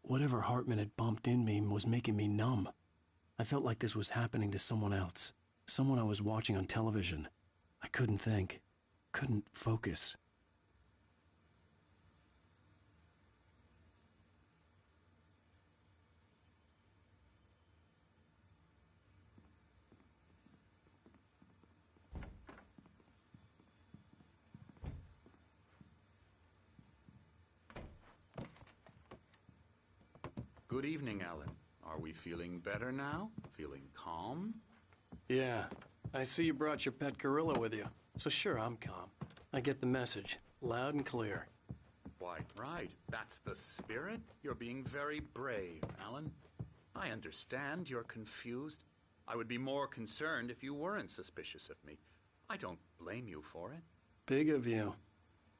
Whatever Hartman had bumped in me was making me numb. I felt like this was happening to someone else. Someone I was watching on television. I couldn't think. Couldn't focus. Good evening, Alan. Are we feeling better now? Feeling calm? Yeah. I see you brought your pet gorilla with you. So sure, I'm calm. I get the message. Loud and clear. Quite right. That's the spirit. You're being very brave, Alan. I understand you're confused. I would be more concerned if you weren't suspicious of me. I don't blame you for it. Big of you.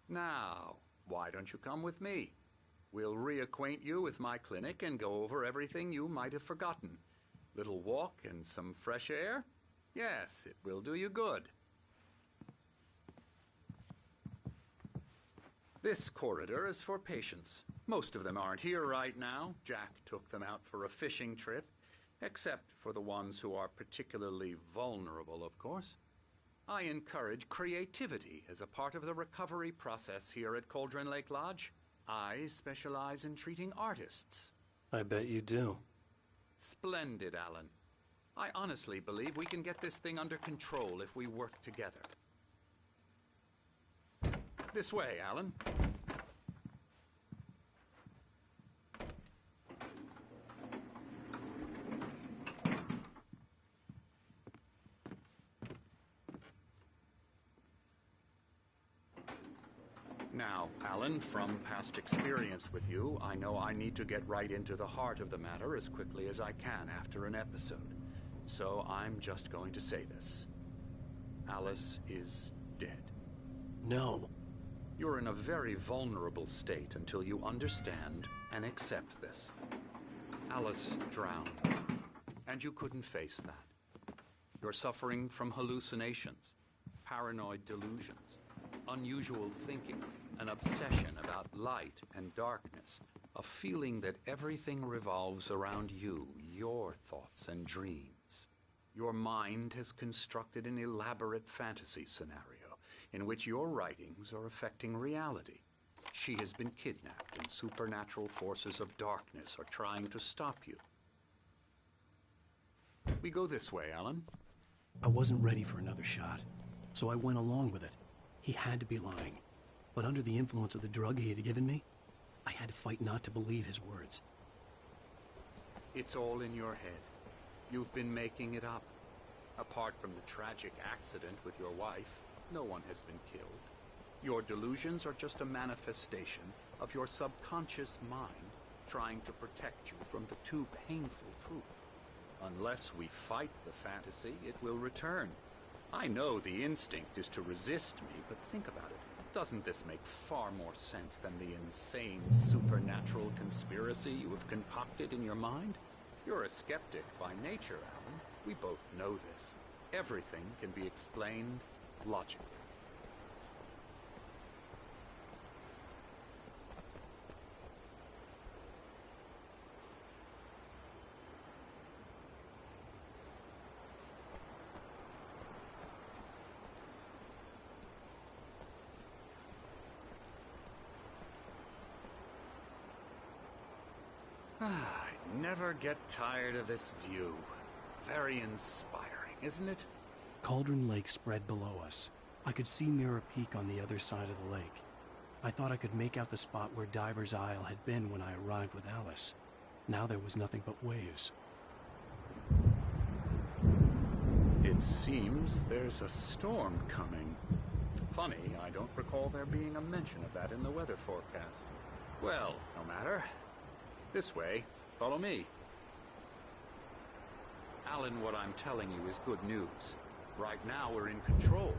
Now, why don't you come with me? We'll reacquaint you with my clinic and go over everything you might have forgotten. Little walk and some fresh air? Yes, it will do you good. This corridor is for patients. Most of them aren't here right now. Jack took them out for a fishing trip, except for the ones who are particularly vulnerable, of course. I encourage creativity as a part of the recovery process here at Cauldron Lake Lodge. I specialize in treating artists. I bet you do. Splendid, Alan. I honestly believe we can get this thing under control if we work together. This way, Alan. Now, Alan, from past experience with you, I know I need to get right into the heart of the matter as quickly as I can after an episode. So I'm just going to say this. Alice is dead. No. You're in a very vulnerable state until you understand and accept this. Alice drowned, and you couldn't face that. You're suffering from hallucinations, paranoid delusions, unusual thinking, an obsession about light and darkness, a feeling that everything revolves around you, your thoughts and dreams. Your mind has constructed an elaborate fantasy scenario in which your writings are affecting reality. She has been kidnapped and supernatural forces of darkness are trying to stop you. We go this way, Alan. I wasn't ready for another shot, so I went along with it. He had to be lying. But under the influence of the drug he had given me, I had to fight not to believe his words. It's all in your head. You've been making it up. Apart from the tragic accident with your wife, no one has been killed. Your delusions are just a manifestation of your subconscious mind trying to protect you from the too painful truth. Unless we fight the fantasy, it will return. I know the instinct is to resist me, but think about it. Doesn't this make far more sense than the insane supernatural conspiracy you have concocted in your mind? You're a skeptic by nature, Alan. We both know this. Everything can be explained logically. I never get tired of this view. Very inspiring, isn't it? Cauldron Lake spread below us. I could see Mirror Peak on the other side of the lake. I thought I could make out the spot where Diver's Isle had been when I arrived with Alice. Now there was nothing but waves. It seems there's a storm coming. Funny, I don't recall there being a mention of that in the weather forecast. Well, no matter. This way. Follow me. Alan, what I'm telling you is good news. Right now, we're in control.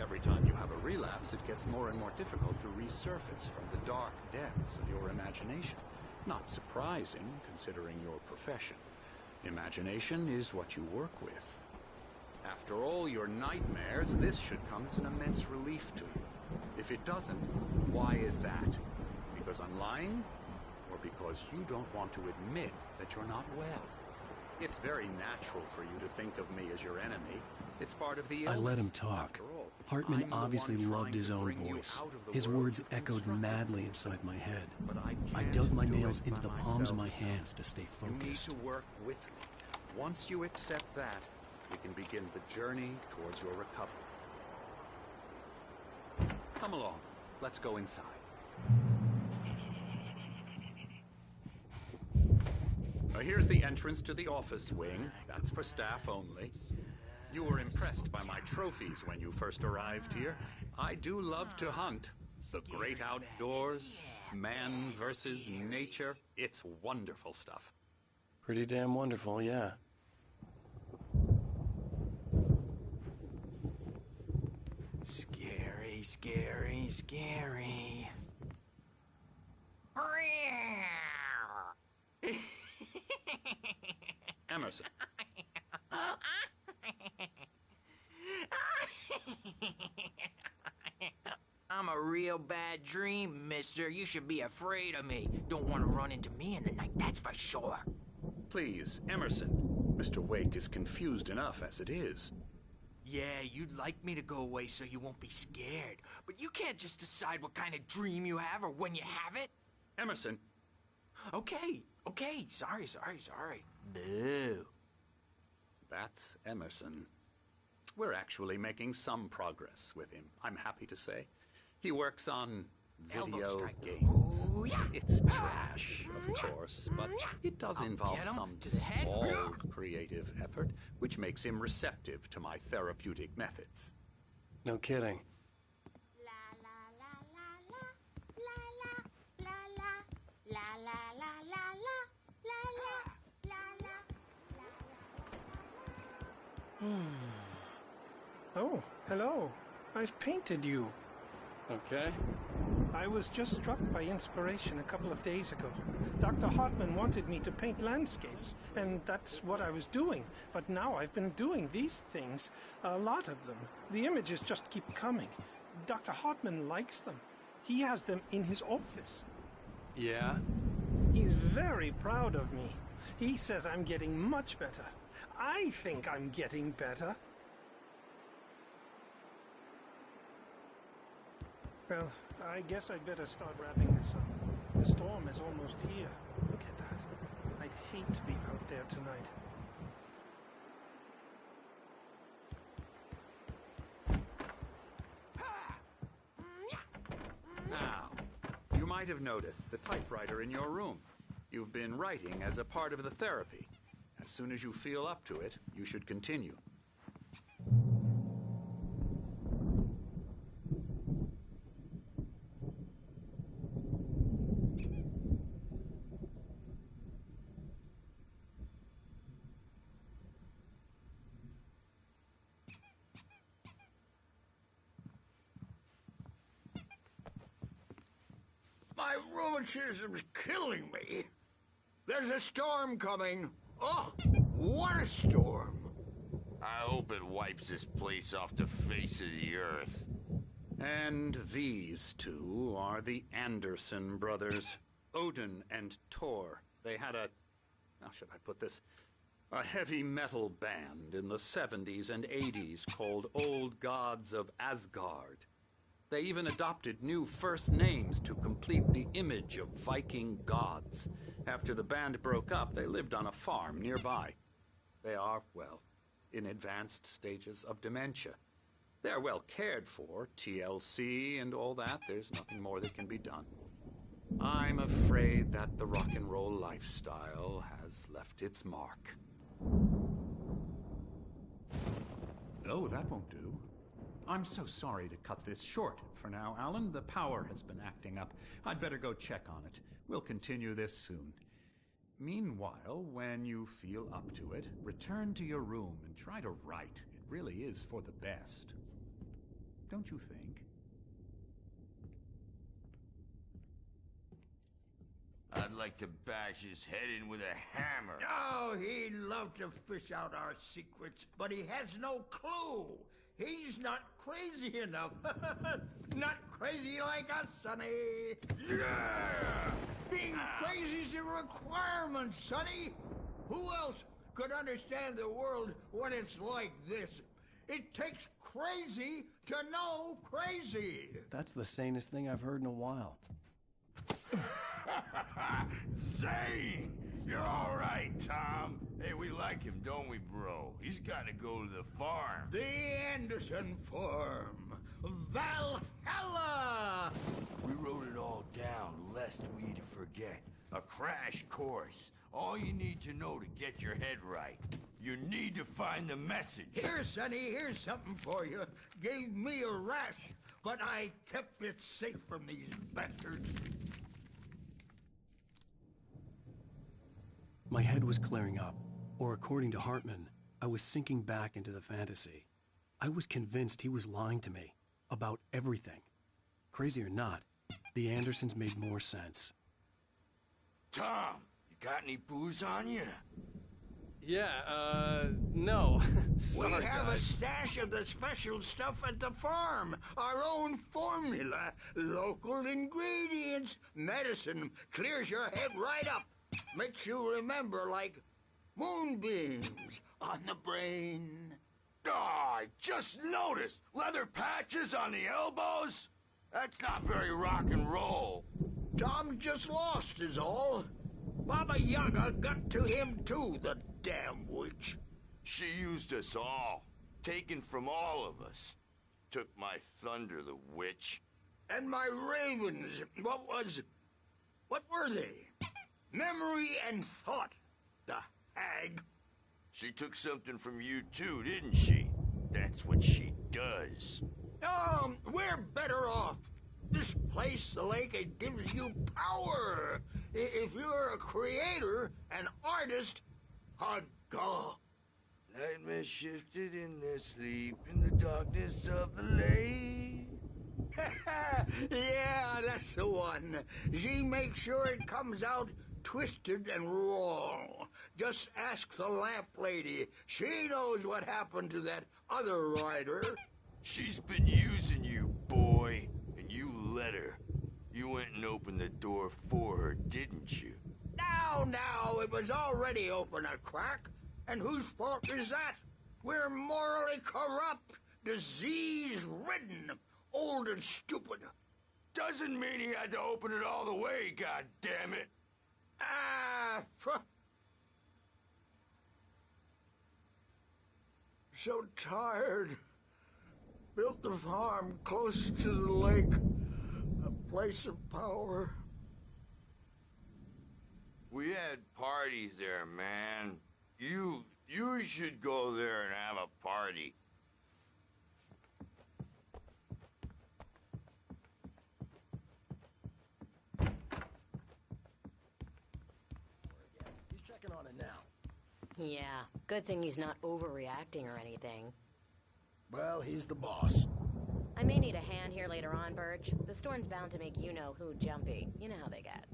Every time you have a relapse, it gets more and more difficult to resurface from the dark depths of your imagination. Not surprising, considering your profession. Imagination is what you work with. After all your nightmares, this should come as an immense relief to you. If it doesn't, why is that? Because I'm lying? or because you don't want to admit that you're not well. It's very natural for you to think of me as your enemy. It's part of the illness. I let him talk. Hartman obviously loved his own voice. His words echoed madly inside my head. But I dug my nails into the palms of my hands to stay You need focused. to work with me. Once you accept that, we can begin the journey towards your recovery. Come along. Let's go inside. Here's the entrance to the office wing. That's for staff only. You were impressed by my trophies when you first arrived here. I do love to hunt. The great outdoors, man versus nature. It's wonderful stuff. Pretty damn wonderful, yeah. Scary, scary, scary. Emerson. I'm a real bad dream, mister. You should be afraid of me. Don't want to run into me in the night, that's for sure. Please, Emerson. Mr. Wake is confused enough as it is. Yeah, you'd like me to go away so you won't be scared. But you can't just decide what kind of dream you have or when you have it. Emerson. Okay. Sorry. Boo. That's Emerson. We're actually making some progress with him, I'm happy to say. He works on Elbow video strike. games. Ooh, yeah. It's trash, of course, but it does involve get him some to the head. small creative effort, which makes him receptive to my therapeutic methods. No kidding. Oh, hello. I've painted you. Okay. I was just struck by inspiration a couple of days ago. Dr. Hartman wanted me to paint landscapes, and that's what I was doing. But now I've been doing these things, a lot of them. The images just keep coming. Dr. Hartman likes them. He has them in his office. Yeah? He's very proud of me. He says I'm getting much better. I think I'm getting better. Well, I guess I'd better start wrapping this up. The storm is almost here. Look at that. I'd hate to be out there tonight. Now, you might have noticed the typewriter in your room. You've been writing as a part of the therapy. As soon as you feel up to it, you should continue. My rheumatism's killing me. There's a storm coming. Oh, what a storm. I hope it wipes this place off the face of the earth. And these two are the Anderson brothers, Odin and Thor. They had how should I put this? A heavy metal band in the 70s and 80s called Old Gods of Asgard. They even adopted new first names to complete the image of Viking gods. After the band broke up, they lived on a farm nearby. They are, well, in advanced stages of dementia. They're well cared for, TLC and all that. There's nothing more that can be done. I'm afraid that the rock and roll lifestyle has left its mark. Oh, that won't do. I'm so sorry to cut this short for now, Alan. The power has been acting up. I'd better go check on it. We'll continue this soon. Meanwhile, when you feel up to it, return to your room and try to write. It really is for the best. Don't you think? I'd like to bash his head in with a hammer. Oh, he'd love to fish out our secrets, but he has no clue. He's not crazy enough. Not crazy like us, Sonny. Yeah! Being crazy's a requirement, Sonny. Who else could understand the world when it's like this? It takes crazy to know crazy. That's the sanest thing I've heard in a while. Zane! You're all right, Tom. Hey, we like him, don't we, bro? He's got to go to the farm. The Anderson Farm. Valhalla! We wrote it all down, lest we'd forget. A crash course. All you need to know to get your head right. You need to find the message. Here, Sonny, here's something for you. Gave me a rash, but I kept it safe from these bastards. My head was clearing up, or according to Hartman, I was sinking back into the fantasy. I was convinced he was lying to me about everything. Crazy or not, the Andersons made more sense. Tom, you got any booze on you? Yeah, no. Sorry, We have a guys. stash of the special stuff at the farm. Our own formula. Local ingredients. Medicine clears your head right up. Makes you remember like moonbeams on the brain. Oh, I just noticed. Leather patches on the elbows? That's not very rock and roll. Tom just lost is all. Baba Yaga got to him too, the damn witch. She used us all. Taken from all of us. Took my thunder, the witch. And my ravens, what were they? Memory and thought, the hag. She took something from you too, didn't she? That's what she does. We're better off. This place, the lake, it gives you power. If you're a creator, an artist, a god. Nightmare shifted in their sleep in the darkness of the lake. Yeah, that's the one. She makes sure it comes out twisted and wrong. Just ask the lamp lady. She knows what happened to that other rider. She's been using you, boy, and you let her. You went and opened the door for her, didn't you? Now, it was already open a crack. And whose fault is that? We're morally corrupt, disease-ridden, old and stupid. Doesn't mean he had to open it all the way, goddammit. So tired. Built the farm close to the lake. A place of power. We had parties there, man. You should go there and have a party. He's checking on it now. Yeah, good thing he's not overreacting or anything. Well, he's the boss. I may need a hand here later on, Birch. The storm's bound to make you-know-who jumpy. You know how they get.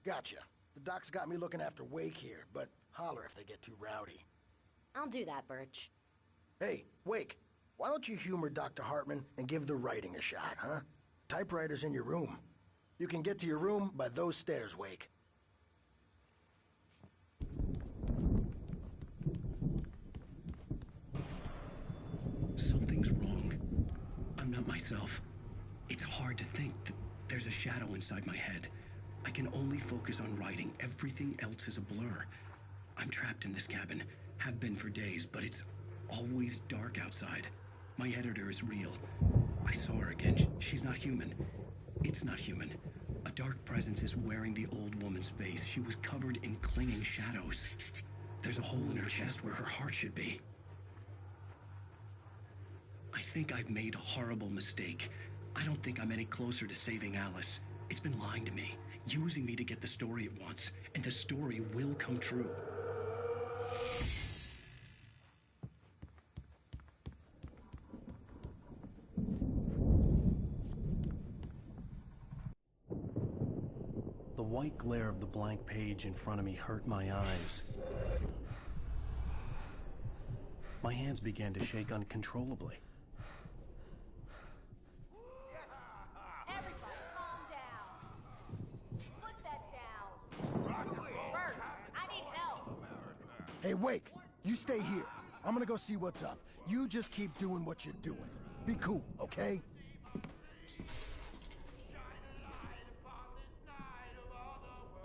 Gotcha. The doc's got me looking after Wake here, but holler if they get too rowdy. I'll do that, Birch. Hey, Wake, why don't you humor Dr. Hartman and give the writing a shot, huh? Typewriter's in your room. You can get to your room by those stairs, Wake. Something's wrong. I'm not myself. It's hard to think that there's a shadow inside my head. I can only focus on writing. Everything else is a blur. I'm trapped in this cabin. Have been for days, but it's always dark outside. My editor is real. I saw her again. She's not human. It's not human. A dark presence is wearing the old woman's face. She was covered in clinging shadows. There's a hole in her chest where her heart should be. I think I've made a horrible mistake. I don't think I'm any closer to saving Alice. It's been lying to me, using me to get the story it wants, and the story will come true. The white glare of the blank page in front of me hurt my eyes. My hands began to shake uncontrollably. Everybody, calm down. Put that down. Hey, Wake, you stay here. I'm gonna go see what's up. You just keep doing what you're doing. Be cool, okay?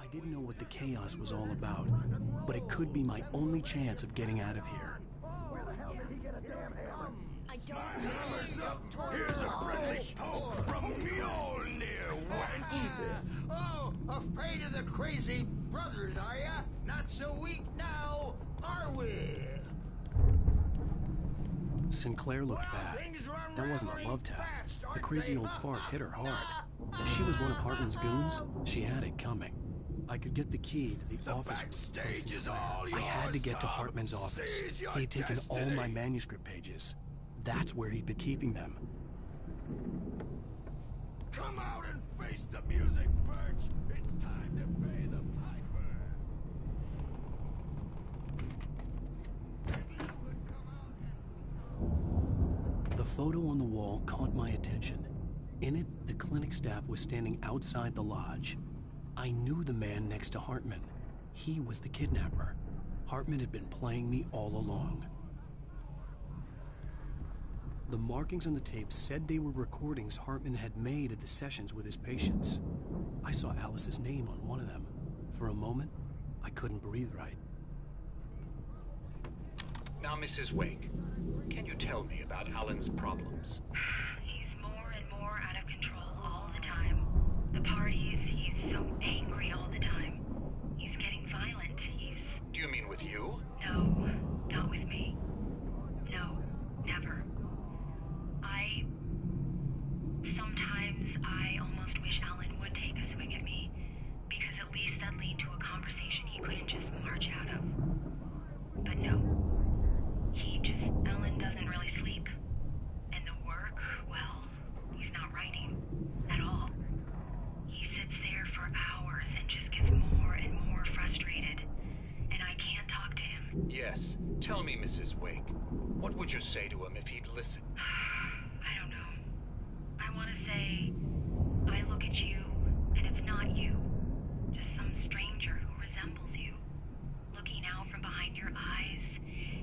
I didn't know what the chaos was all about, but it could be my only chance of getting out of here. I don't... Here's a friendly poke from Mjolnir, wench! Oh, afraid of the crazy brothers, are ya? Not so weak now, are we? Sinclair looked bad. That wasn't a love tap. The crazy old fart hit her hard. If she was one of Hartman's goons, she had it coming. I could get the key to the office room from Sinclair. I had to get to Hartman's office. He had taken all my manuscript pages. That's where he'd been keeping them. Come out and face the music, Birch! It's time to pay the piper! Maybe you could come out and... The photo on the wall caught my attention. In it, the clinic staff was standing outside the lodge. I knew the man next to Hartman. He was the kidnapper. Hartman had been playing me all along. The markings on the tape said they were recordings Hartman had made at the sessions with his patients. I saw Alice's name on one of them. For a moment, I couldn't breathe right. Now, Mrs. Wake, can you tell me about Alan's problems? He's more and more out of control all the time. The parties, he's so angry all the time. He's getting violent. Do you mean with you? No, not with me. No, never. Sometimes I almost wish Alan would take a swing at me, because at least that'd lead to a conversation he couldn't just march out of. But no. Alan doesn't really sleep. And the work, well, he's not writing at all. He sits there for hours and just gets more and more frustrated. And I can't talk to him. Yes. Tell me, Mrs. Wake, what would you say to him if he'd listen? I don't know. I want to say, I look at you, and it's not you. Just some stranger who resembles you. Looking out from behind your eyes,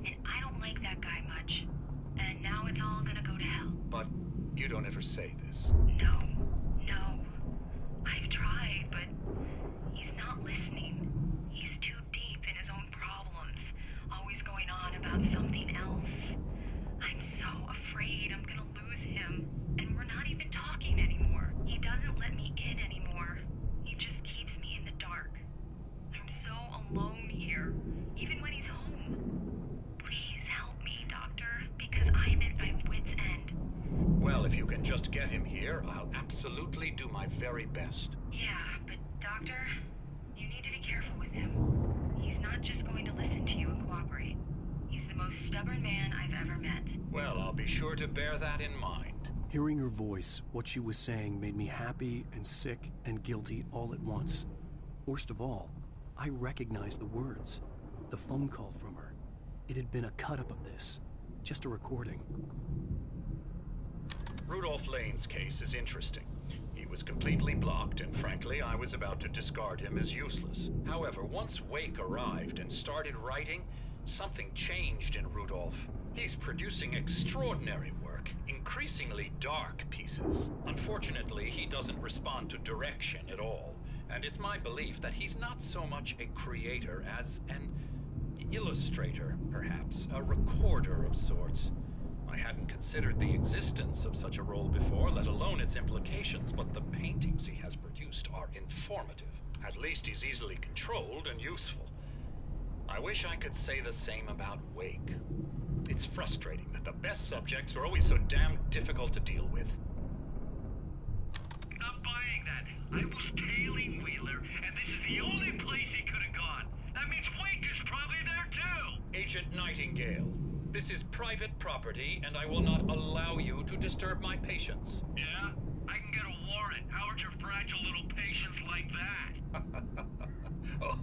and I don't like that guy much. And now it's all gonna go to hell. But you don't ever say this. No. I've tried, but he's not listening. He's too deep in his own problems, always going on about something else. I'm so afraid I'm gonna lose him, and we're not even talking anymore. He doesn't let me in anymore. He just keeps me in the dark. I'm so alone here, even when he's home. Please help me, Doctor, because I'm at my wit's end. Well, if you can just get him here, I'll absolutely do my very best. Yeah, but Doctor, you need to be careful with him. He's not just going to listen to you and cooperate. He's the most stubborn man I've ever met. Well, I'll be sure to bear that in mind. Hearing her voice, what she was saying made me happy and sick and guilty all at once. Worst of all, I recognized the words. The phone call from her. It had been a cut-up of this. Just a recording. Rudolph Lane's case is interesting. He was completely blocked, and frankly, I was about to discard him as useless. However, once Wake arrived and started writing, something changed in Rudolph. He's producing extraordinary work, increasingly dark pieces. Unfortunately, he doesn't respond to direction at all, and it's my belief that he's not so much a creator as an illustrator, perhaps, a recorder of sorts. I hadn't considered the existence of such a role before, let alone its implications, but the paintings he has produced are informative. At least he's easily controlled and useful. I wish I could say the same about Wake. It's frustrating that the best subjects are always so damn difficult to deal with. Not buying that. I was tailing Wheeler, and this is the only place he could have gone. That means Wake is probably there too! Agent Nightingale, this is private property, and I will not allow you to disturb my patients. Yeah? I can get a warrant. How would your fragile little patients like that?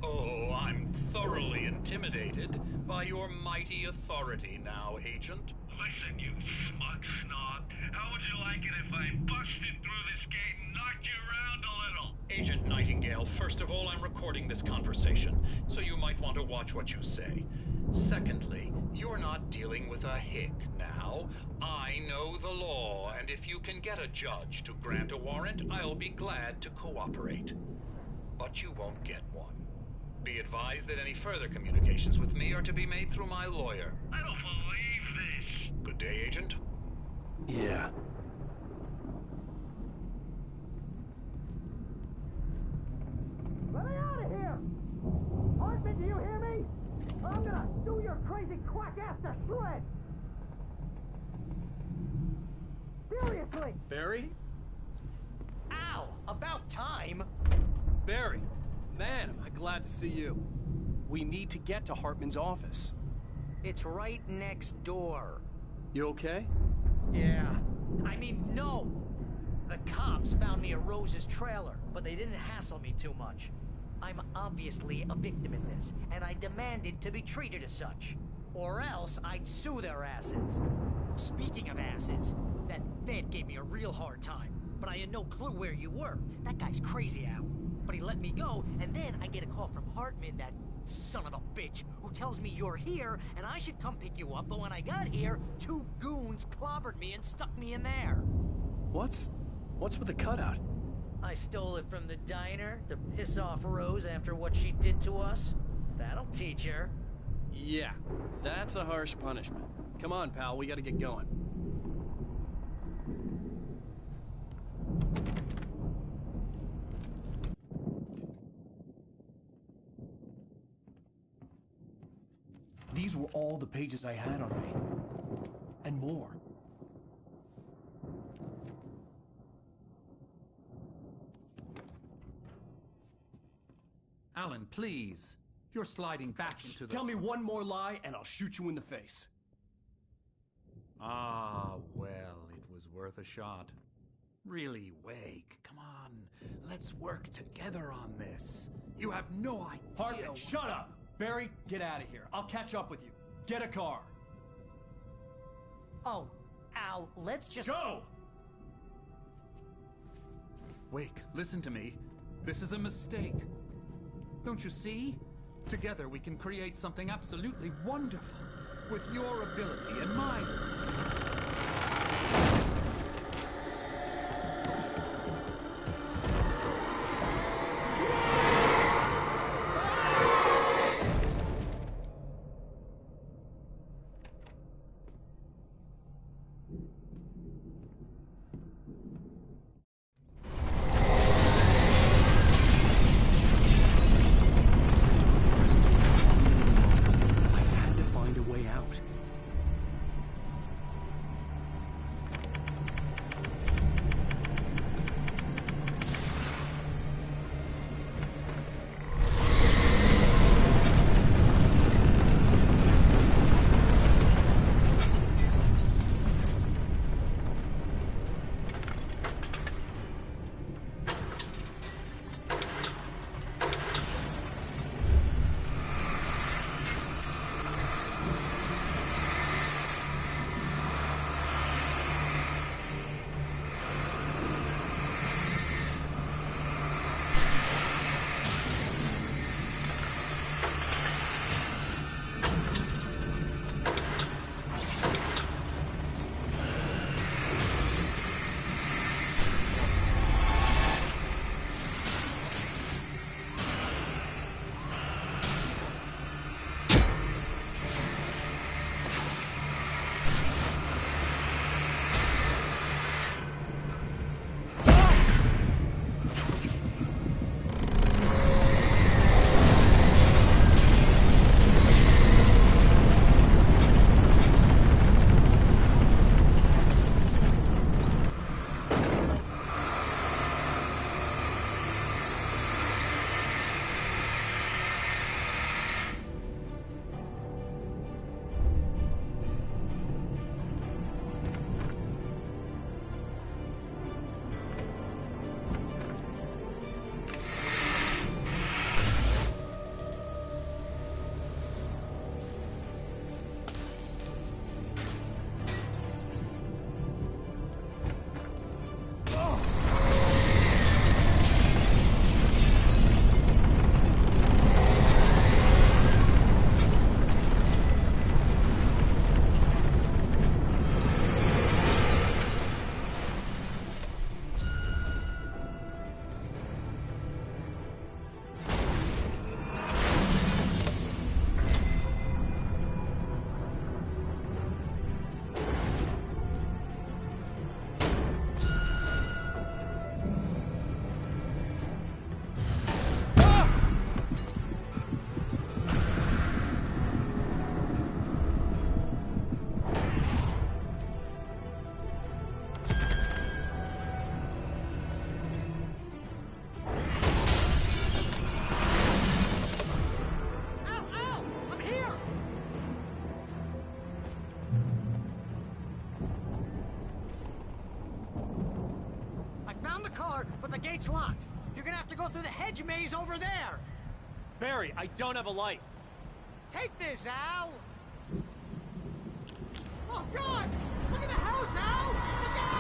Oh, I'm thoroughly intimidated by your mighty authority now, Agent. Listen, you smug snob. How would you like it if I busted through this gate and knocked you around a little? Agent Nightingale, Well, first of all, I'm recording this conversation, so you might want to watch what you say. Secondly, you're not dealing with a hick now. I know the law, and if you can get a judge to grant a warrant, I'll be glad to cooperate. But you won't get one. Be advised that any further communications with me are to be made through my lawyer. I don't believe this. Good day, Agent. Yeah. Let me out of here! Hartman, do you hear me? I'm gonna do your crazy quack ass to shreds! Seriously! Barry? Ow! About time! Barry! Man, am I glad to see you. We need to get to Hartman's office. It's right next door. You okay? Yeah. I mean, no! The cops found me at Rose's trailer, but they didn't hassle me too much. I'm obviously a victim in this, and I demanded to be treated as such. Or else I'd sue their asses. Speaking of asses, that Fed gave me a real hard time, but I had no clue where you were. That guy's crazy, Al. But he let me go, and then I get a call from Hartman, that son of a bitch, who tells me you're here, and I should come pick you up, but when I got here, 2 goons clobbered me and stuck me in there. What's with the cutout? I stole it from the diner to piss off Rose after what she did to us. That'll teach her. Yeah, that's a harsh punishment. Come on, pal, we gotta get going. These were all the pages I had on me. And more. Alan, please. You're sliding back into the... Tell me one more lie and I'll shoot you in the face. Ah, well, it was worth a shot. Really, Wake, come on. Let's work together on this. You have no idea... Hartman, shut up! Barry, get out of here. I'll catch up with you. Get a car. Oh, Al, let's just... Go! Wake, listen to me. This is a mistake. Don't you see? Together we can create something absolutely wonderful. With your ability and mine. the car, but the gate's locked. You're gonna have to go through the hedge maze over there. Barry, I don't have a light. Take this, Al! Oh, God! Look at the house, Al! Look out!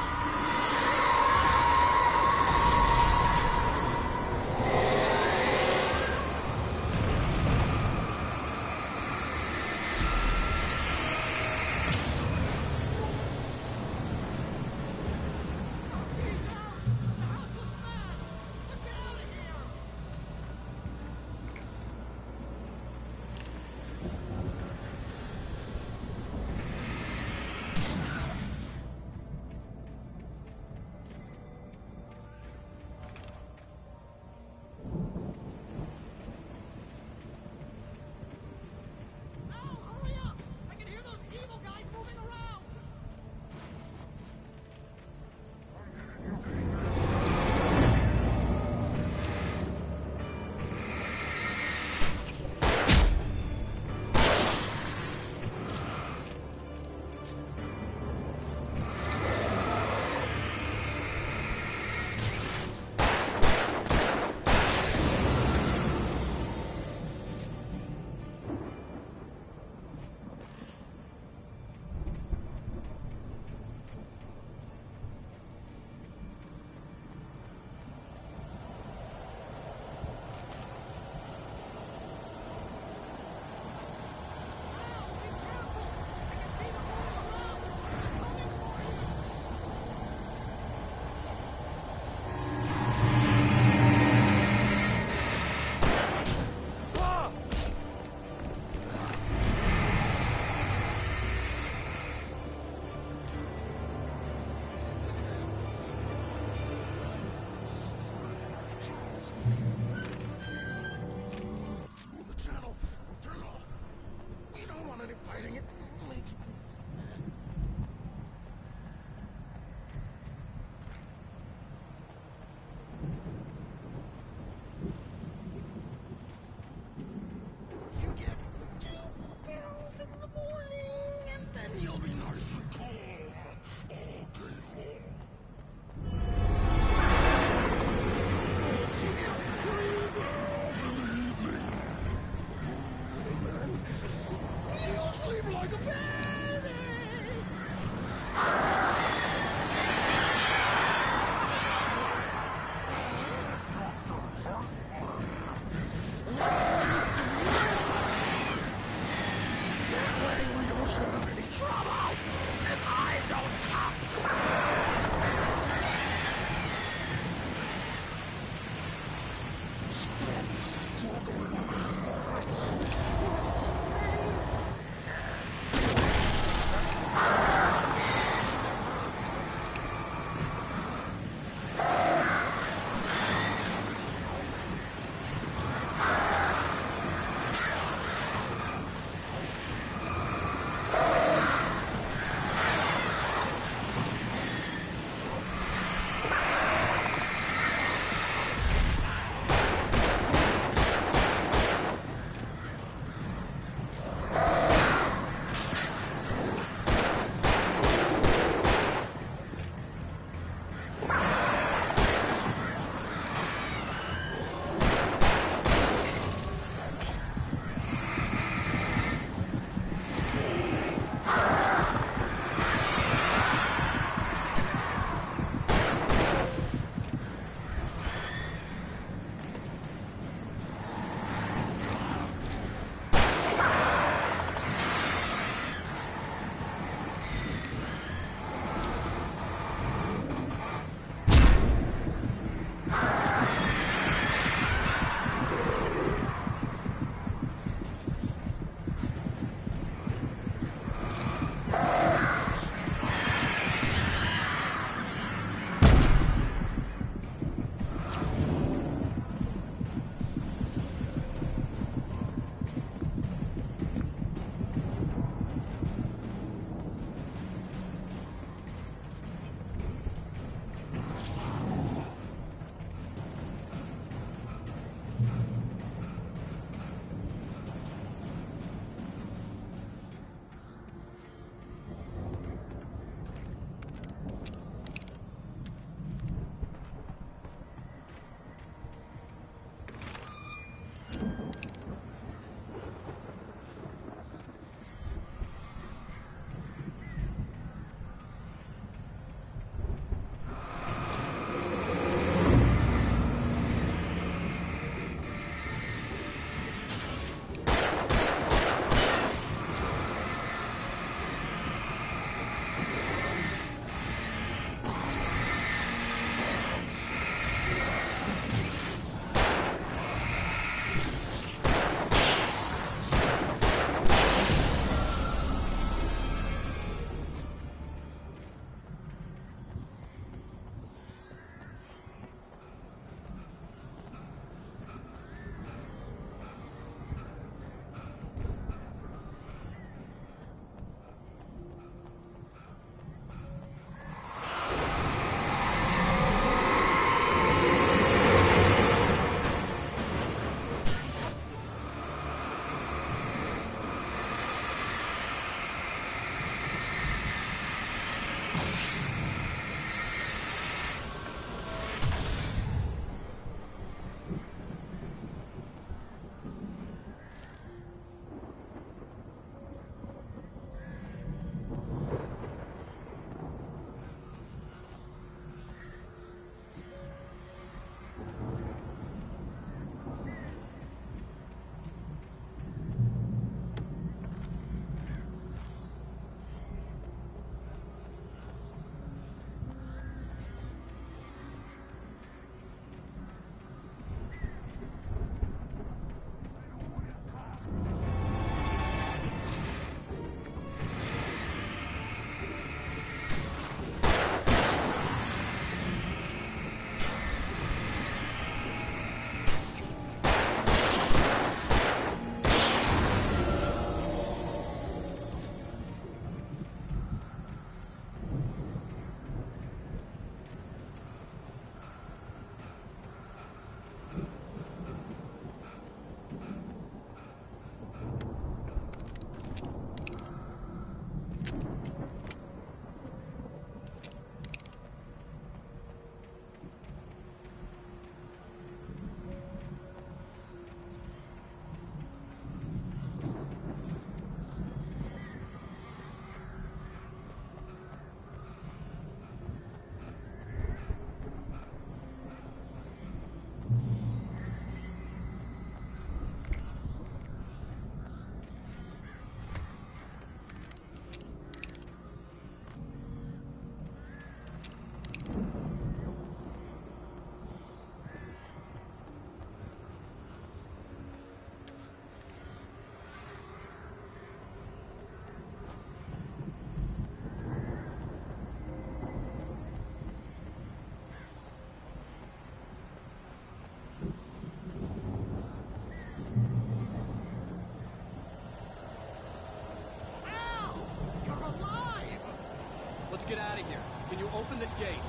open this gate.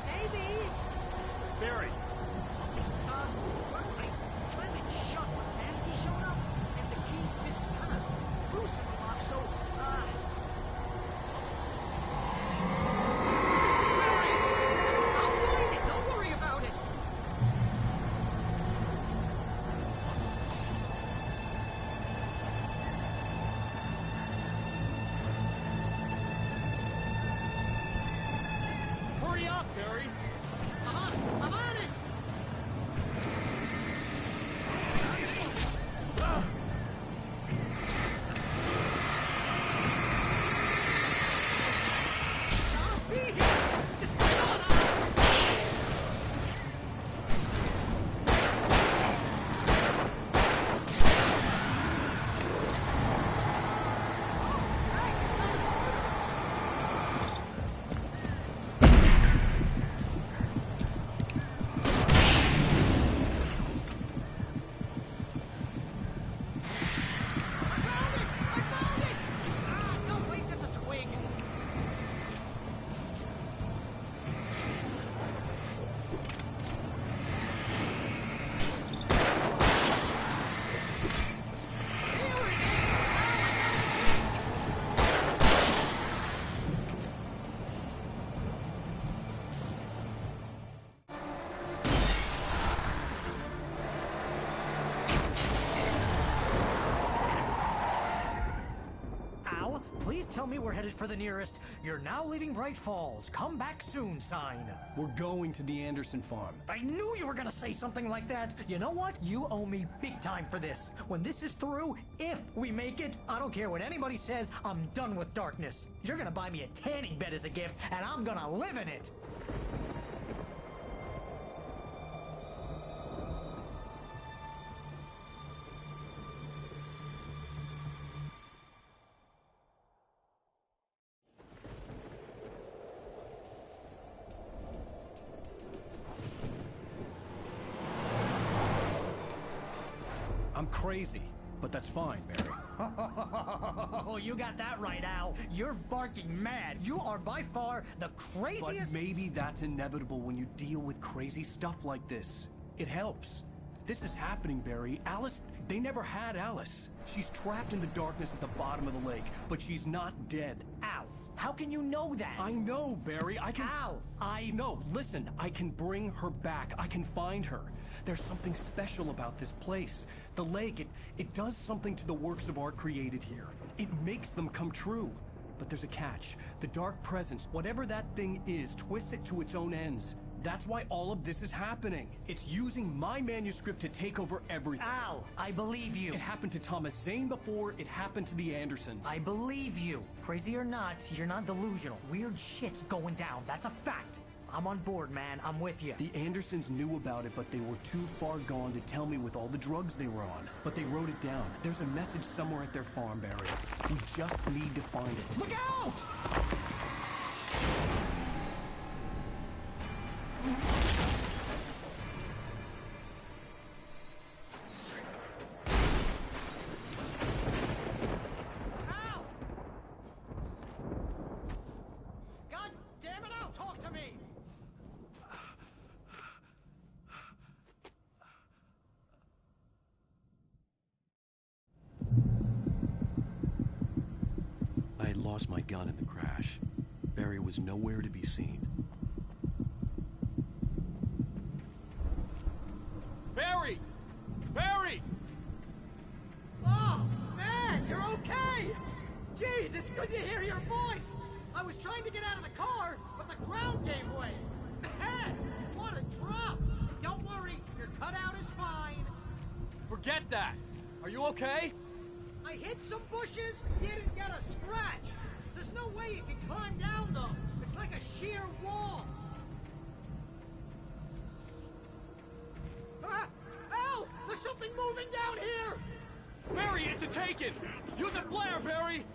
Maybe. Barry. Well, I slammed it shut when the nasty showed up, and the key fits kind of loose in the lock, so, Barry! I'll find it, don't worry about it! Hurry up, Barry! I'm on it! I'm on it! I'll be here! Just stay on us! No, wait, that's a twig. Al, please tell me we're headed for the nearest "You're now leaving Bright Falls. Come back soon" sign. We're going to the Anderson farm. I knew you were gonna say something like that. You know what? You owe me big time for this. When this is through, if we make it, I don't care what anybody says, I'm done with darkness. You're gonna buy me a tanning bed as a gift, and I'm gonna live in it. I'm crazy, but that's fine, Barry. Oh, you got that right, Al. You're barking mad. You are by far the But craziest. maybe that's inevitable when you deal with crazy stuff like this. It helps. This is happening, Barry. Alice, they never had Alice. She's trapped in the darkness at the bottom of the lake, but she's not dead. Al, how can you know that? I know, Barry. I can... Al, No, listen. I can bring her back. I can find her. There's something special about this place. The lake, it does something to the works of art created here. It makes them come true. But there's a catch. The dark presence, whatever that thing is, twists it to its own ends. That's why all of this is happening. It's using my manuscript to take over everything. Al, I believe you. It happened to Thomas Zane before, it happened to the Andersons. I believe you. Crazy or not, you're not delusional. Weird shit's going down. That's a fact. I'm on board, man. I'm with you. The Andersons knew about it, but they were too far gone to tell me with all the drugs they were on. But they wrote it down. There's a message somewhere at their farm, Barry. We just need to find it. Look out! Al! God damn it, Al, talk to me! I had lost my gun in the crash. Barry was nowhere to be seen. Barry! Barry! Oh, man, you're okay! Jeez, it's good to hear your voice! I was trying to get out of the car, but the ground gave way. Man, what a drop! Don't worry, your cutout is fine. Forget that! Are you okay? I hit some bushes, didn't get a scratch. There's no way you can climb down them. It's like a sheer wall. Ah! Al! There's something moving down here! Barry, it's a taken! Use a flare, Barry!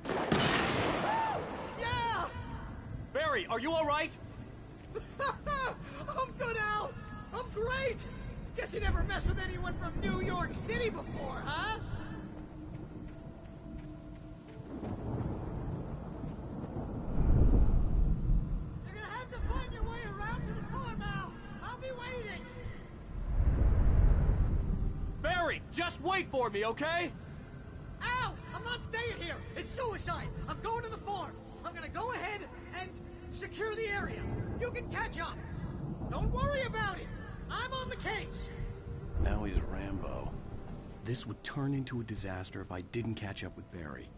Oh, yeah! Barry, are you alright? I'm good, Al! I'm great! Guess you never messed with anyone from New York City before, huh? Barry, just wait for me, okay? Al! I'm not staying here! It's suicide! I'm going to the farm! I'm gonna go ahead and secure the area. You can catch up. Don't worry about it. I'm on the case. Now he's Rambo. This would turn into a disaster if I didn't catch up with Barry.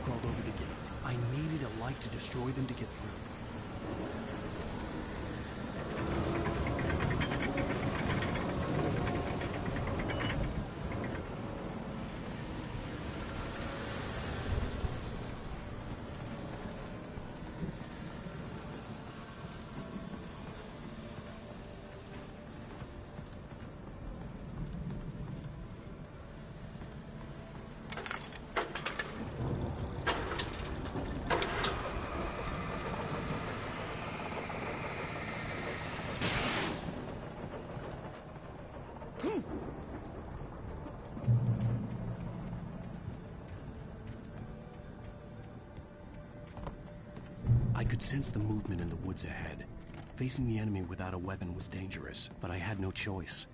Crawled over the gate. I needed a light to destroy them to get through. I could sense the movement in the woods ahead. Facing the enemy without a weapon was dangerous, but I had no choice.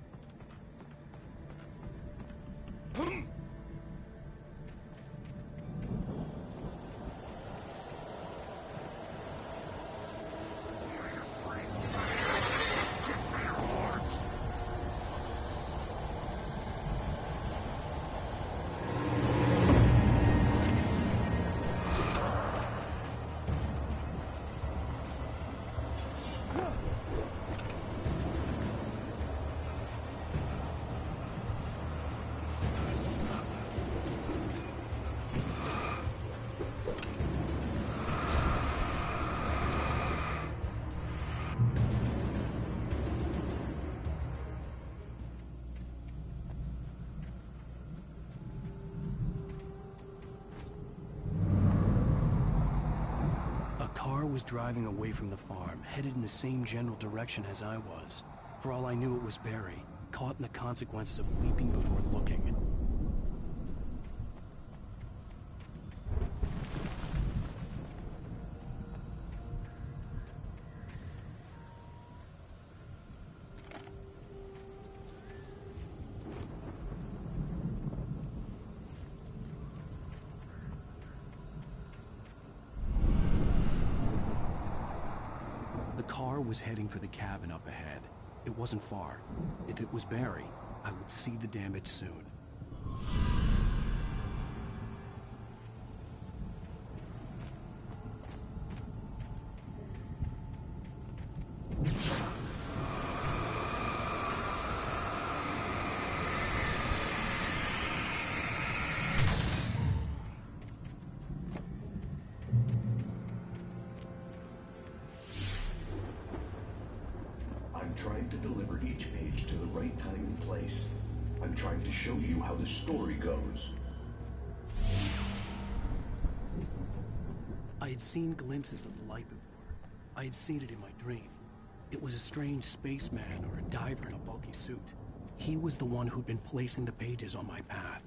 Was driving away from the farm, headed in the same general direction as I was. For all I knew, it was Barry, caught in the consequences of leaping before looking. Was heading for the cabin up ahead. It wasn't far. If it was Barry, I would see the damage soon. Trying to deliver each page to the right time and place. I'm trying to show you how the story goes. I had seen glimpses of the light before. I had seen it in my dream. It was a strange spaceman or a diver in a bulky suit. He was the one who'd been placing the pages on my path.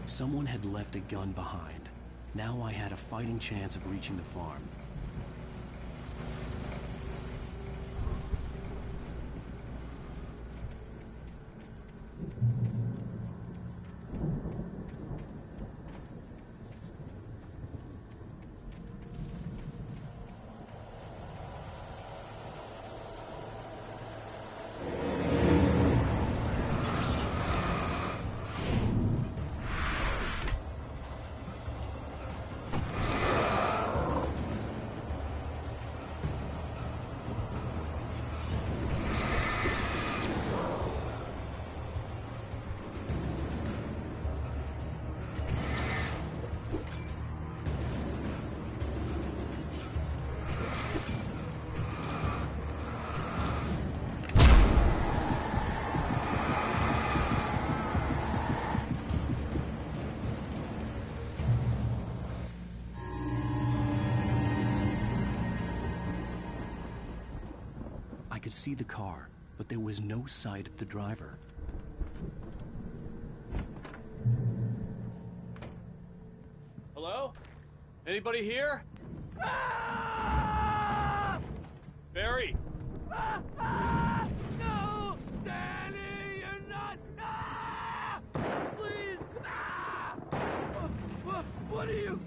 Someone had left a gun behind. Now I had a fighting chance of reaching the farm. I could see the car, but there was no sight of the driver. Hello? Anybody here? Barry! No! Danny, you're not! Please! What are you?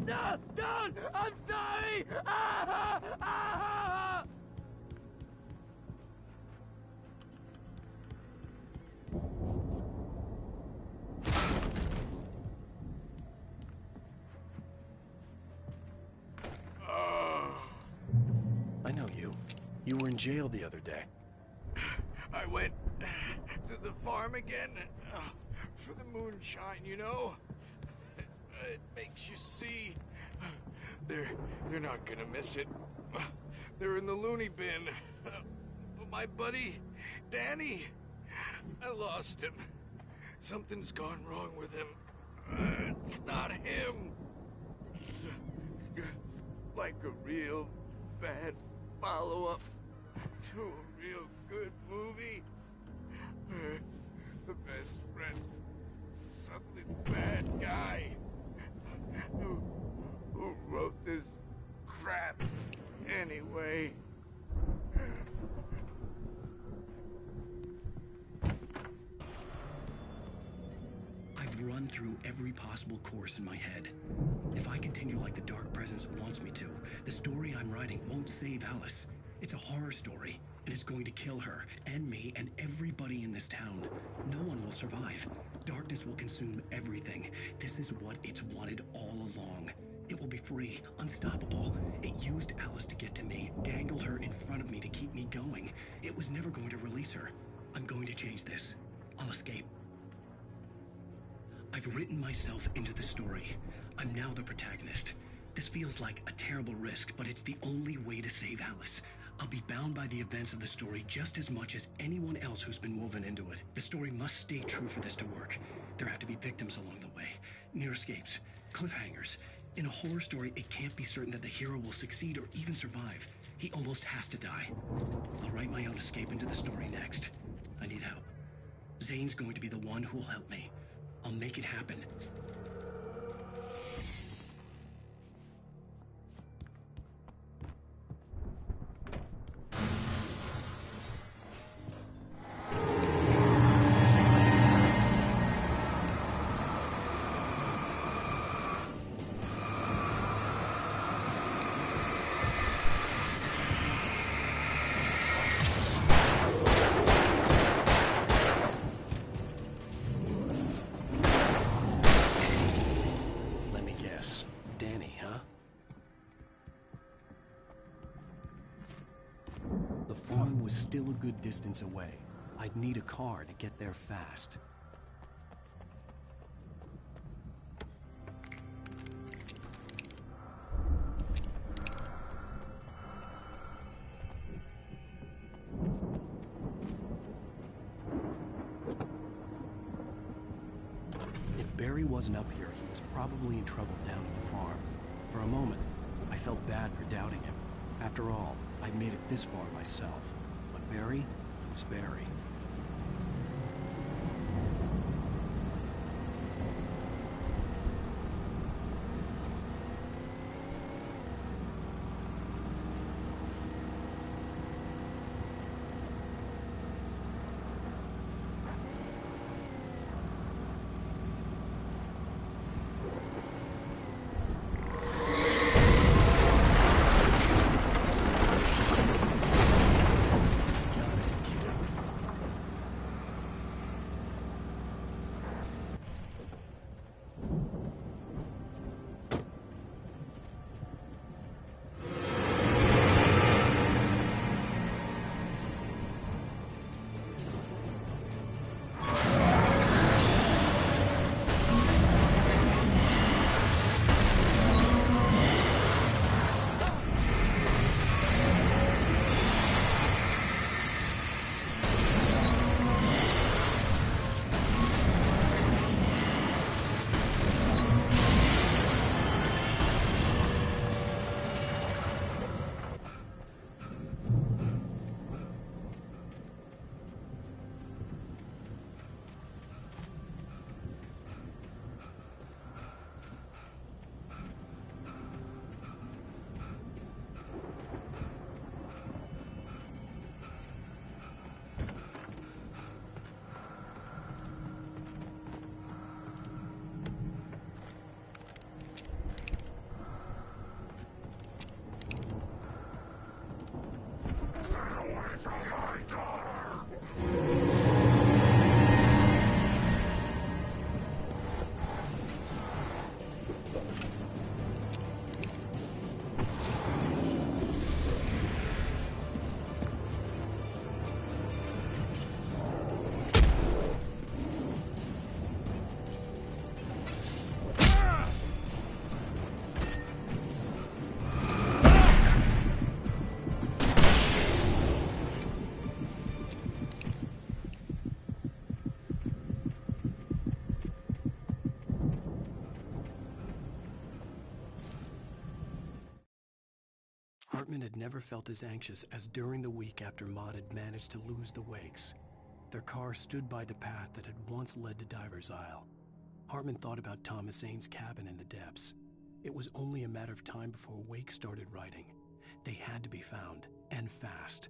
No! Don't! I'm sorry! I know you. You were in jail the other day. I went to the farm again for the moonshine, you know? It makes you see. They're not gonna miss it. They're in the loony bin. But my buddy, Danny, I lost him. Something's gone wrong with him. It's not him. Like a real bad follow-up to a real good movie. The best friend's suddenly the bad guy. Who wrote this crap anyway? I've run through every possible course in my head. If I continue like the Dark Presence wants me to, the story I'm writing won't save Alice. It's a horror story, and it's going to kill her, and me, and everybody in this town. No one will survive. Darkness will consume everything. This is what it's wanted all along. It will be free, unstoppable. It used Alice to get to me, dangled her in front of me to keep me going. It was never going to release her. I'm going to change this. I'll escape. I've written myself into the story. I'm now the protagonist. This feels like a terrible risk, but it's the only way to save Alice. I'll be bound by the events of the story just as much as anyone else who's been woven into it. The story must stay true for this to work. There have to be victims along the way, near escapes, cliffhangers. In a horror story, it can't be certain that the hero will succeed or even survive. He almost has to die. I'll write my own escape into the story next. I need help. Zane's going to be the one who'll help me. I'll make it happen. still a good distance away. I'd need a car to get there fast. If Barry wasn't up here, he was probably in trouble down at the farm. For a moment, I felt bad for doubting him. After all, I'd made it this far myself. But Barry was Barry. Hartman had never felt as anxious as during the week after Maud had managed to lose the Wakes. Their car stood by the path that had once led to Diver's Isle. Hartman thought about Thomas Aine's cabin in the depths. It was only a matter of time before Wake started riding. They had to be found, and fast.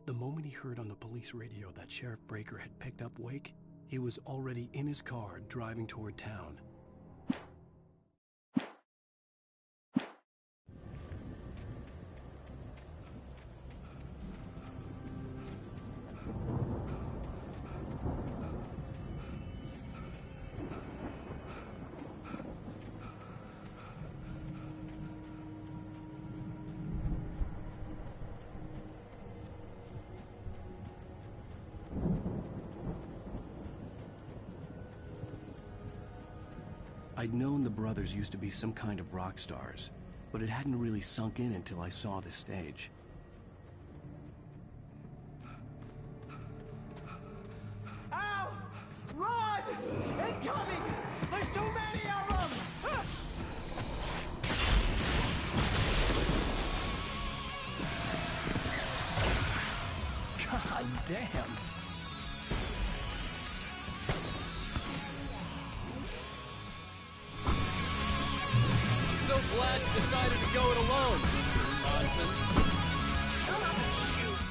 The moment he heard on the police radio that Sheriff Breaker had picked up Wake, he was already in his car driving toward town. I'd known the brothers used to be some kind of rock stars, but it hadn't really sunk in until I saw the stage. Al! Run! Incoming! There's too many of them! God damn! Glad you decided to go it alone, Mr. Johnson. Shut up and shoot!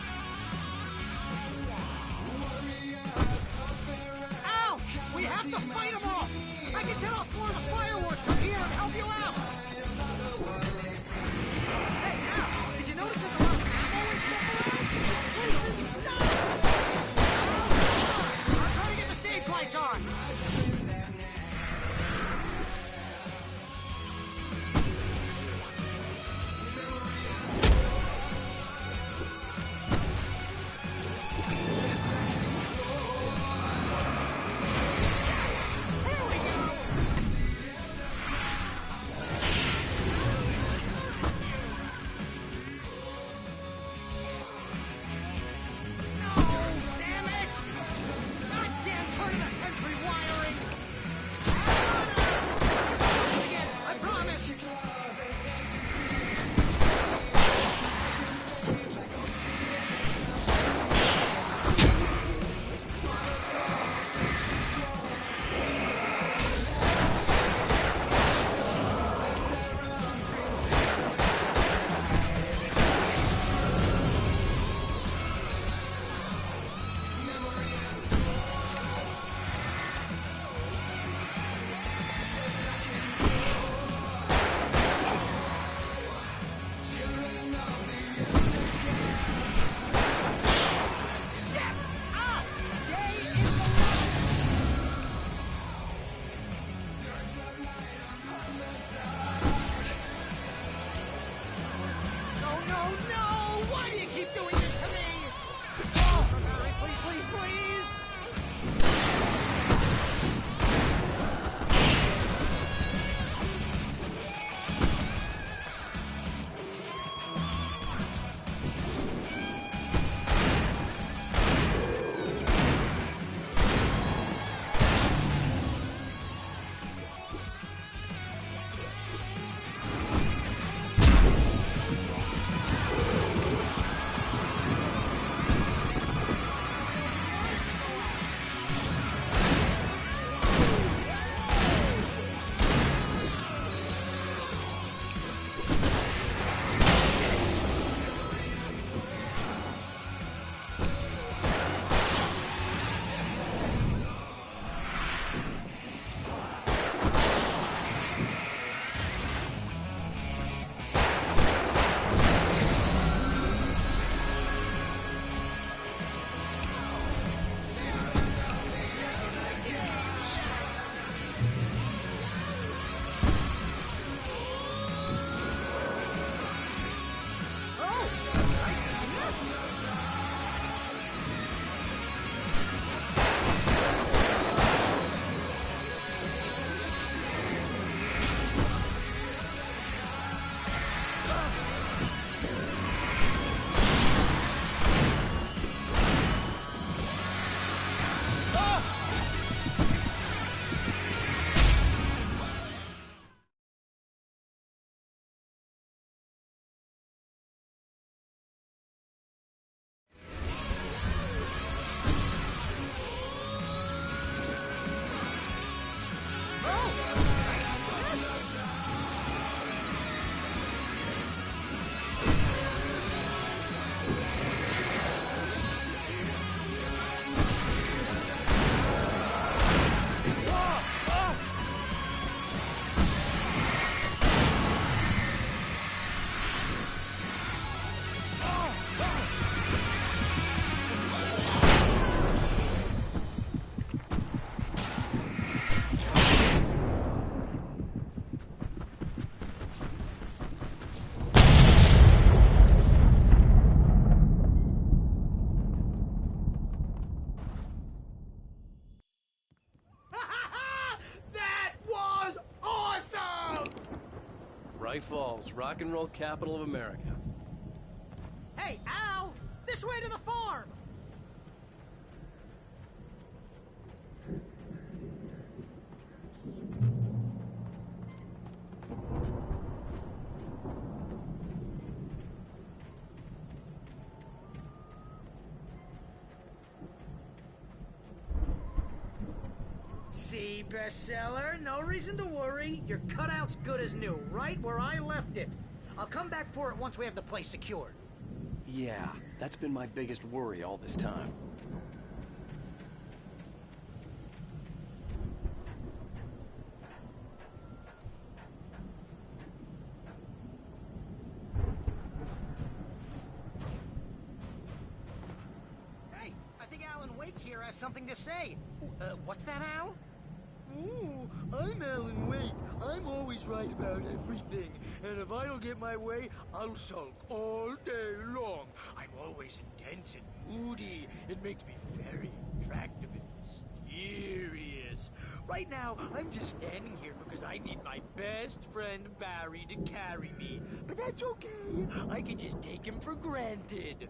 Al! We have to fight them off! I can set off more of the fireworks from here and help you out! Hey, Al! Did you notice there's a lot of ammo and stuff around? This place is stuffed! Oh no! Why do you keep doing this to me? Oh, Barry, please, please, please! That was awesome! Bright Falls, rock and roll capital of America. Hey, Al! This way to the farm! See, bestseller? No reason to worry. Your cutout's good as new, right where I left it. I'll come back for it once we have the place secured. Yeah, that's been my biggest worry all this time. Hey, I think Alan Wake here has something to say. What's that, Al? Ooh, I'm Alan Wake. I'm always right about everything. And if I don't get my way, I'll sulk all day long. I'm always intense and moody. It makes me very attractive and mysterious. Right now, I'm just standing here because I need my best friend Barry to carry me. But that's okay. I can just take him for granted.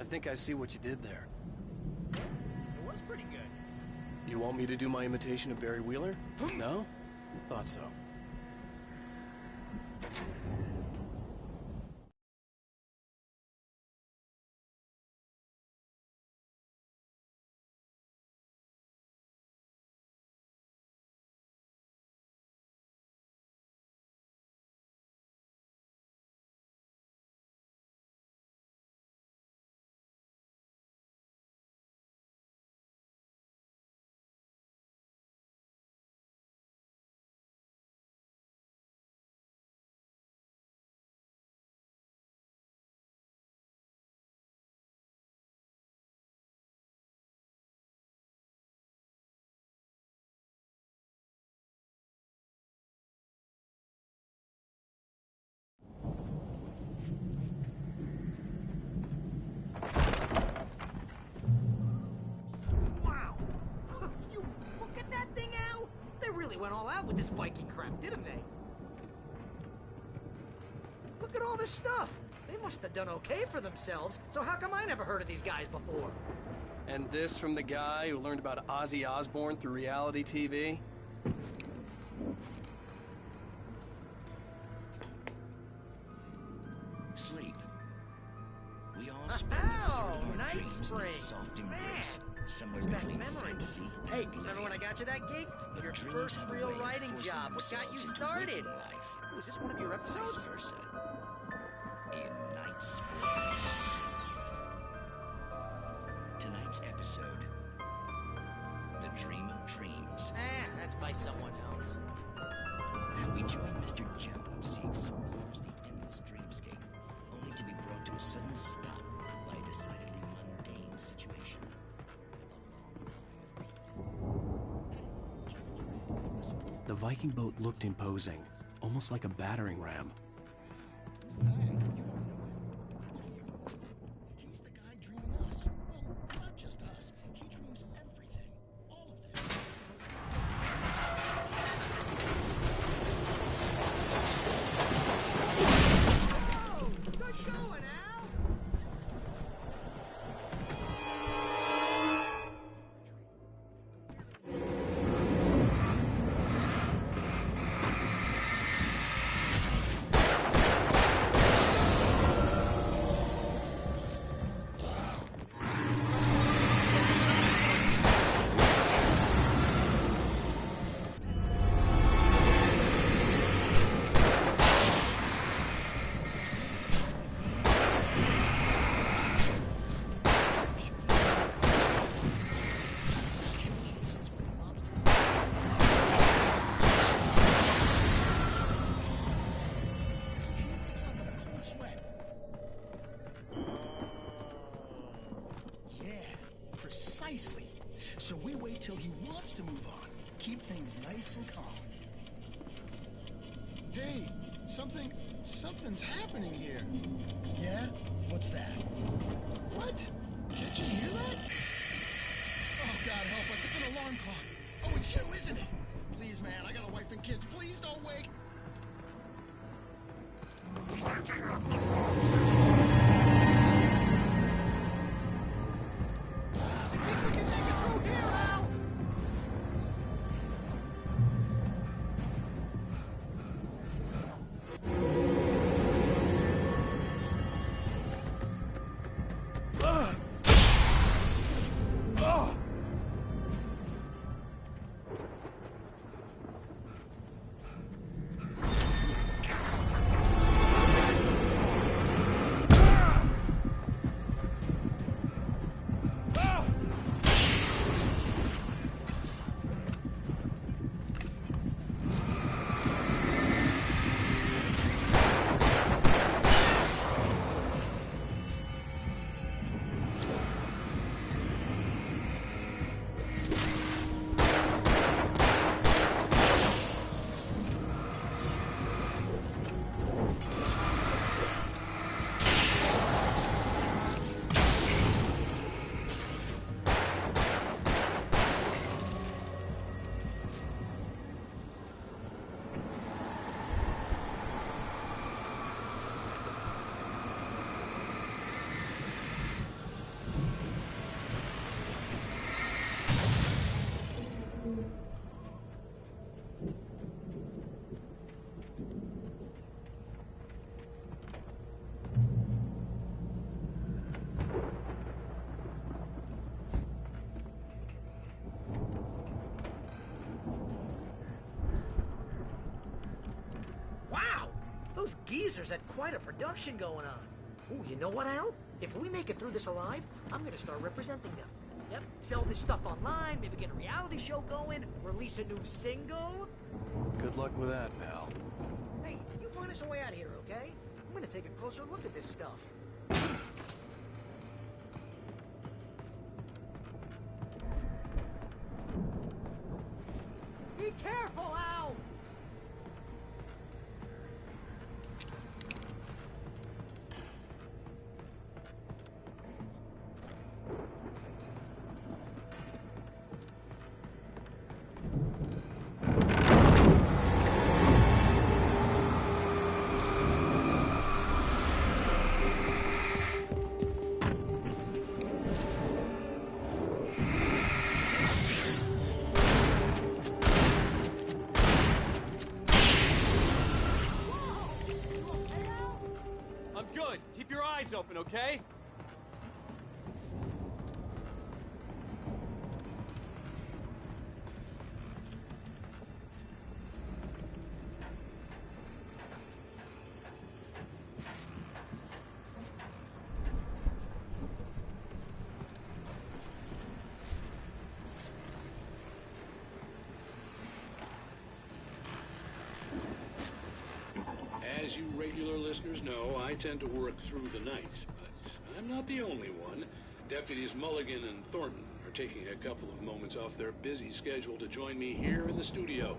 I think I see what you did there. It was pretty good. You want me to do my imitation of Barry Wheeler? No? Thought so. really went all out with this Viking crap, didn't they? Look at all this stuff. They must have done okay for themselves, so how come I never heard of these guys before? And this from the guy who learned about Ozzy Osbourne through reality TV? Sleep. We all spend a third of our Night dreams in Springs. soft Man, embrace, somewhere brings back between memories. fantasy Hey, and remember when I got you that gig? But Your dreams first have a real way of writing forcing job. What got you themselves into started? waking life, Oh, is this one of your episodes? vice versa. In Night Springs. Tonight's episode, The Dream of Dreams. That's by someone else. We join Mr. Jones as he explores the endless dreamscape, only to be brought to a sudden stop by a decidedly mundane situation. The Viking boat looked imposing, almost like a battering ram. He's the guy dreaming us. Well, not just us. He dreams everything. All of them. Oh, good showing, Al. Yeah, precisely. So we wait till he wants to move on. Keep things nice and calm. Hey, something's happening here. Yeah? What's that? What? Did you hear that? Oh, God help us, it's an alarm clock. Oh, it's you, isn't it? Please, man, I got a wife and kids. Please don't wake. Those geezers had quite a production going on. Ooh, you know what, Al? If we make it through this alive, I'm gonna start representing them. Yep, sell this stuff online, maybe get a reality show going, release a new single. Good luck with that, pal. Hey, you find us a way out of here, okay? I'm gonna take a closer look at this stuff. Be careful, Al! good. Keep your eyes open, okay? As you regular listeners know, I tend to work through the night, but I'm not the only one. Deputies Mulligan and Thornton are taking a couple of moments off their busy schedule to join me here in the studio.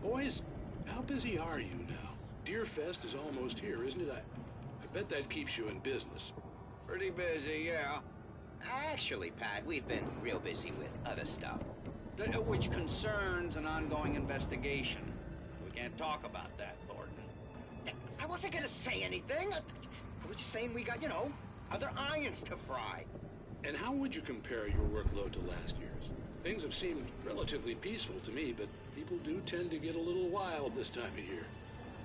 Boys, how busy are you now? Deerfest is almost here, isn't it? I bet that keeps you in business. Pretty busy, yeah. Actually, Pat, we've been real busy with other stuff, which concerns an ongoing investigation. We can't talk about that, Thornton. I wasn't gonna say anything. I was just saying we got, other irons to fry. And how would you compare your workload to last year's? Things have seemed relatively peaceful to me, but people do tend to get a little wild this time of year.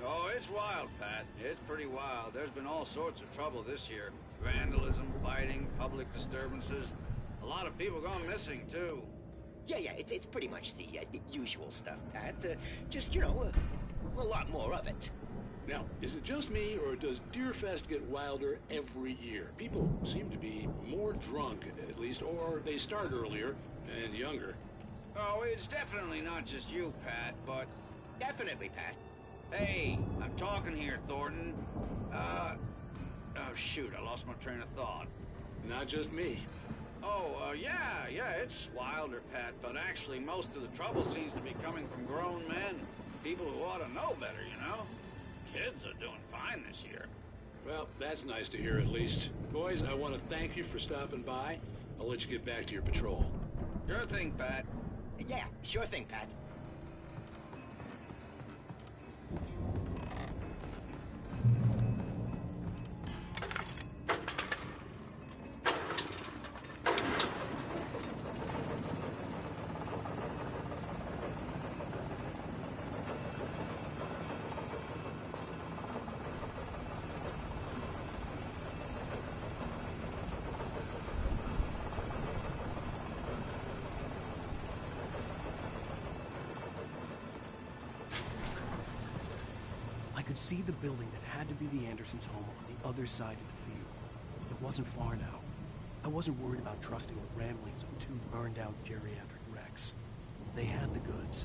Oh, it's wild, Pat. It's pretty wild. There's been all sorts of trouble this year. Vandalism, fighting, public disturbances. A lot of people gone missing, too. Yeah, it's pretty much the usual stuff, Pat. Just, a lot more of it. Now, is it just me, or does Deerfest get wilder every year? People seem to be more drunk, at least, or they start earlier and younger. Oh, it's definitely not just you, Pat, but... Definitely, Pat. Hey, I'm talking here, Thornton. Oh, shoot, I lost my train of thought. Not just me. Oh, yeah, it's wilder, Pat, but actually most of the trouble seems to be coming from grown men. People who ought to know better, Kids are doing fine this year. Well, that's nice to hear at least. Boys, I want to thank you for stopping by. I'll let you get back to your patrol. Sure thing, Pat. Yeah, sure thing, Pat. I could see the building that had to be the Andersons' home on the other side of the field. It wasn't far now. I wasn't worried about trusting the ramblings of two burned-out geriatric wrecks. They had the goods.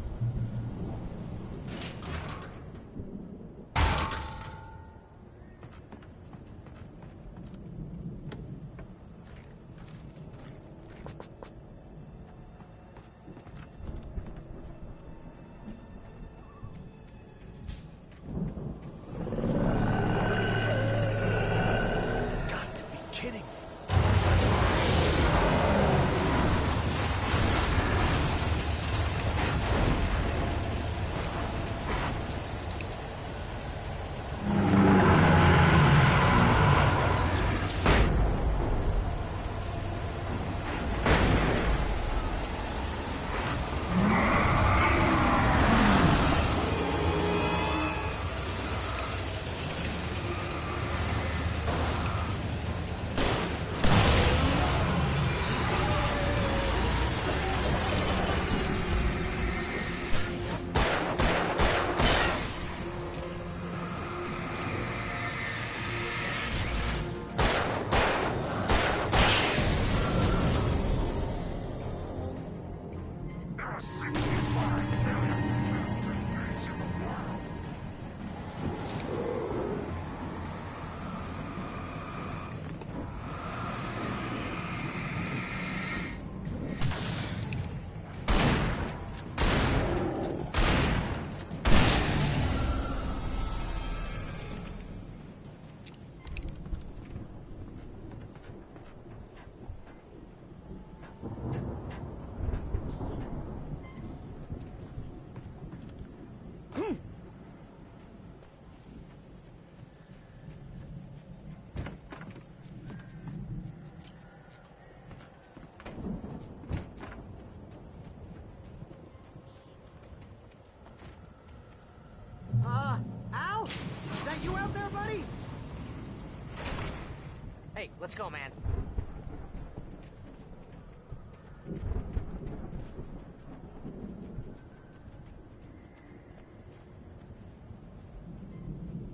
Hey, let's go, man.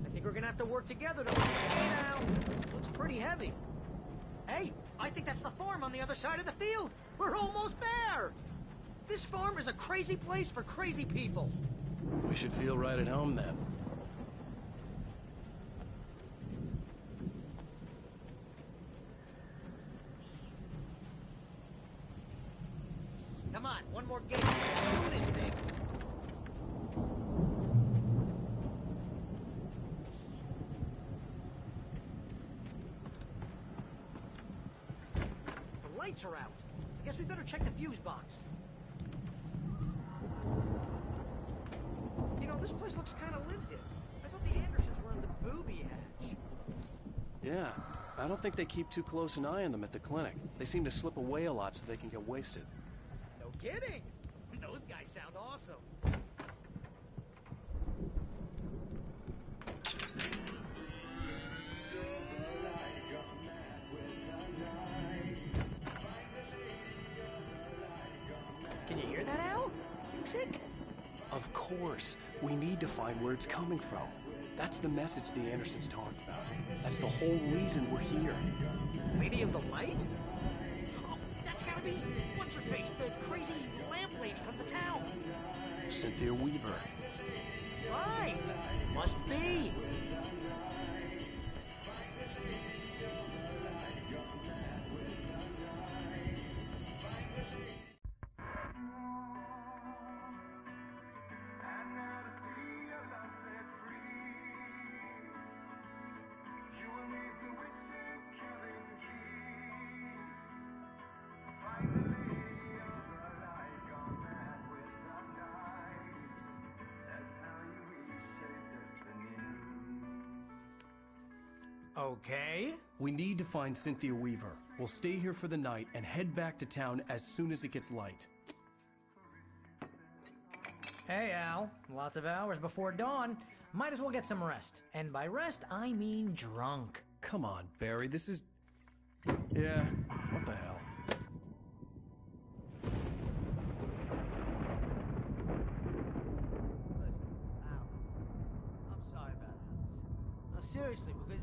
I think we're gonna have to work together to lift this gate out. Looks pretty heavy. Hey, I think that's the farm on the other side of the field. We're almost there. This farm is a crazy place for crazy people. We should feel right at home then. Come on, one more gate. Let's do this thing. The lights are out. I guess we better check the fuse box. You know, this place looks kind of lived in. I thought the Andersons were in the booby hatch. Yeah, I don't think they keep too close an eye on them at the clinic. They seem to slip away a lot so they can get wasted. No kidding. Those guys sound awesome. Can you hear that, Al? Music? Of course. We need to find where it's coming from. That's the message the Andersons talked about. That's the whole reason we're here. Lady of the Light? Oh, that's gotta be... What's her face? The crazy lamp lady from the town. Cynthia Weaver. Right. Must be. Okay. We need to find Cynthia Weaver. We'll stay here for the night and head back to town as soon as it gets light. Hey, Al. Lots of hours before dawn. Might as well get some rest. And by rest, I mean drunk. Come on, Barry, this is... Yeah, what the hell? I'm sorry about this. No, seriously, because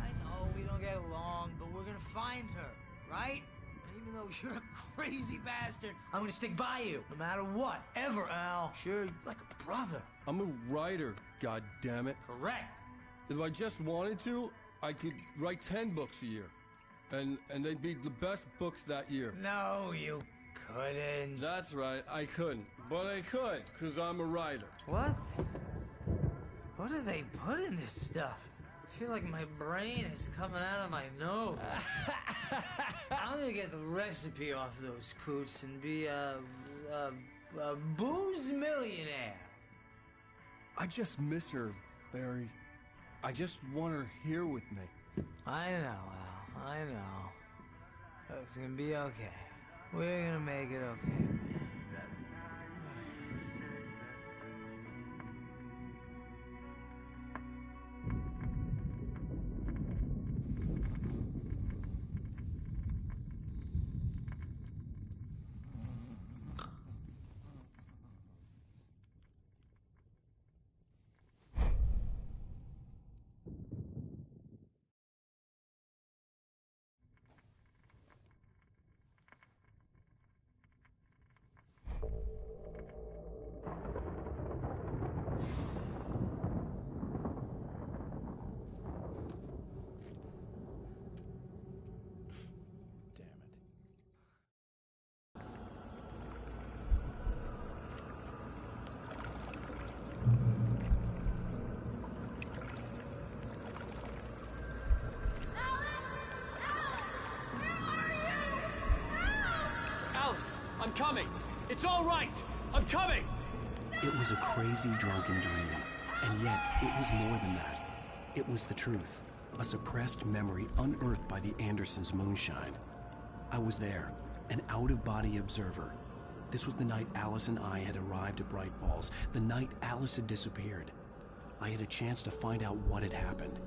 I know we don't get along, but we're gonna find her, right? And even though you're a crazy bastard, I'm gonna stick by you, no matter what, ever, Al. Sure, like a brother. I'm a writer, goddammit. Correct. If I just wanted to, I could write 10 books a year. And they'd be the best books that year. No, you couldn't. That's right, I couldn't. But I could, because I'm a writer. What? What do they put in this stuff? I feel like my brain is coming out of my nose. I'm gonna get the recipe off those coots and be a booze millionaire. I just miss her, Barry. I just want her here with me. I know, Al. I know. It's gonna be okay. We're gonna make it okay. I'm coming! It's all right! I'm coming! It was a crazy, drunken dream. And yet, it was more than that. It was the truth. A suppressed memory unearthed by the Andersons' moonshine. I was there, an out-of-body observer. This was the night Alice and I had arrived at Bright Falls, the night Alice had disappeared. I had a chance to find out what had happened.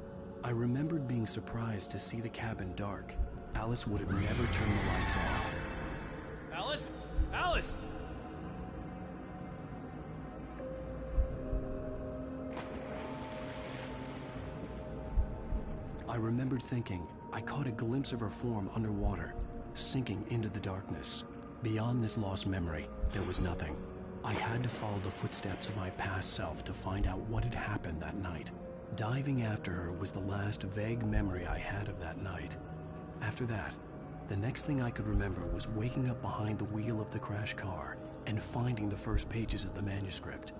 I remembered being surprised to see the cabin dark. Alice would have never turned the lights off. Alice? Alice! I remembered thinking I caught a glimpse of her form underwater, sinking into the darkness. Beyond this lost memory, there was nothing. I had to follow the footsteps of my past self to find out what had happened that night. Diving after her was the last vague memory I had of that night. After that, the next thing I could remember was waking up behind the wheel of the crash car and finding the first pages of the manuscript.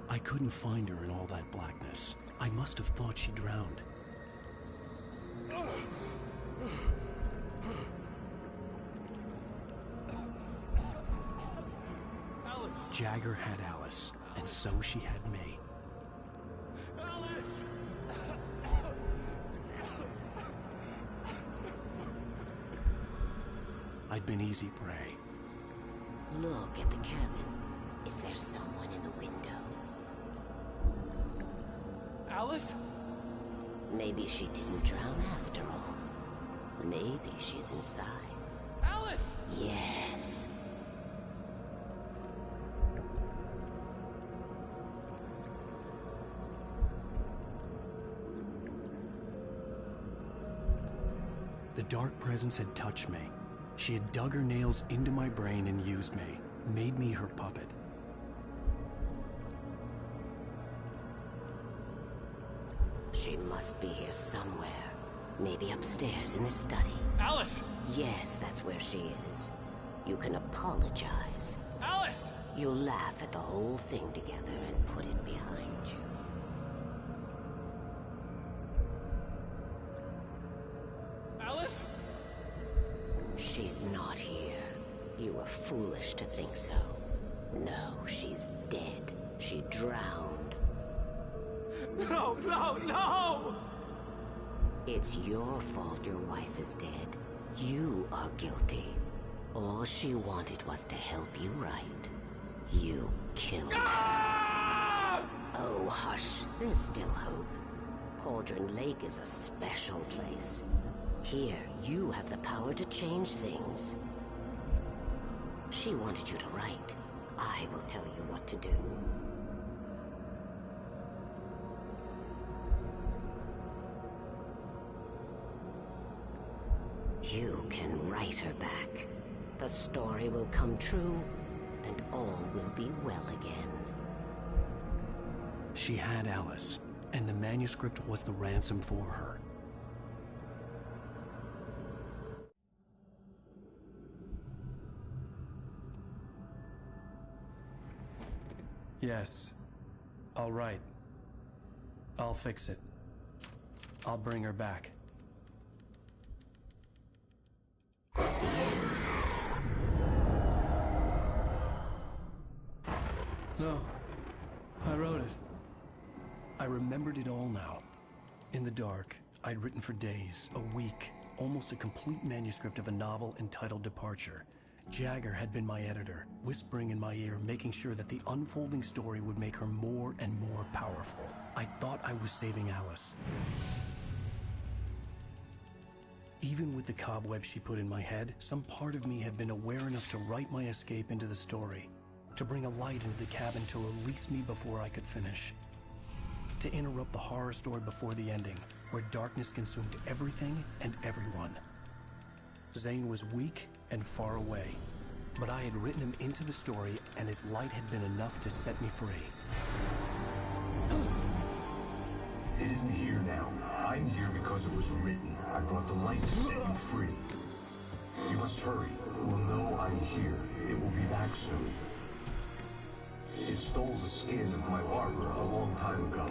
I couldn't find her in all that blackness. I must have thought she drowned. Alice! Jagger had Alice, and so she had me. Alice! I'd been easy prey. Look at the cabin. Is there someone in the window? Alice? Maybe she didn't drown after all. Maybe she's inside. Alice! Yes. The dark presence had touched me. She had dug her nails into my brain and used me, made me her puppet. She must be here somewhere. Maybe upstairs in the study. Alice! Yes, that's where she is. You can apologize. Alice! You'll laugh at the whole thing together and put it behind you. Alice? She's not here. You were foolish to think so. No, she's dead. She drowned. No, no, no! It's your fault your wife is dead. You are guilty. All she wanted was to help you right. You killed her. Oh, hush. There's still hope. Cauldron Lake is a special place. Here, you have the power to change things. She wanted you to write. I will tell you what to do. You can write her back. The story will come true, and all will be well again. She had Alice, and the manuscript was the ransom for her. Yes. All right. I'll fix it. I'll bring her back. No. I wrote it. I remembered it all now. In the dark, I'd written for days, a week, almost a complete manuscript of a novel entitled Departure. Jagger had been my editor, whispering in my ear, making sure that the unfolding story would make her more and more powerful. I thought I was saving Alice. Even with the cobwebs she put in my head, some part of me had been aware enough to write my escape into the story, to bring a light into the cabin to release me before I could finish, to interrupt the horror story before the ending, where darkness consumed everything and everyone. Zane was weak and far away, but I had written him into the story, and his light had been enough to set me free. It isn't here now. I'm here because it was written. I brought the light to set you free. You must hurry. We'll know I'm here. It will be back soon. It stole the skin of my Barbara a long time ago.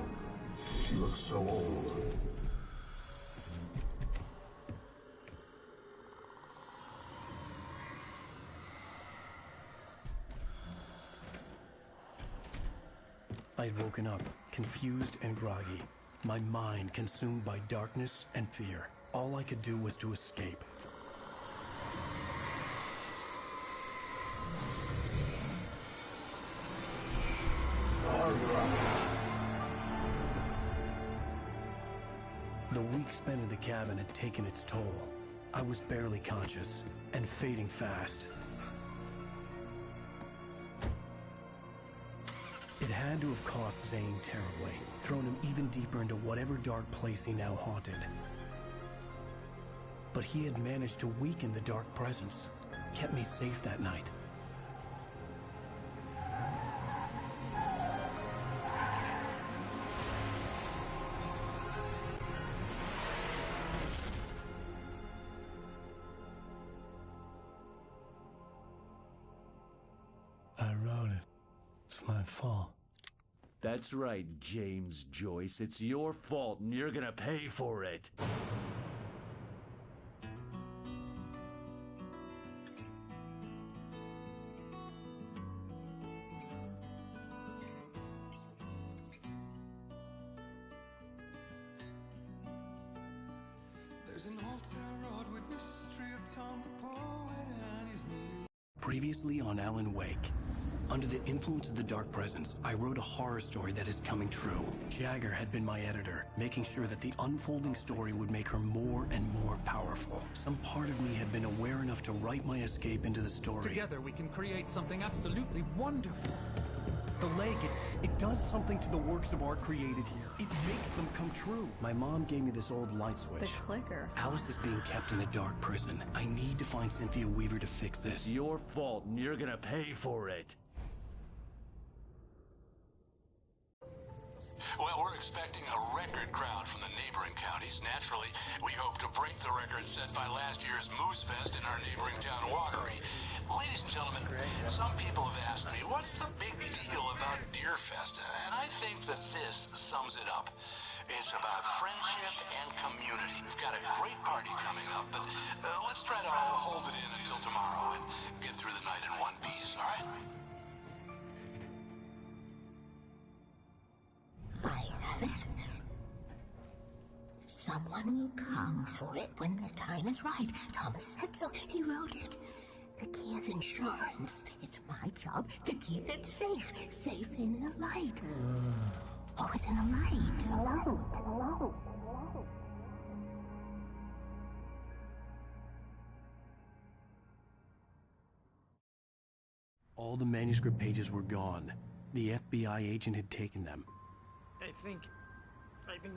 She looks so old. I had woken up, confused and groggy, my mind consumed by darkness and fear. All I could do was to escape. The week spent in the cabin had taken its toll. I was barely conscious, and fading fast. It had to have cost Zane terribly, thrown him even deeper into whatever dark place he now haunted. But he had managed to weaken the dark presence, kept me safe that night. I wrote it. It's my fault. That's right, James Joyce. It's your fault, and you're gonna pay for it. There's an old town road with mystery of Tom the poet and his muse. Previously on Alan Wake. Under the influence of the dark presence, I wrote a horror story that is coming true. Jagger had been my editor, making sure that the unfolding story would make her more and more powerful. Some part of me had been aware enough to write my escape into the story. Together we can create something absolutely wonderful. The lake, it does something to the works of art created here. It makes them come true. My mom gave me this old light switch. The clicker. Alice is being kept in a dark prison. I need to find Cynthia Weaver to fix this. It's your fault, and you're gonna pay for it. Well, we're expecting a record crowd from the neighboring counties. Naturally, we hope to break the record set by last year's Moose Fest in our neighboring town, Watery. Ladies and gentlemen, some people have asked me, what's the big deal about Deer Fest? And I think that this sums it up. It's about friendship and community. We've got a great party coming up, but let's try to hold it in until tomorrow and get through the night in one piece, all right? I have it. Someone will come for it when the time is right. Thomas said so. He wrote it. The key is insurance. It's my job to keep it safe. Safe in the light. Always in the light. All the manuscript pages were gone. The FBI agent had taken them. I think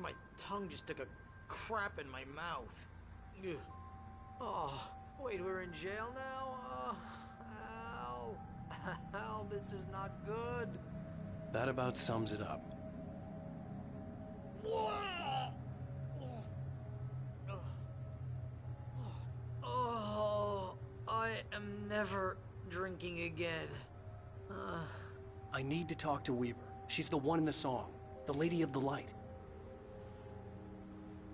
my tongue just took a crap in my mouth. Ugh. Oh, wait, we're in jail now? Al. Al, this is not good. That about sums it up. Oh, I am never drinking again. I need to talk to Weaver. She's the one in the song. The Lady of the Light.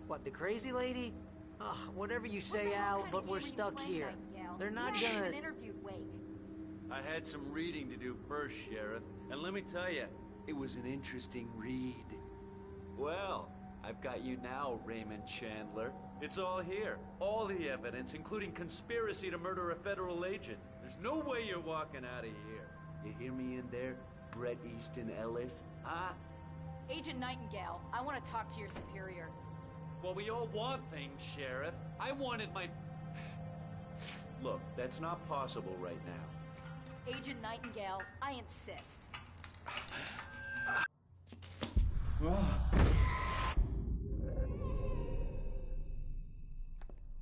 What, the crazy lady? Ugh, whatever you say, Al, but we're stuck here. They're not gonna... I had some reading to do first, Sheriff, and let me tell you, it was an interesting read. Well, I've got you now, Raymond Chandler. It's all here. All the evidence, including conspiracy to murder a federal agent. There's no way you're walking out of here. You hear me in there, Bret Easton Ellis? Huh? Agent Nightingale, I want to talk to your superior. Well, we all want things, Sheriff. I wanted my... Look, that's not possible right now. Agent Nightingale, I insist.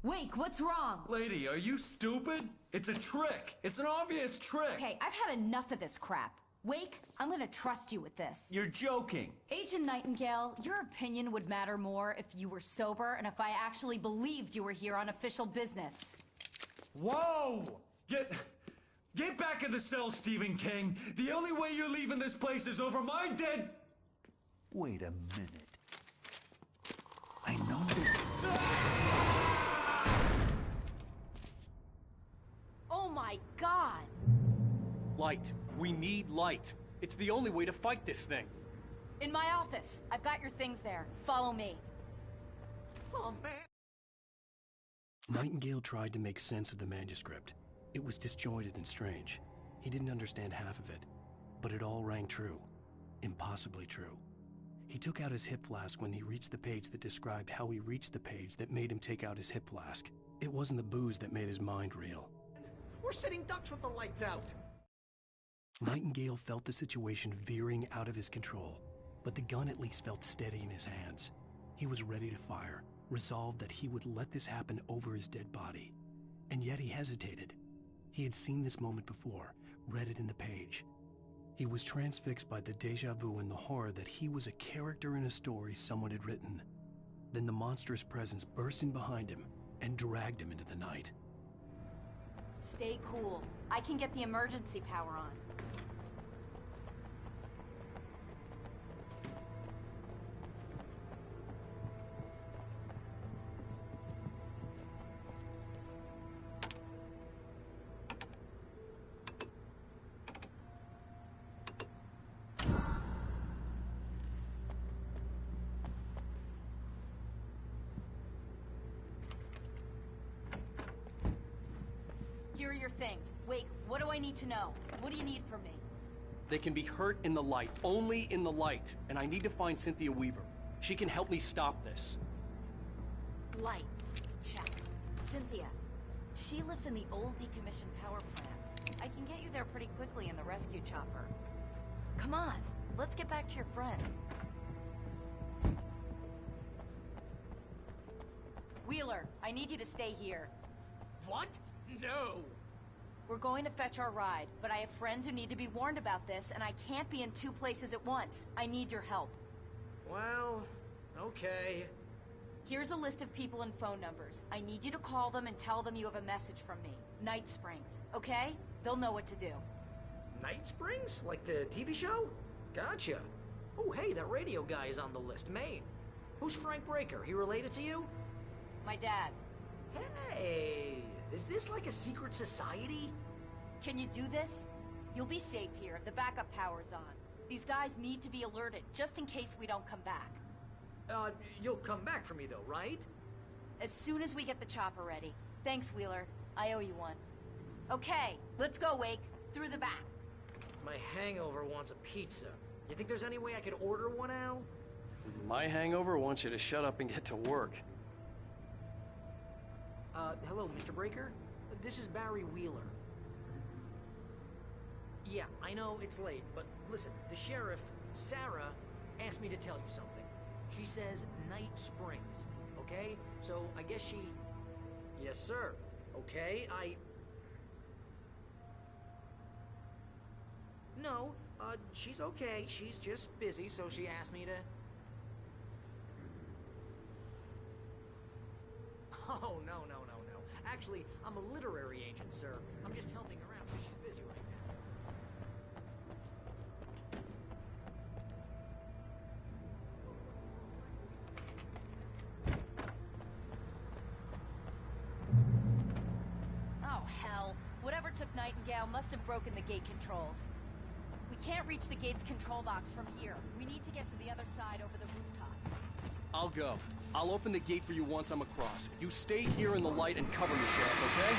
Wake, what's wrong? Lady, are you stupid? It's a trick. It's an obvious trick. Okay, I've had enough of this crap. Wake, I'm gonna trust you with this. You're joking. Agent Nightingale, your opinion would matter more if you were sober and if I actually believed you were here on official business. Whoa! Get back in the cell, Stephen King. The only way you're leaving this place is over my dead... Wait a minute. I know this... Oh my God! Light. We need light. It's the only way to fight this thing. In my office. I've got your things there. Follow me. Oh, man. Nightingale tried to make sense of the manuscript. It was disjointed and strange. He didn't understand half of it, but it all rang true. Impossibly true. He took out his hip flask when he reached the page that described how he reached the page that made him take out his hip flask. It wasn't the booze that made his mind reel. We're sitting ducks with the lights out. Nightingale felt the situation veering out of his control, but the gun at least felt steady in his hands. He was ready to fire, resolved that he would let this happen over his dead body. And yet he hesitated. He had seen this moment before, read it in the page. He was transfixed by the déjà vu and the horror that he was a character in a story someone had written. Then the monstrous presence burst in behind him and dragged him into the night. Stay cool. I can get the emergency power on. Here are your things. Wake, what do I need to know? What do you need from me? They can be hurt in the light, only in the light. And I need to find Cynthia Weaver. She can help me stop this. Light. Check. Cynthia. She lives in the old decommissioned power plant. I can get you there pretty quickly in the rescue chopper. Come on, let's get back to your friend. Wheeler, I need you to stay here. What? No! We're going to fetch our ride, but I have friends who need to be warned about this, and I can't be in two places at once. I need your help. Well, okay. Here's a list of people and phone numbers. I need you to call them and tell them you have a message from me. Night Springs, okay? They'll know what to do. Night Springs? Like the TV show? Gotcha. Oh, hey, that radio guy is on the list. Maine. Who's Frank Breaker? He related to you? My dad. Hey, is this like a secret society? Can you do this? You'll be safe here. The backup power's on. These guys need to be alerted, just in case we don't come back. You'll come back for me though, right? As soon as we get the chopper ready. Thanks, Wheeler. I owe you one. Okay, let's go, Wake. Through the back. My hangover wants a pizza. You think there's any way I could order one, Al? My hangover wants you to shut up and get to work. Hello, Mr. Breaker? This is Barry Wheeler. Yeah, I know it's late, but listen, the sheriff, Sarah, asked me to tell you something. She says Night Springs, okay? So I guess she... Yes, sir. Okay, No, she's okay. She's just busy, so she asked me to... Oh, no. Actually, I'm a literary agent, sir. I'm just helping her out because she's busy right now. Oh, hell. Whatever took Nightingale must have broken the gate controls. We can't reach the gate's control box from here. We need to get to the other side over the rooftop. I'll go. I'll open the gate for you once I'm across. You stay here in the light and cover me, Sheriff, okay?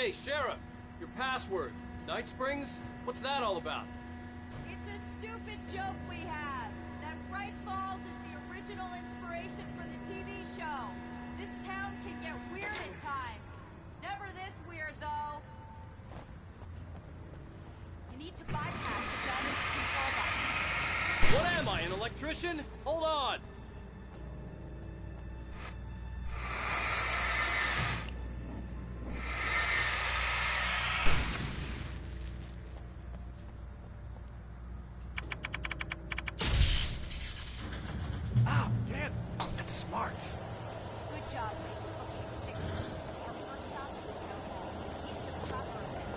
Hey, Sheriff! Your password. Night Springs? What's that all about? It's a stupid joke we have. That Bright Falls is the original inspiration for the TV show. This town can get weird at times. Never this weird, though. You need to bypass the damage control box. What am I, an electrician? Hold on! Ah, damn! That's smarts. Good job, Wade. Okay, stick to this. Our first stop is the town hall. The keys to the chopper are there.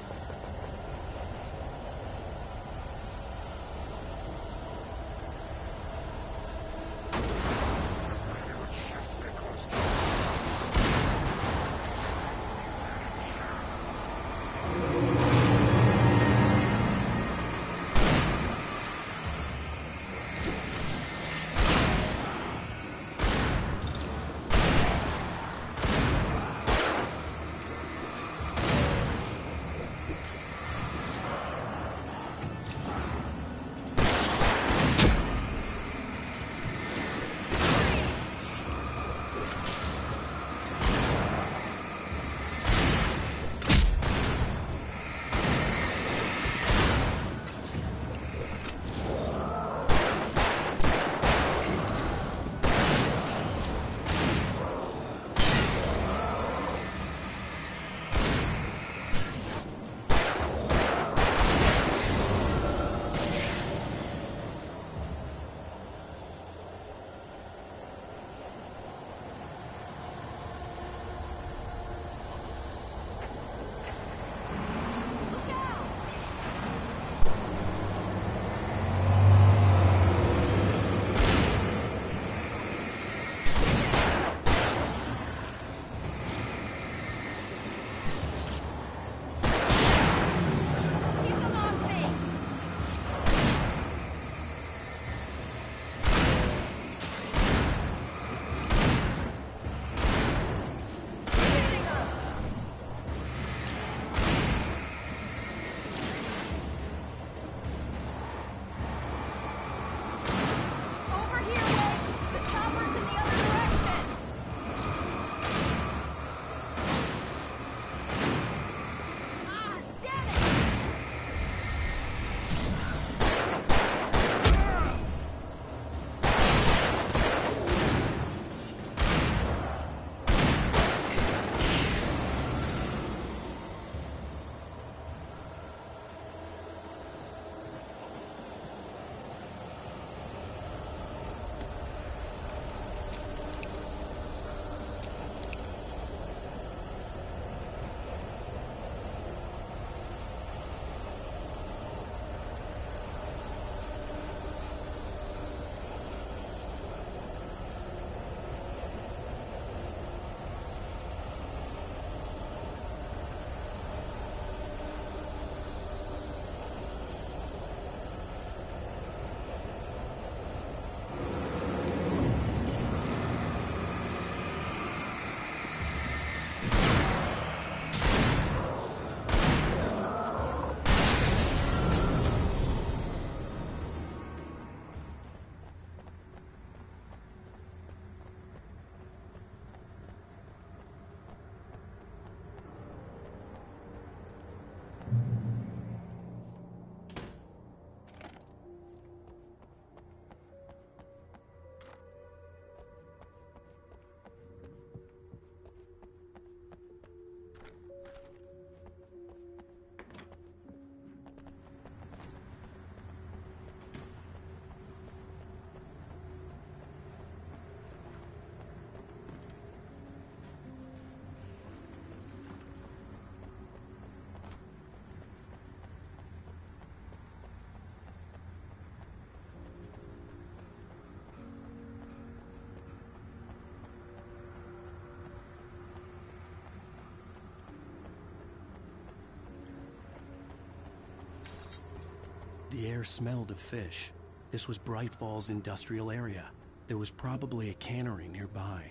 The air smelled of fish. This was Bright Falls industrial area. There was probably a cannery nearby.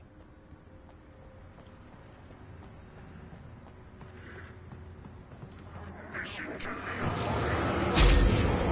mission can be avoided.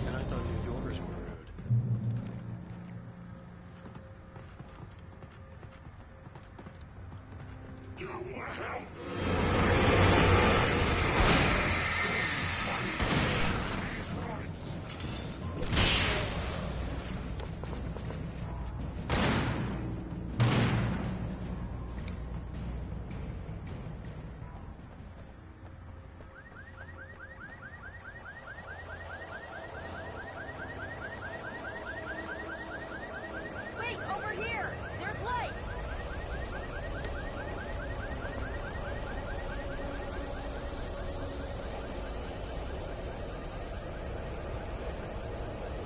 And I thought New Yorkers were rude. You want help? These rights. Wait, over here! There's light!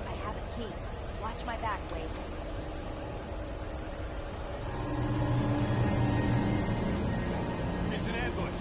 I have a key. Watch my back, Wade. It's an ambush.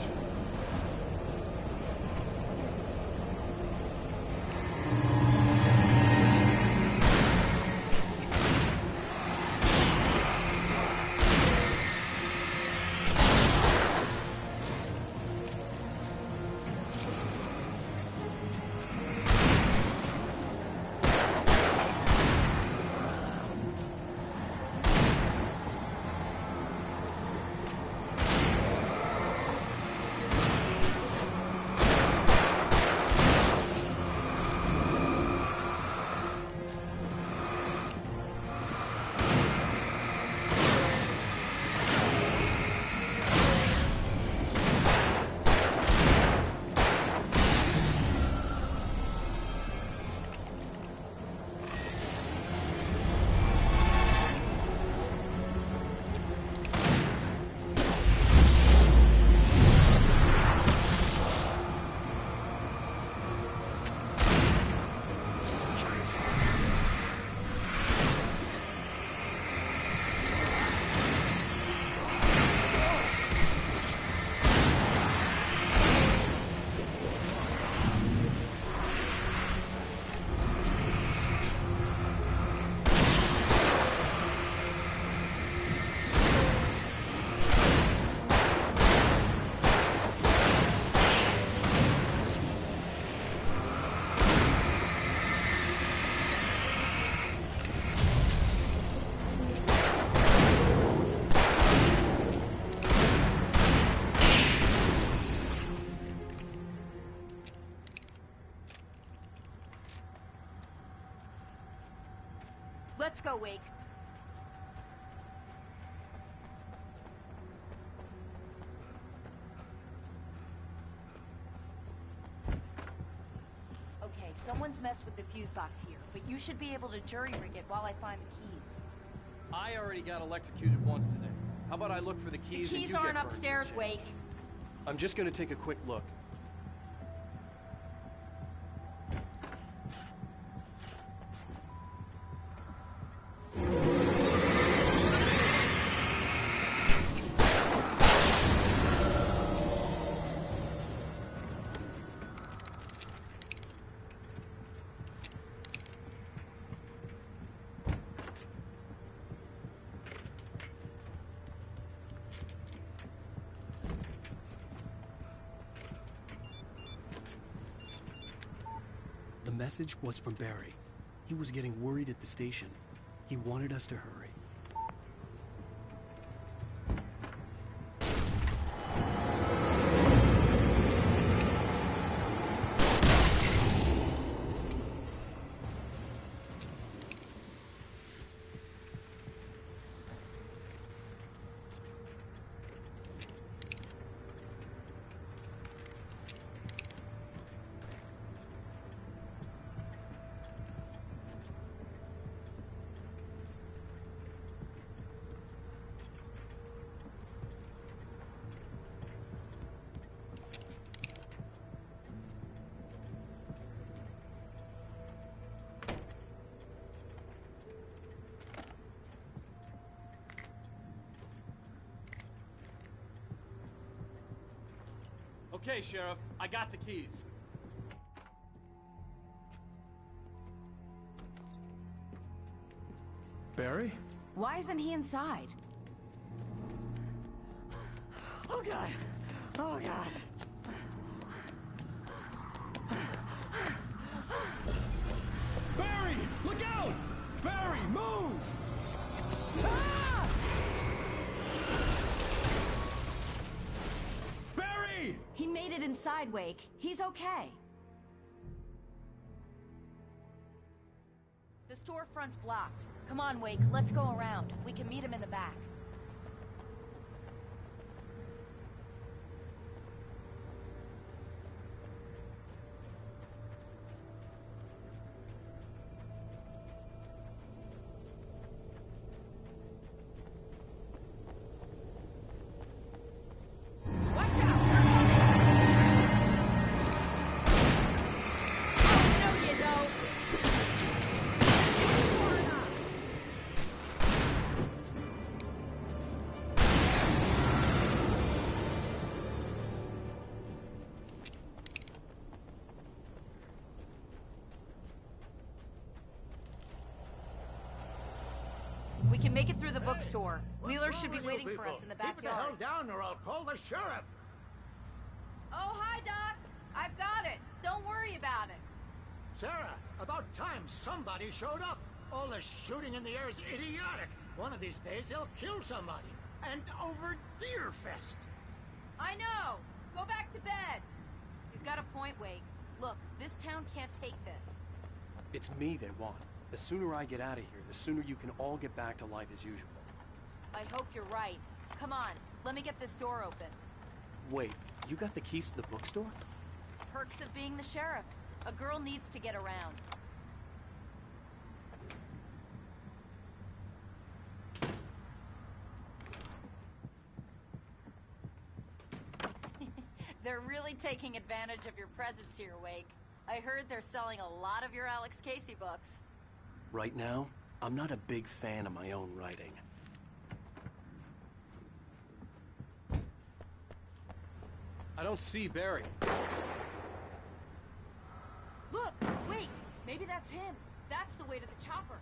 Let's go, Wake. Okay, someone's messed with the fuse box here, but you should be able to jury-rig it while I find the keys. I already got electrocuted once today. How about I look for the keys The and keys you aren't get burned? upstairs, Wake. I'm just gonna take a quick look. The message was from Barry. He was getting worried at the station. He wanted us to hurry. Okay, Sheriff, I got the keys. Barry? Why isn't he inside? Oh, God. Oh, God. Barry! Look out! Barry, move! Ah! Barry! He made it inside, Wake. He's okay. The storefront's blocked. Come on, Wake. Let's go around. We can meet him in the back. Watch out! Oh, no, you don't! We can make it through the bookstore. Wheeler should be waiting for us in the backyard. Keep the hell down or I'll call the sheriff. Oh, hi, Doc. I've got it. Don't worry about it. Sarah, about time somebody showed up. All this shooting in the air is idiotic. One of these days they'll kill somebody. And over Deerfest. I know. Go back to bed. He's got a point, Wake. Look, this town can't take this. It's me they want. The sooner I get out of here, the sooner you can all get back to life as usual. I hope you're right. Come on, let me get this door open. Wait, you got the keys to the bookstore? Perks of being the sheriff. A girl needs to get around. They're really taking advantage of your presence here, Wake. I heard they're selling a lot of your Alex Casey books. Right now, I'm not a big fan of my own writing. I don't see Barry. Look! Wake! Maybe that's him. That's the way to the chopper.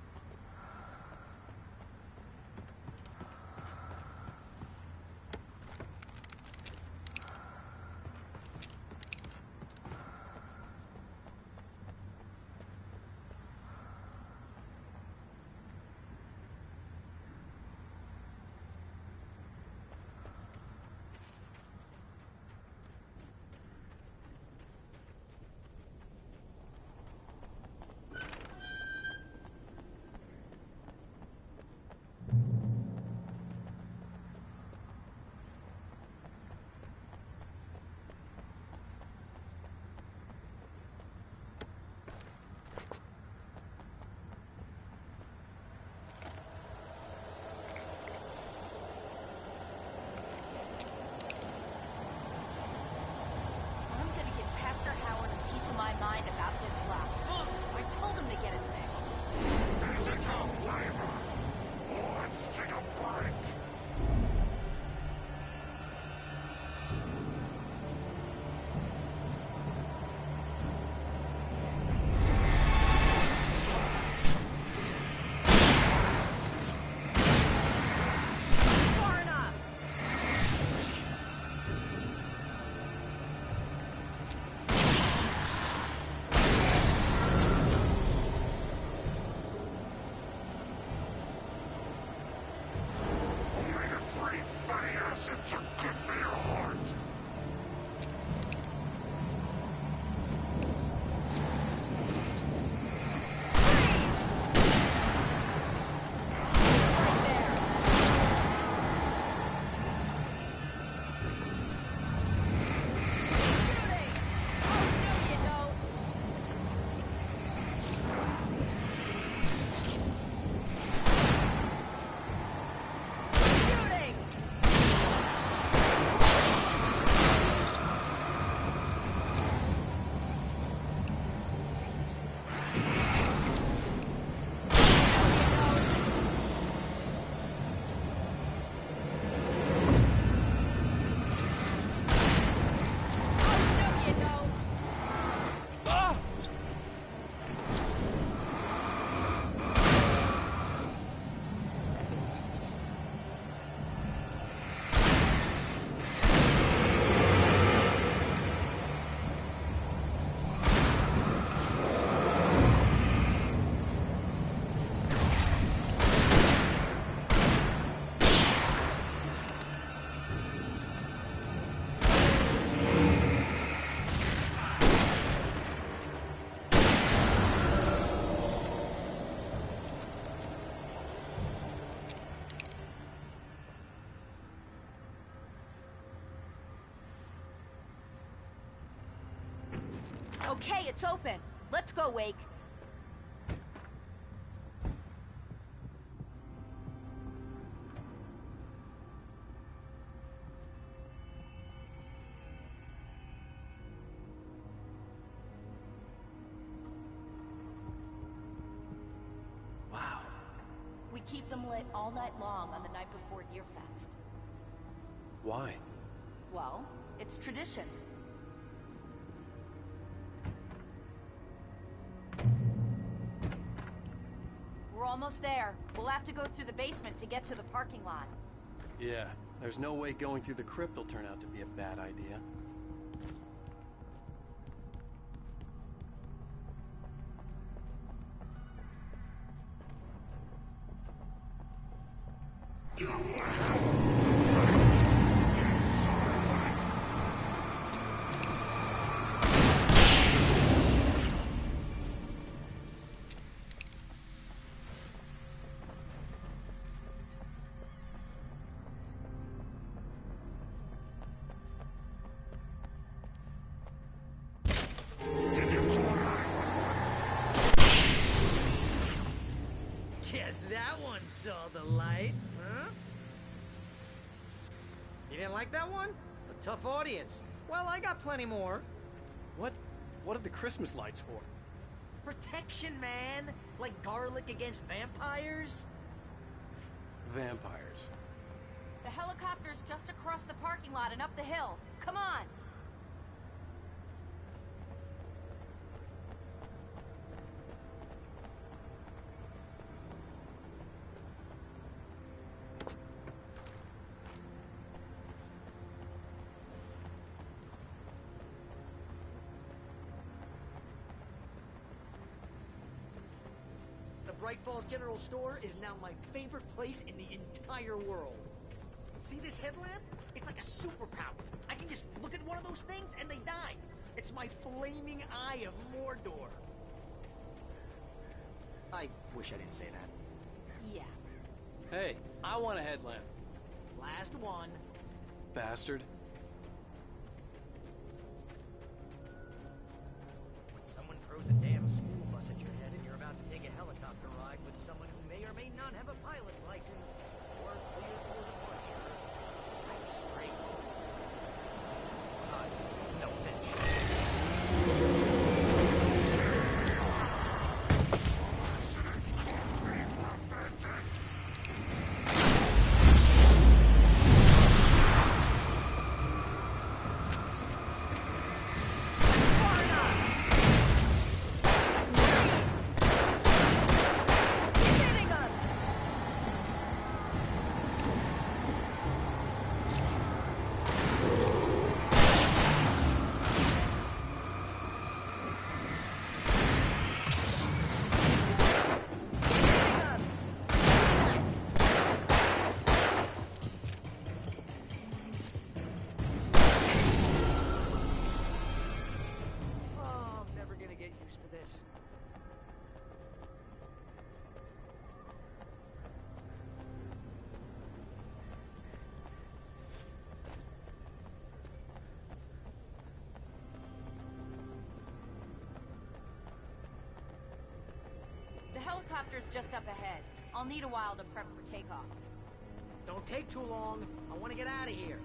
Okay, it's open. Let's go, Wake. Wow. We keep them lit all night long on the night before Deerfest. Why? Well, it's tradition. We're almost there. We'll have to go through the basement to get to the parking lot. Yeah, there's no way going through the crypt will turn out to be a bad idea. Guess that one saw the light, huh? You didn't like that one? A tough audience. Well, I got plenty more. What are the Christmas lights for? Protection, man! Like garlic against vampires? Vampires. The helicopter's just across the parking lot and up the hill. Come on! Bright Falls General Store is now my favorite place in the entire world. See this headlamp? It's like a superpower. I can just look at one of those things and they die. It's my flaming eye of Mordor. I wish I didn't say that. Yeah. Hey, I want a headlamp. Last one. Bastard. When someone throws a damn school bus at your head and you're about to take a helicopter ride with someone who may or may not have a pilot's license or clear for departure to Night Springs. No offense. The helicopter's just up ahead. I'll need a while to prep for takeoff. Don't take too long. I want to get out of here.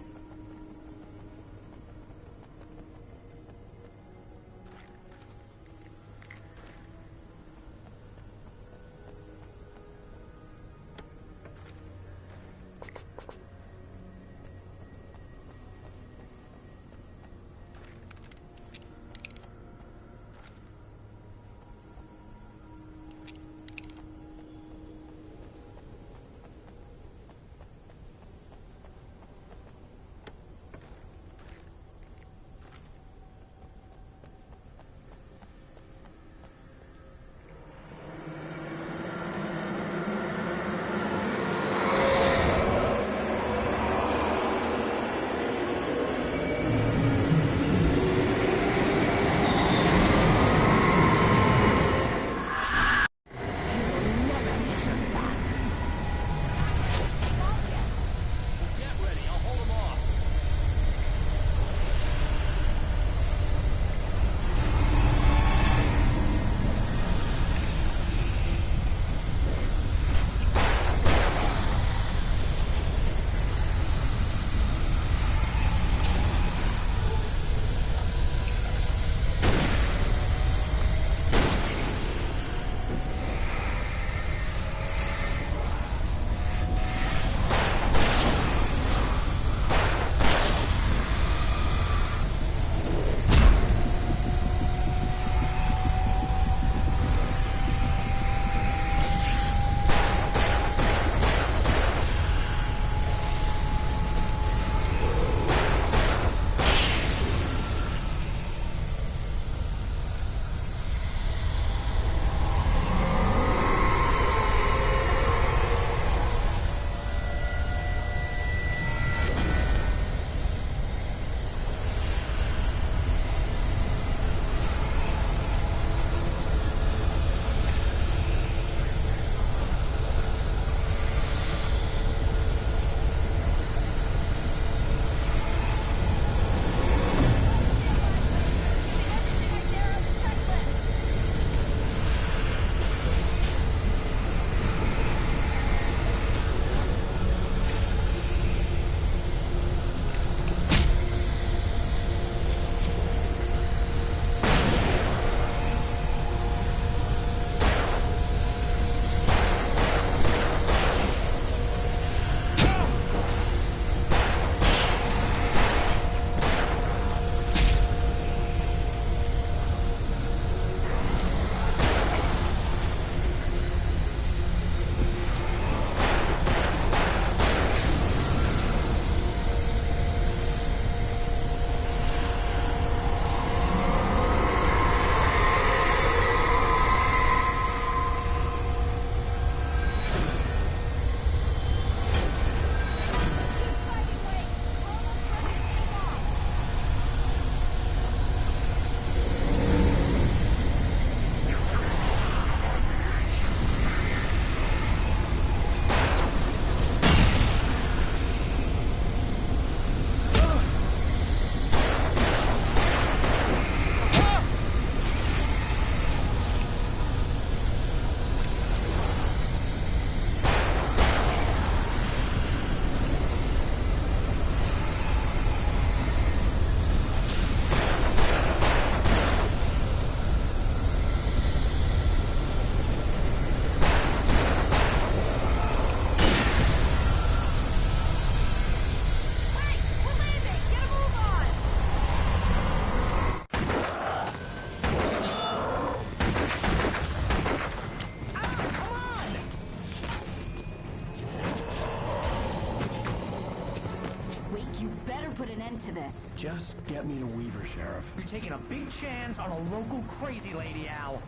this. Just get me to Weaver, Sheriff. You're taking a big chance on a local crazy lady, Al.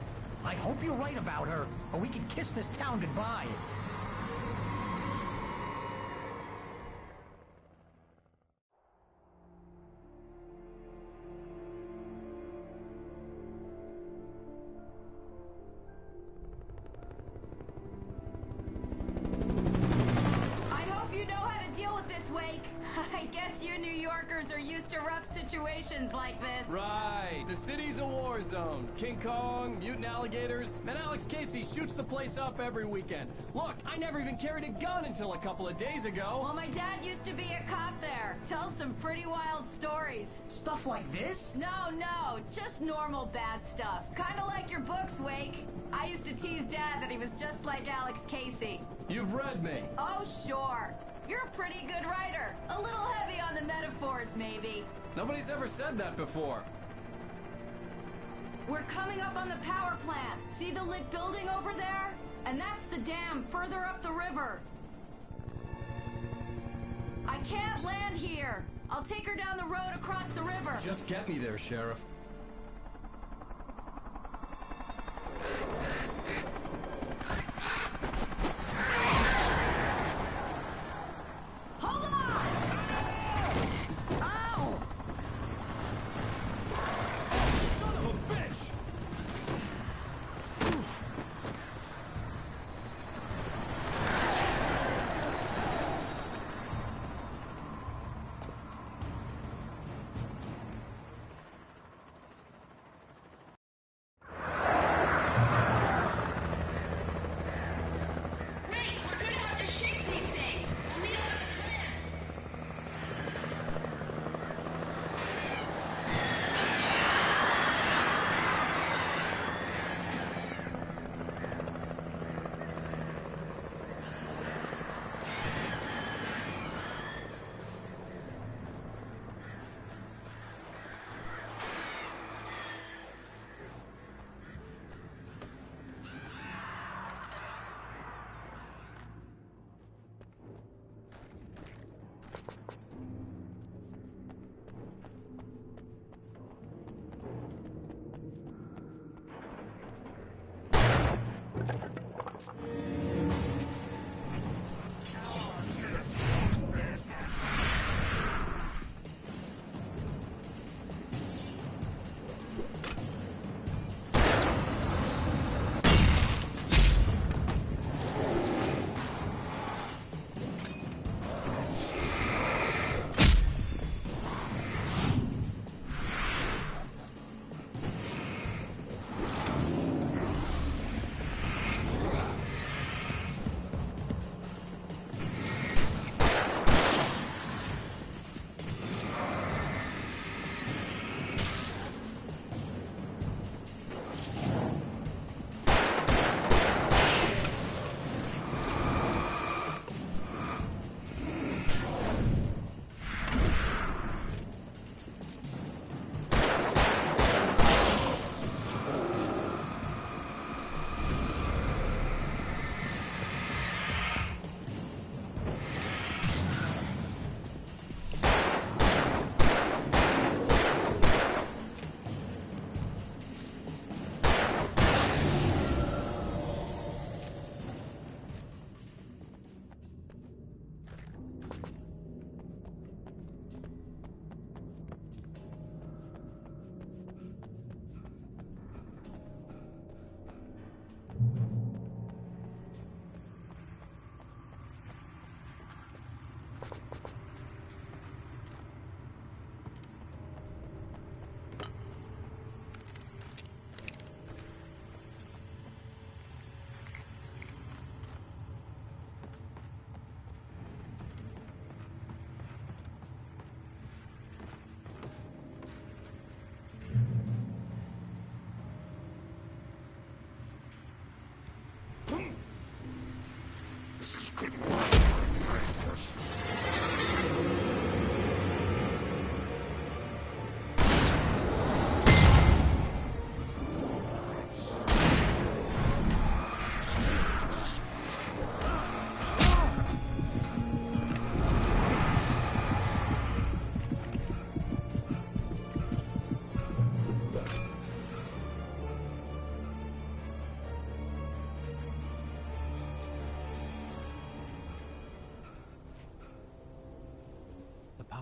I hope you're right about her, or we can kiss this town goodbye. I guess you New Yorkers are used to rough situations like this. Right. The city's a war zone. King Kong, mutant alligators, and Alex Casey shoots the place up every weekend. Look, I never even carried a gun until a couple of days ago. Well, my dad used to be a cop there. Tells some pretty wild stories. Stuff like this? No, just normal bad stuff. Kinda like your books, Wake. I used to tease Dad that he was just like Alex Casey. You've read me. Oh, sure. You're a pretty good writer. A little heavy on the metaphors, maybe. Nobody's ever said that before. We're coming up on the power plant. See the lit building over there? And that's the dam further up the river. I can't land here. I'll take her down the road across the river. Just get me there, Sheriff. Hold on! Ow! Son of a bitch!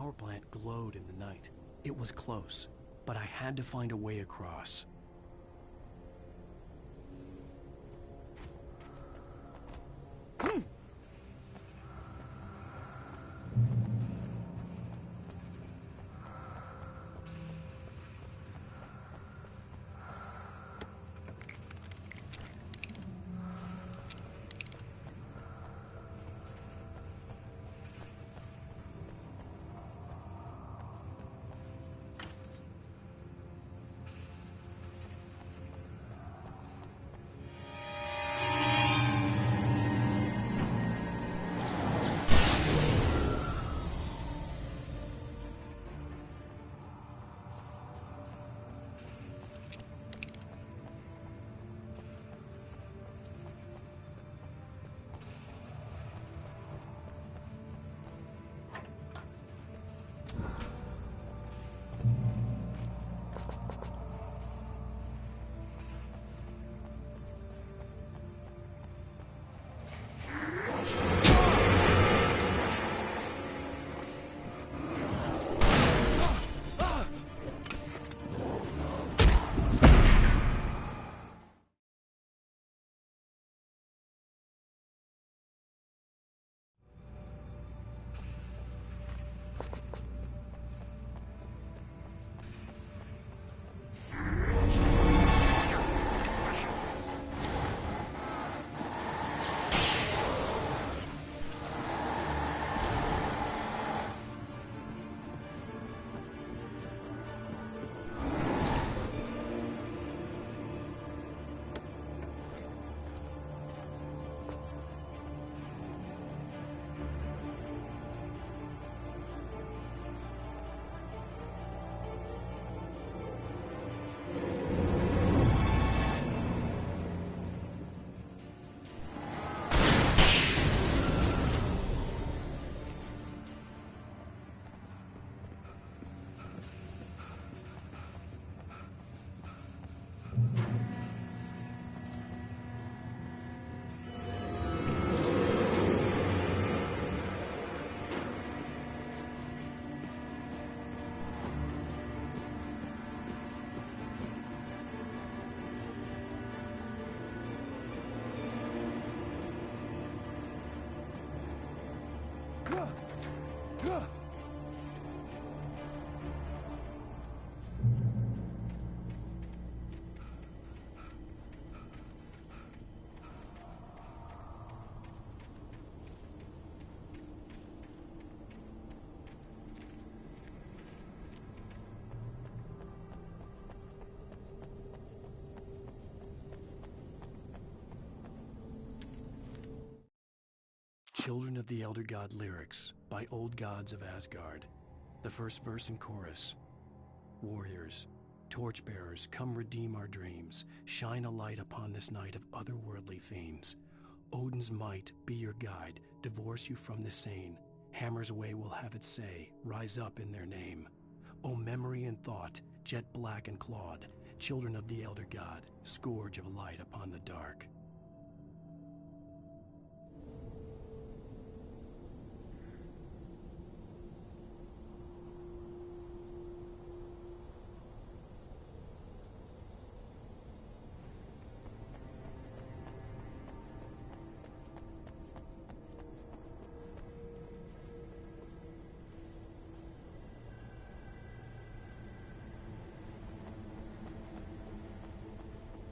power plant glowed in the night. It was close, but I had to find a way across. Children of the Elder God lyrics by Old Gods of Asgard. The first verse and chorus. Warriors, torchbearers, come redeem our dreams. Shine a light upon this night of otherworldly fiends. Odin's might be your guide, divorce you from the sane. Hammer's way will have its say, rise up in their name. O memory and thought, jet black and clawed, children of the Elder God, scourge of light upon the dark.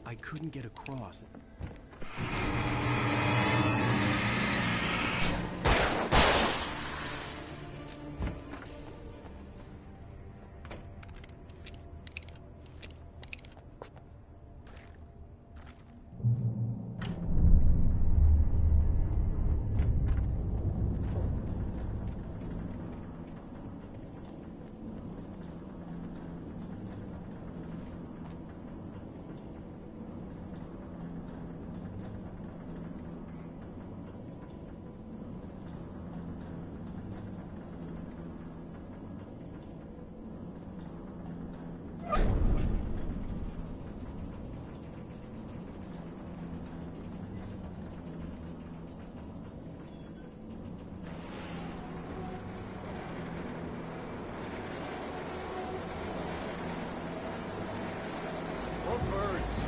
I couldn't get across. More birds.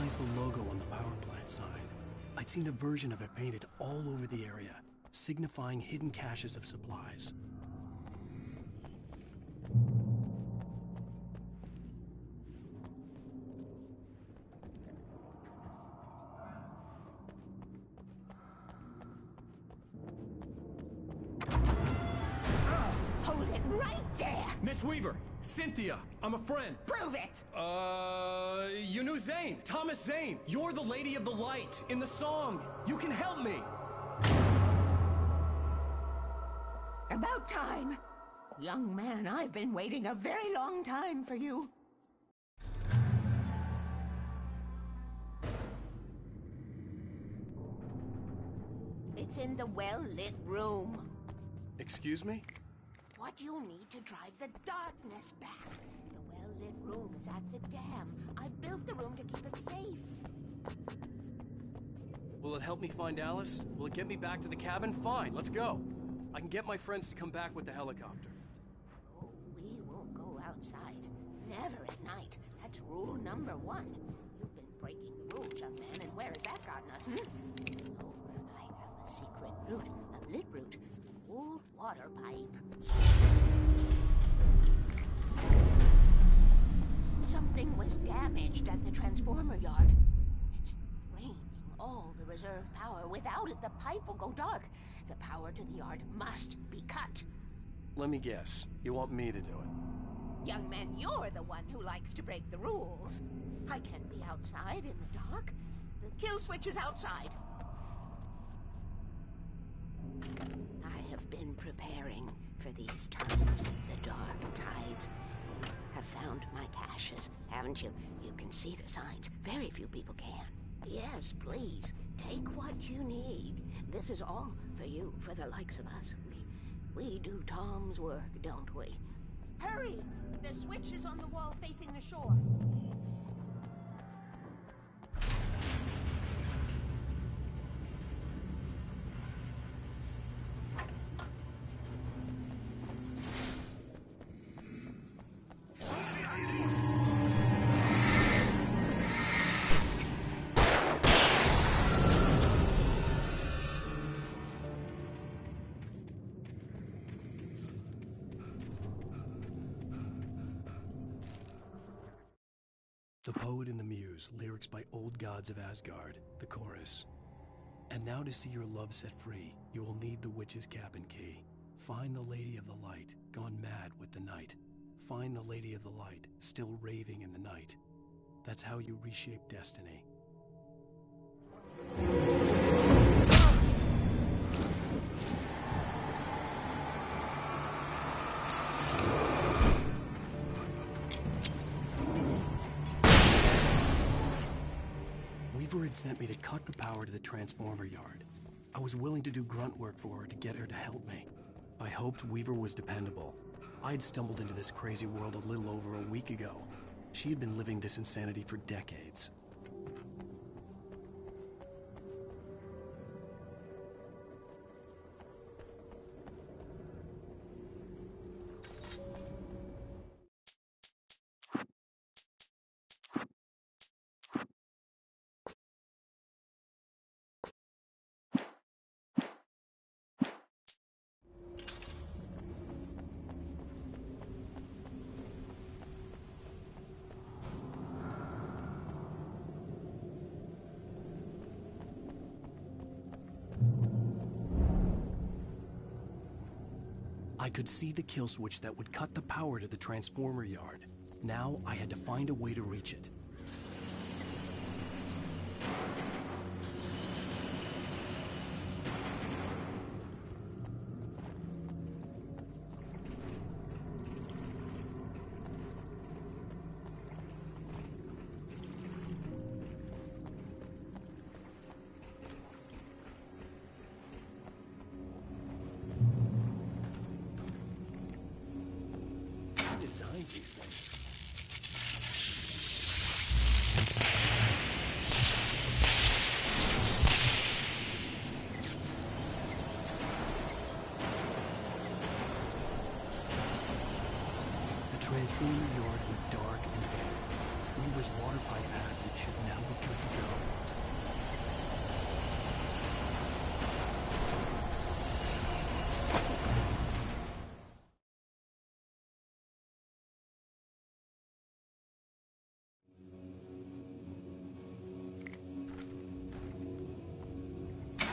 The logo on the power plant sign. I'd seen a version of it painted all over the area, signifying hidden caches of supplies. Hold it right there! Miss Weaver! Cynthia! I'm a friend! Prove it! You knew Zane! Thomas Zane! You're the Lady of the Light in the song! You can help me! About time! Young man, I've been waiting a very long time for you. It's in the well-lit room. Excuse me? What you'll need to drive the darkness back. The well-lit room is at the dam. I built the room to keep it safe. Will it help me find Alice? Will it get me back to the cabin? Fine, let's go. I can get my friends to come back with the helicopter. Oh, we won't go outside. Never at night. That's rule number 1. You've been breaking the rules, young man, and where has that gotten us, Oh, I have a secret route. A lit route. Old water pipe. Something was damaged at the transformer yard. It's draining all the reserve power. Without it, the pipe will go dark. The power to the yard must be cut. Let me guess. You want me to do it? Young man, you're the one who likes to break the rules. I can't be outside in the dark. The kill switch is outside. I have been preparing for these times, the dark tides. You have found my caches, haven't you? You can see the signs. Very few people can. Yes, please, take what you need. This is all for you, for the likes of us. We do Tom's work, don't we? Hurry! The switch is on the wall facing the shore. The Poet and the Muse, lyrics by Old Gods of Asgard, the chorus. And now to see your love set free, you will need the witch's cabin key. Find the Lady of the Light, gone mad with the night. Find the Lady of the Light, still raving in the night. That's how you reshape destiny. Weaver had sent me to cut the power to the transformer yard. I was willing to do grunt work for her to get her to help me. I hoped Weaver was dependable. I'd stumbled into this crazy world a little over a week ago. She had been living this insanity for decades. I could see the kill switch that would cut the power to the transformer yard. Now I had to find a way to reach it. Designs these things. The transformer yard went dark and dead. Weaver's water pipe passage should now be good to go.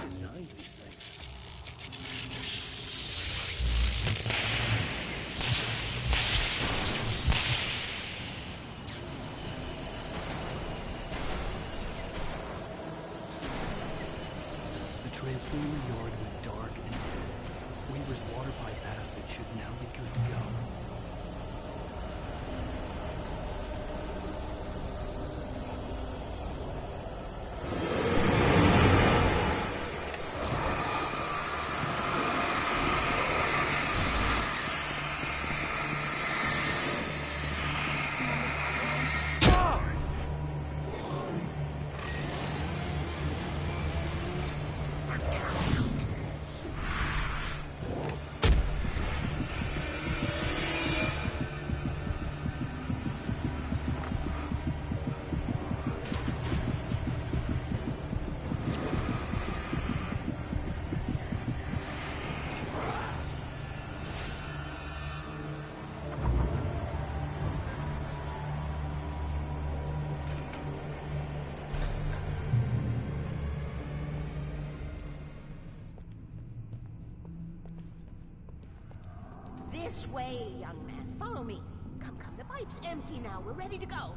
Designs these things. The transformer yard went dark and dead. Weaver's water pipe passage should now be good to go. This way, young man. Follow me. Come, come. The pipe's empty now. We're ready to go.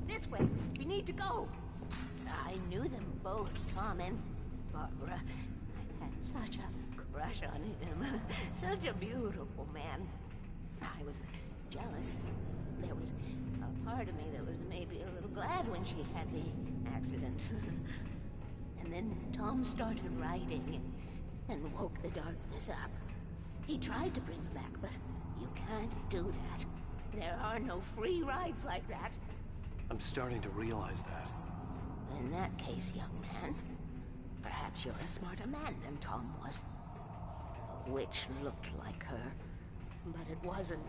This way. We need to go. I knew them both, Tom and Barbara. I had such a crush on him. Such a beautiful man. I was jealous. There was a part of me that was maybe a little glad when she had the accident. And then Tom started writing and woke the darkness up. He tried to bring back, but you can't do that. There are no free rides like that. I'm starting to realize that. In that case, young man, perhaps you're a smarter man than Tom was. The witch looked like her, but it wasn't.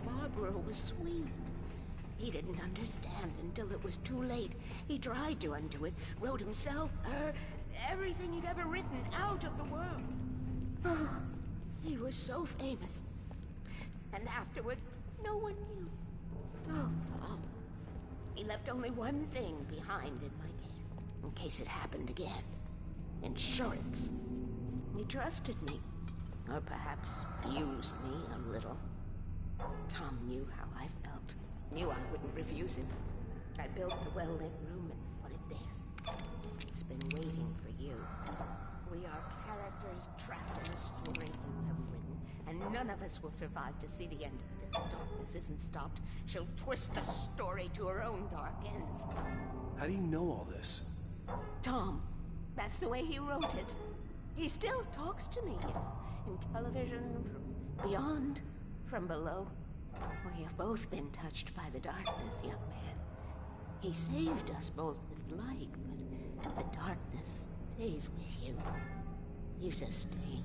Barbara was sweet. He didn't understand until it was too late. He tried to undo it, wrote himself, her, everything he'd ever written out of the world. Oh, he was so famous. And afterward, no one knew. Oh, Tom. He left only one thing behind in my care, in case it happened again. Insurance. He trusted me. Or perhaps used me a little. Tom knew how I felt. Knew I wouldn't refuse him. I built the well-lit room and put it there. It's been waiting for you. We are characters trapped in a story you have written, and none of us will survive to see the end of it if the darkness isn't stopped. She'll twist the story to her own dark ends. How do you know all this? Tom, that's the way he wrote it. He still talks to me, you know, in television, from beyond, from below. We have both been touched by the darkness, young man. He saved us both with light, but the darkness stays with you. Leaves a stain.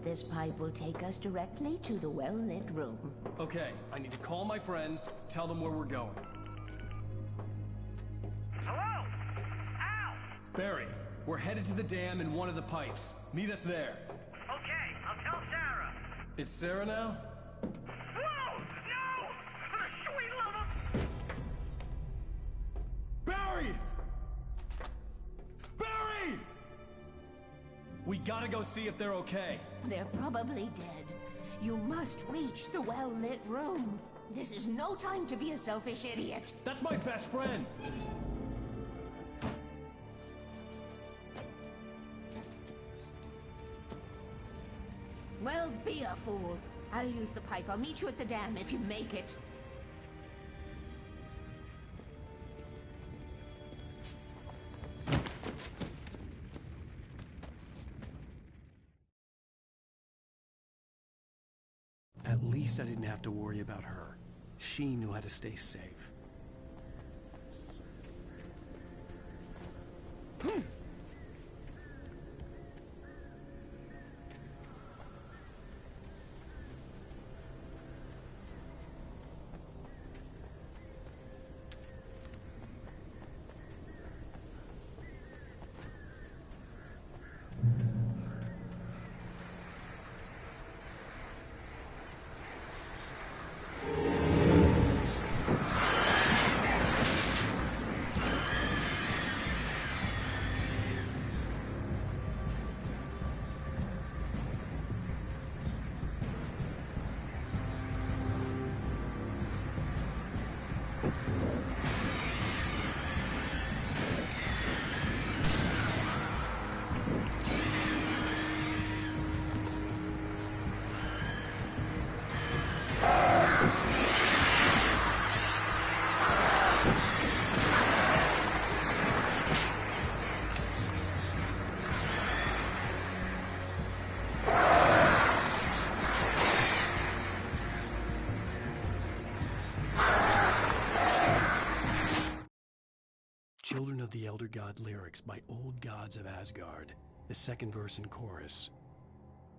This pipe will take us directly to the well-lit room. Okay, I need to call my friends, tell them where we're going. Hello? Al! Barry, we're headed to the dam in one of the pipes. Meet us there. Okay, I'll tell Sarah. It's Sarah now? Whoa! No! For the sweet love of... Barry! Barry! We gotta go see if they're okay. They're probably dead. You must reach the well-lit room. This is no time to be a selfish idiot. That's my best friend. Well, be a fool. I'll use the pipe. I'll meet you at the dam if you make it. At least I didn't have to worry about her. She knew how to stay safe. Children of the Elder God lyrics by Old Gods of Asgard, the second verse and chorus.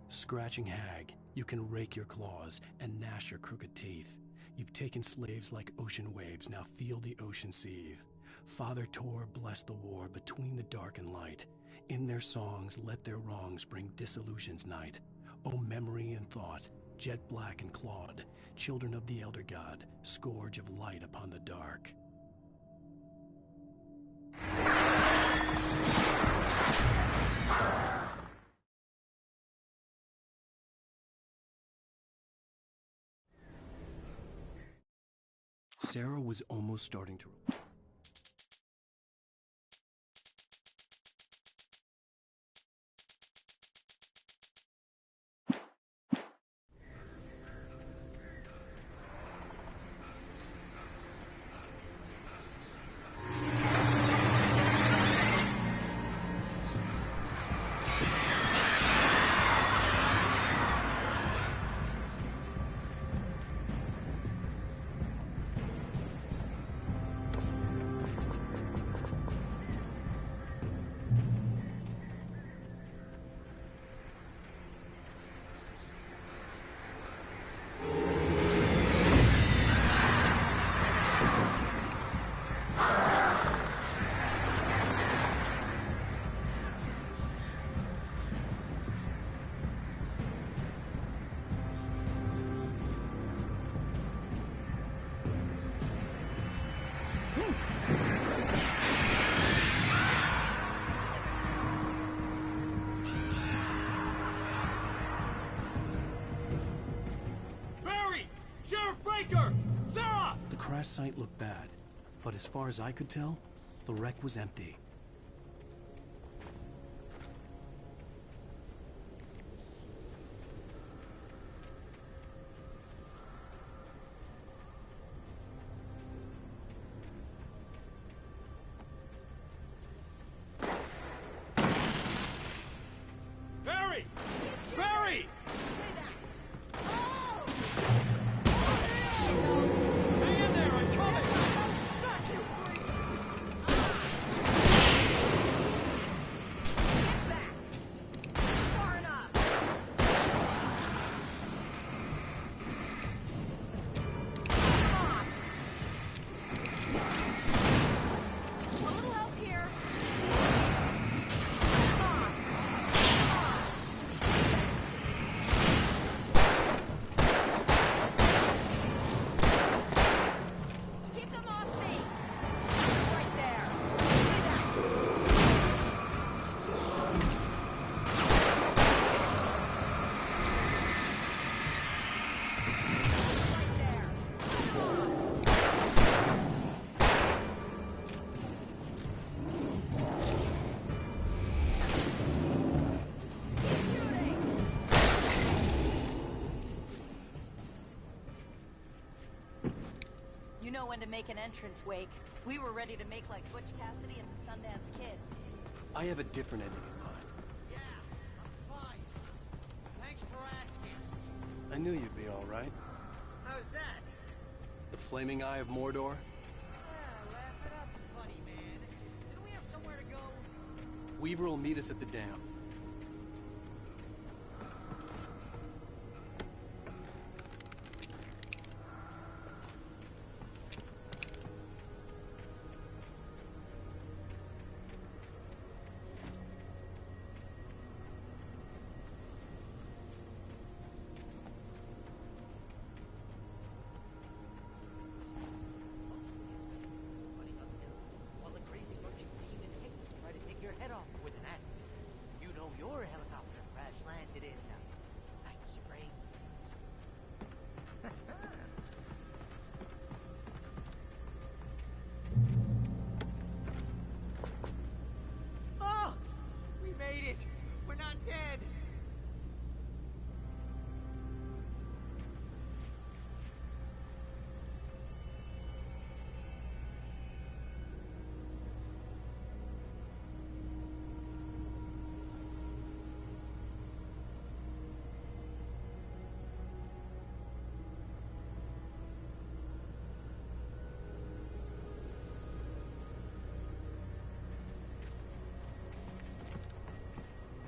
Scratching hag, you can rake your claws and gnash your crooked teeth. You've taken slaves like ocean waves, now feel the ocean seethe. Father Tor bless the war between the dark and light. In their songs let their wrongs bring disillusion's night. O memory and thought, jet black and clawed, children of the Elder God, scourge of light upon the dark. Sarah was almost starting to... The crash site looked bad, but as far as I could tell, the wreck was empty. Barry! Barry! You know when to make an entrance, Wake. We were ready to make like Butch Cassidy and the Sundance Kid. I have a different ending in mind. Yeah, I'm fine. Thanks for asking. I knew you'd be all right. How's that? The Flaming Eye of Mordor? Yeah, laugh it up, funny man. Didn't we have somewhere to go? Weaver will meet us at the dam. While the crazy merchant demon Hicks tried to take your head off with an axe. You know your helicopter crash landed in Night Springs. Oh! We made it! We're not dead!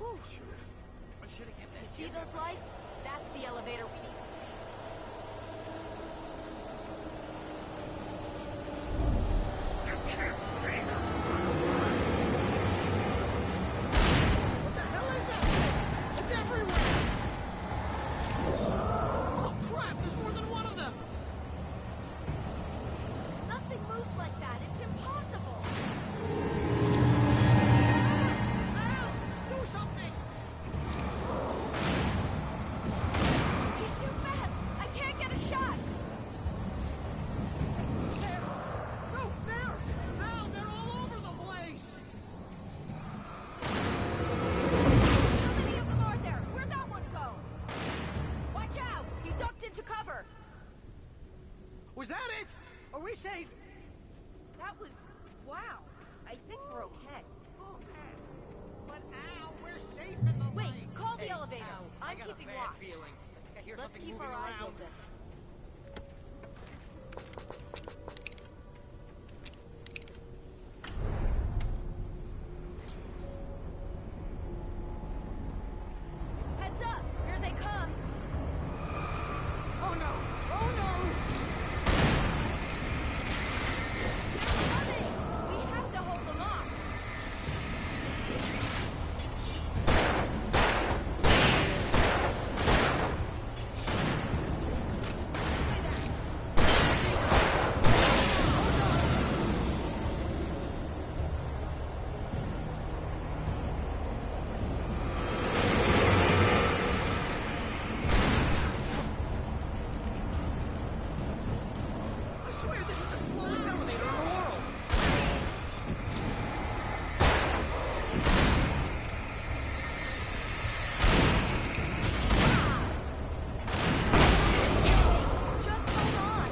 Oh, I should have kept that. You see those lights? That's the elevator we need to take. What the hell is that? It's everywhere! Oh crap, there's more than one of them! Nothing moves like that. It's impossible. Do something! He's doing Was that it? Are we safe? That was... wow. I think we're okay. Okay. But ow, we're safe in the Wait, light. call the Hey, elevator. ow, I'm I got keeping a bad watch. feeling. I hear Let's something keep moving our eyes around. open. Heads up! Here they come! Oh no! Oh no! They're coming! We have to hold them off! I swear this is the slowest elevator in the world! Just hold on!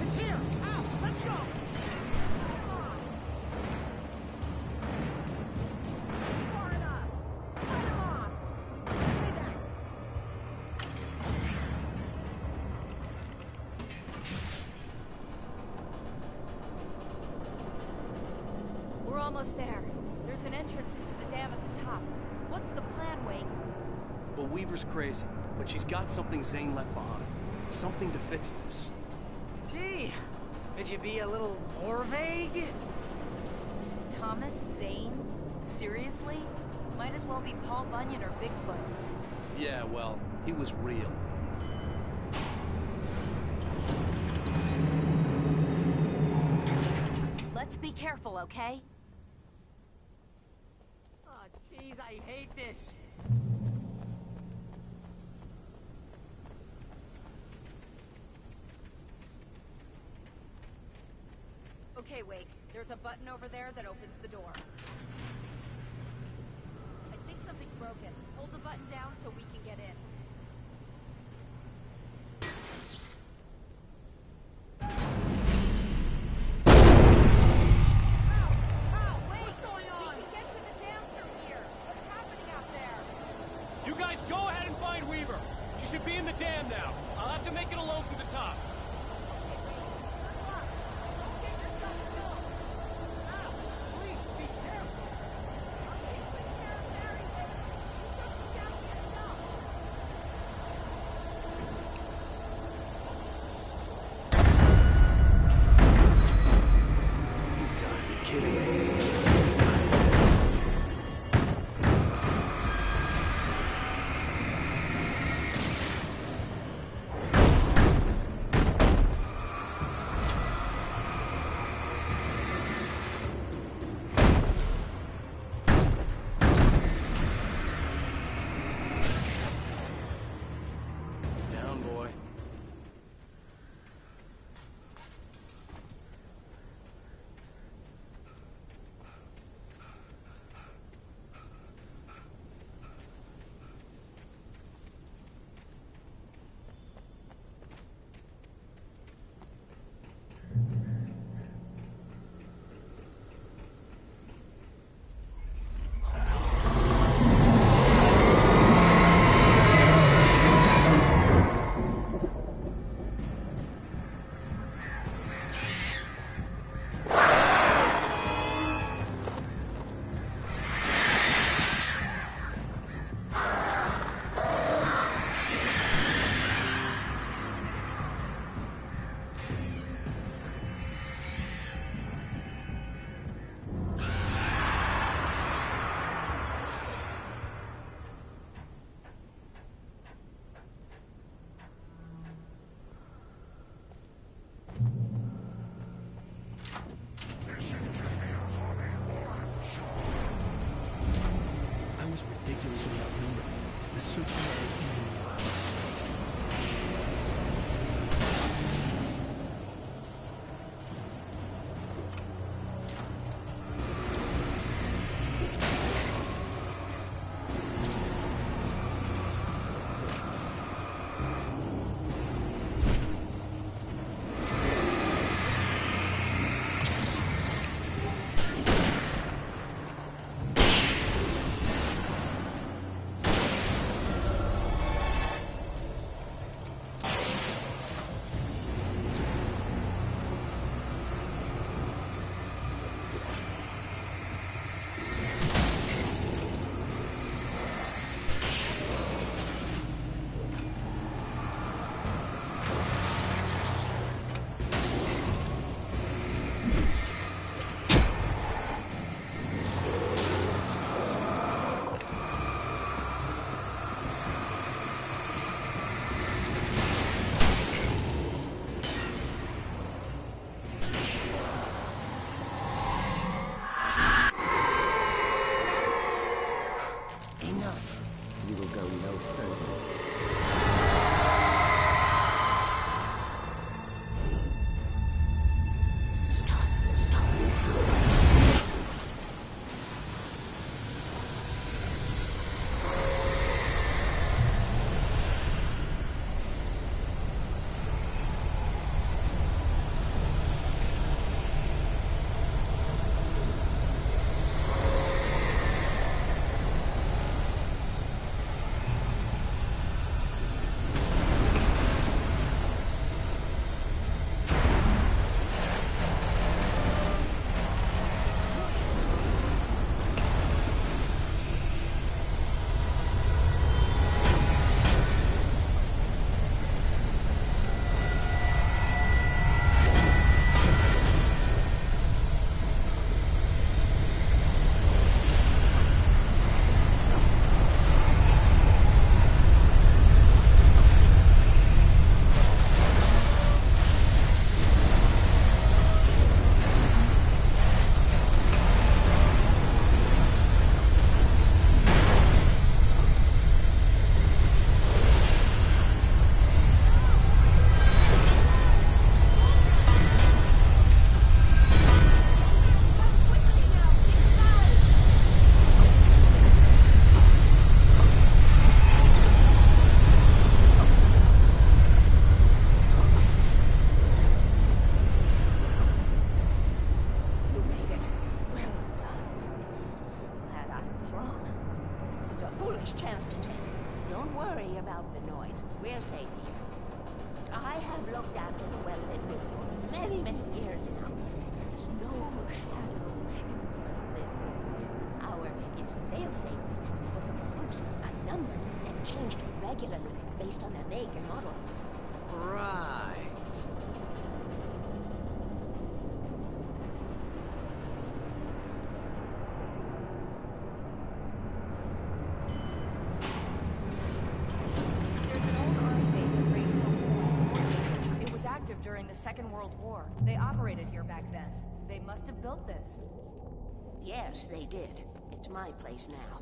It's here! Ow! Let's go! Far enough! Cut them off! Stay back! We're almost there. There's an entrance into the dam at the top. What's the plan, Wake? Well, Weaver's crazy, but she's got something Zane left behind. Something to fix this. Gee, could you be a little more vague? Thomas Zane? Seriously? Might as well be Paul Bunyan or Bigfoot. Yeah, well, he was real. Let's be careful, okay? Oh, jeez, I hate this. Okay, Wake. There's a button over there that opens the door. I think something's broken. Hold the button down so we can get in. What's going on? We can get to the dam through here. What's happening out there? You guys go ahead and find Weaver. She should be in the dam now. I'll have to make it alone through the top. Please, be careful. We're safe here. I have looked after the well-lit room for many, many years now. There is no shadow in the well-lit room. The hour is fail-safe, and movable pumps are numbered and changed regularly based on their make and model. Right. There's an old army base at Rainbow. It was active during the Second World War. They operated here back then. They must have built this. Yes, they did. It's my place now.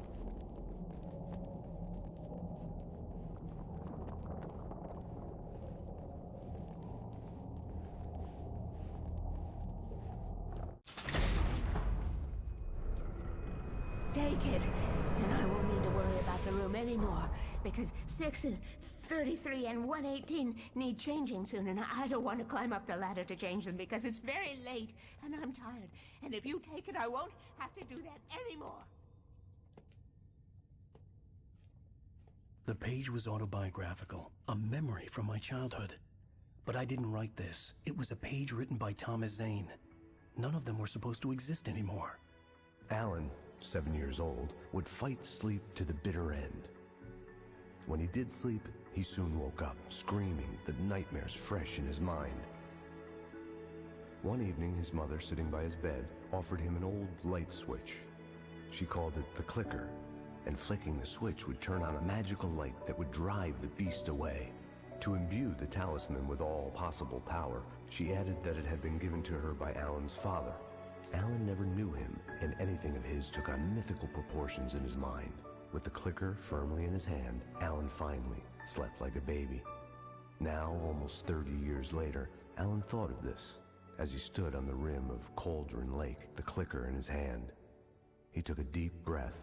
Take it, and I won't need to worry about the room anymore, because 6 and 33 and 118 need changing soon, and I don't want to climb up the ladder to change them because it's very late, and I'm tired. And if you take it, I won't have to do that anymore. The page was autobiographical, a memory from my childhood. But I didn't write this. It was a page written by Thomas Zane. None of them were supposed to exist anymore. Alan, 7 years old, would fight sleep to the bitter end. When he did sleep, he soon woke up, screaming, the nightmares fresh in his mind. One evening, his mother, sitting by his bed, offered him an old light switch. She called it the clicker, and flicking the switch would turn on a magical light that would drive the beast away. To imbue the talisman with all possible power, she added that it had been given to her by Alan's father. Alan never knew him, and anything of his took on mythical proportions in his mind. With the clicker firmly in his hand, Alan finally slept like a baby. Now, almost 30 years later, Alan thought of this as he stood on the rim of Cauldron Lake, the clicker in his hand. He took a deep breath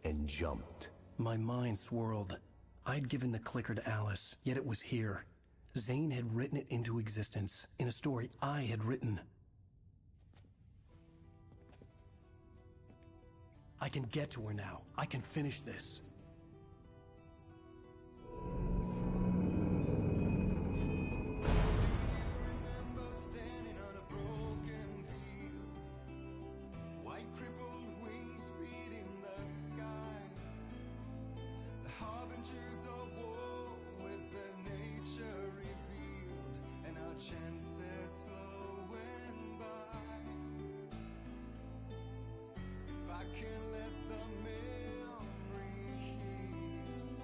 and jumped. My mind swirled. I'd given the clicker to Alice, yet it was here. Zane had written it into existence, in a story I had written. I can get to her now. I can finish this. Chances flowing by. If I can let the memory heal,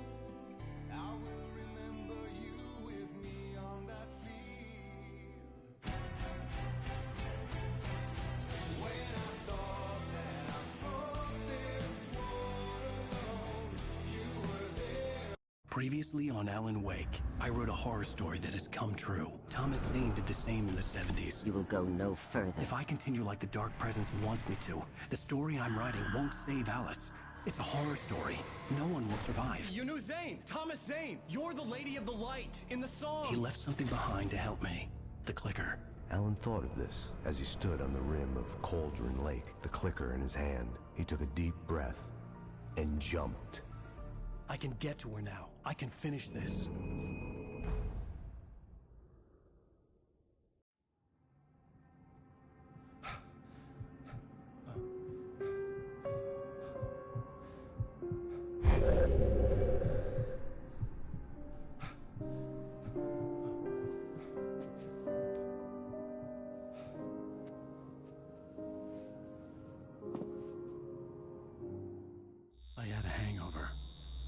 I will remember you with me on that field. When I thought that I fought this war alone, you were there. Previously on Alan Wake, I wrote a horror story that has come true. Thomas Zane did the same in the 70s. You will go no further. If I continue like the Dark Presence wants me to, the story I'm writing won't save Alice. It's a horror story. No one will survive. You knew Zane! Thomas Zane! You're the Lady of the Light in the song! He left something behind to help me. The clicker. Alan thought of this as he stood on the rim of Cauldron Lake, the clicker in his hand. He took a deep breath and jumped. I can get to her now. I can finish this. I had a hangover.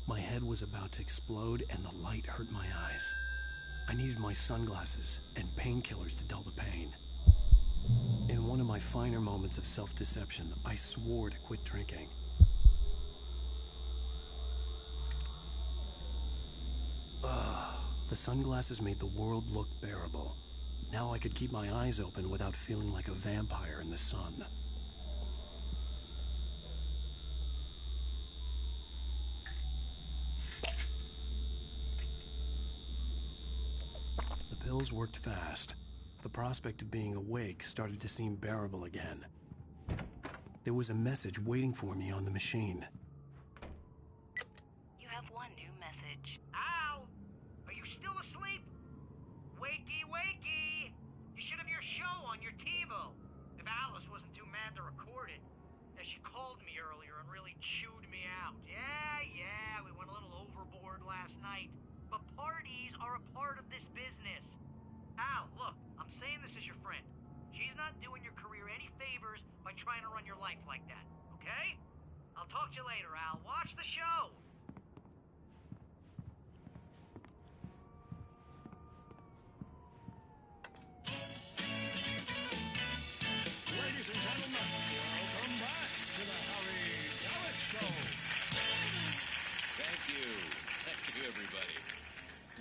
My head was about to explode and the light hurt my eyes. I needed my sunglasses and painkillers to dull the pain. In one of my finer moments of self-deception, I swore to quit drinking. The sunglasses made the world look bearable. Now I could keep my eyes open without feeling like a vampire in the sun. The pills worked fast. The prospect of being awake started to seem bearable again. There was a message waiting for me on the machine. You have one new message. Ow! Are Definitivo. If Alice wasn't too mad to record it. Yeah, she called me earlier and really chewed me out. Yeah, we went a little overboard last night. But parties are a part of this business. Al, look, I'm saying this as your friend. She's not doing your career any favors by trying to run your life like that, okay? I'll talk to you later, Al. Watch the show! Ladies and gentlemen, welcome back to the Harry Gallic Show. Thank you. Thank you, everybody.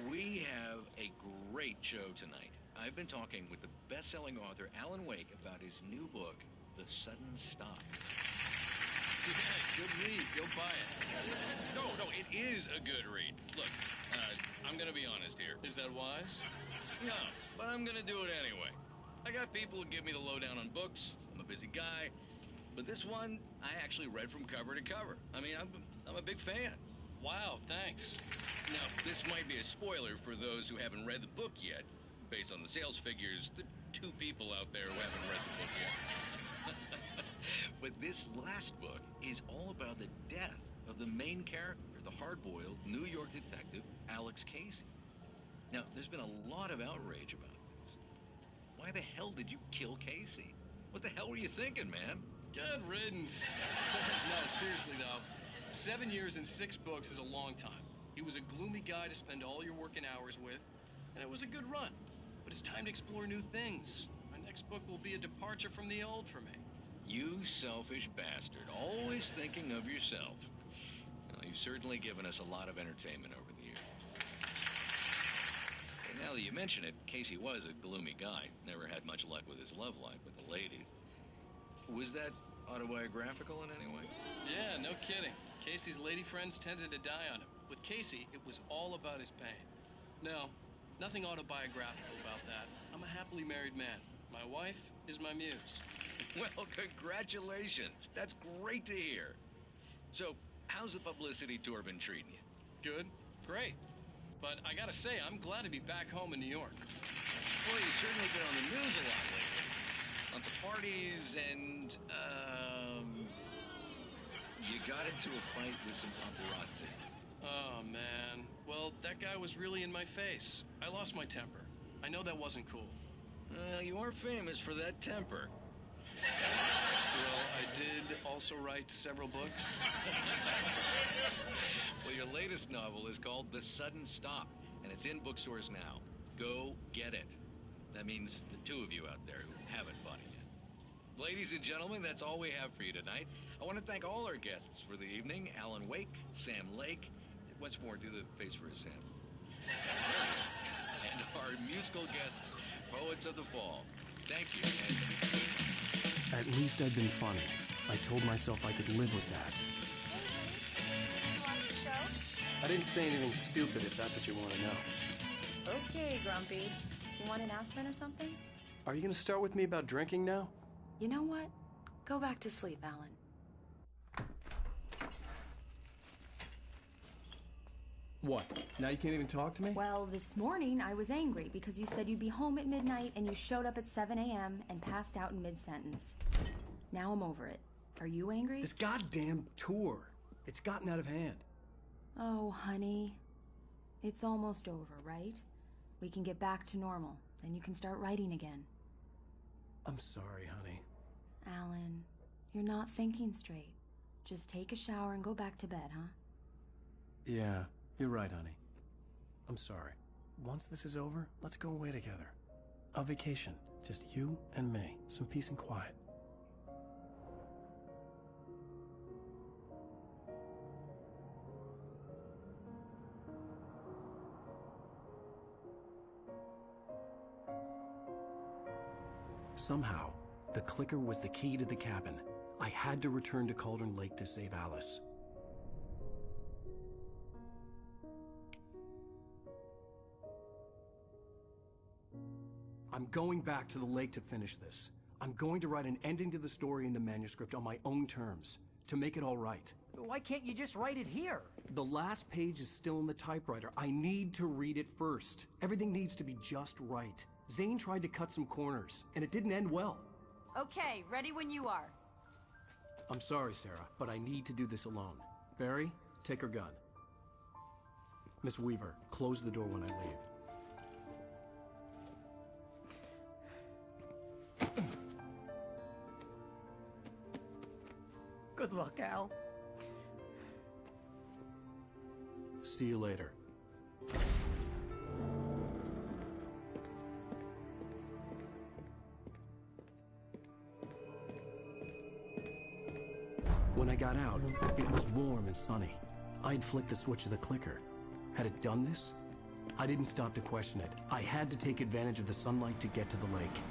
We have a great show tonight. I've been talking with the best-selling author Alan Wake about his new book, The Sudden Stop. Yeah, good read. Go buy it. No, it is a good read. Look, I'm gonna be honest here. Is that wise? No, but I'm gonna do it anyway. I got people who give me the lowdown on books. I'm a busy guy. But this one, I actually read from cover to cover. I mean, I'm a big fan. Wow, thanks. Now, this might be a spoiler for those who haven't read the book yet. Based on the sales figures, the 2 people out there who haven't read the book yet. But this last book is all about the death of the main character, the hard-boiled New York detective, Alex Casey. Now, there's been a lot of outrage about this. Why the hell did you kill Casey? What the hell were you thinking, man? Good riddance. No, seriously, though. 7 years and 6 books is a long time. He was a gloomy guy to spend all your working hours with, and it was a good run. But it's time to explore new things. My next book will be a departure from the old for me. You selfish bastard, always thinking of yourself. Well, you've certainly given us a lot of entertainment over the years. And now that you mention it, Casey was a gloomy guy. Never had much luck with his love life with the ladies. Was that autobiographical in any way? Yeah, no kidding. Casey's lady friends tended to die on him. With Casey, it was all about his pain. No, nothing autobiographical about that. I'm a happily married man. My wife is my muse. Well, congratulations. That's great to hear. So, how's the publicity tour been treating you? Good. Great. But I gotta say, I'm glad to be back home in New York. Well, you've certainly been on the news a lot lately. Lots of parties and, you got into a fight with some paparazzi. Oh, man. Well, that guy was really in my face. I lost my temper. I know that wasn't cool. Well, you are famous for that temper. Well, I did also write several books. Well, your latest novel is called The Sudden Stop, and it's in bookstores now. Go get it. That means the 2 of you out there who haven't bought it yet. Ladies and gentlemen, that's all we have for you tonight. I want to thank all our guests for the evening. Alan Wake, Sam Lake. Once more, do the face for Sam. And our musical guests, Poets of the Fall. Thank you. At least I'd been funny. I told myself I could live with that. You watch the show? I didn't say anything stupid, if that's what you want to know. Okay, Grumpy. You want an aspirin or something? Are you going to start with me about drinking now? You know what? Go back to sleep, Alan. What? Now you can't even talk to me? Well, this morning I was angry because you said you'd be home at midnight and you showed up at 7 a.m. and passed out in mid-sentence. Now I'm over it. Are you angry? This goddamn tour. It's gotten out of hand. Oh, honey. It's almost over, right? We can get back to normal. Then you can start writing again. I'm sorry, honey. Alan, you're not thinking straight. Just take a shower and go back to bed, huh? Yeah, you're right, honey. I'm sorry. Once this is over, let's go away together. A vacation. Just you and me. Some peace and quiet. Somehow, the clicker was the key to the cabin. I had to return to Cauldron Lake to save Alice. I'm going back to the lake to finish this. I'm going to write an ending to the story in the manuscript on my own terms, to make it all right. Why can't you just write it here? The last page is still in the typewriter. I need to read it first. Everything needs to be just right. Zane tried to cut some corners, and it didn't end well. Okay, ready when you are. I'm sorry, Sarah, but I need to do this alone. Barry, take her gun. Miss Weaver, close the door when I leave. Good luck, Al. See you later. When I got out, it was warm and sunny. I'd flicked the switch of the clicker. Had it done this? I didn't stop to question it. I had to take advantage of the sunlight to get to the lake.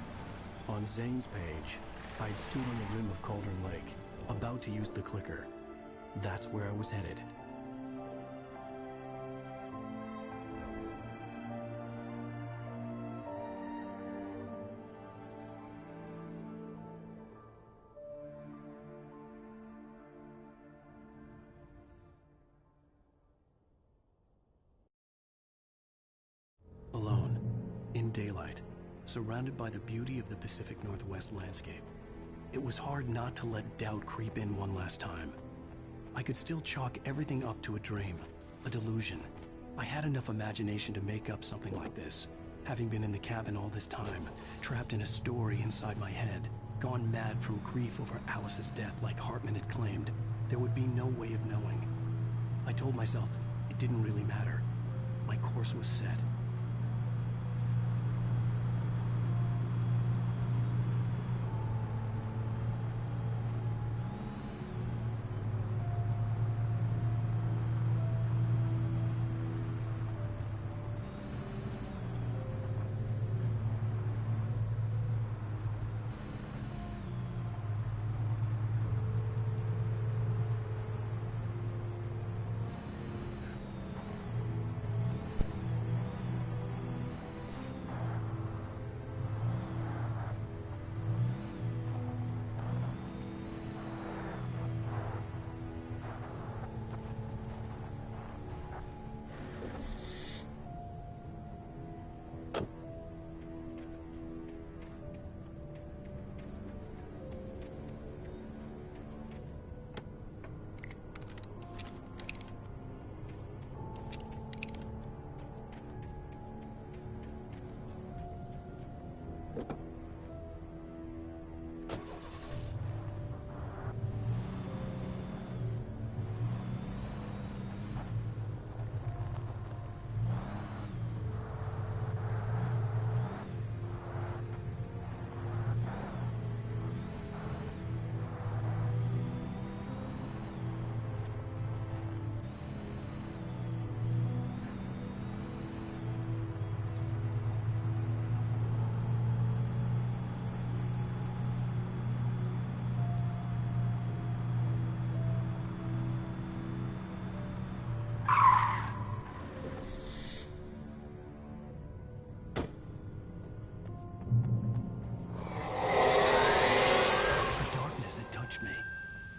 On Zane's page, I'd stood on the rim of Cauldron Lake, about to use the clicker. That's where I was headed. Alone, in daylight, surrounded by the beauty of the Pacific Northwest landscape. It was hard not to let doubt creep in one last time. I could still chalk everything up to a dream, a delusion. I had enough imagination to make up something like this, having been in the cabin all this time, trapped in a story inside my head, gone mad from grief over Alice's death like Hartman had claimed. There would be no way of knowing. I told myself it didn't really matter. My course was set.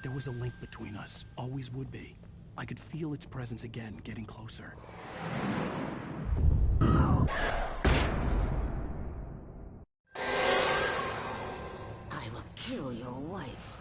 There was a link between us, always would be. I could feel its presence again, getting closer. I will kill your wife.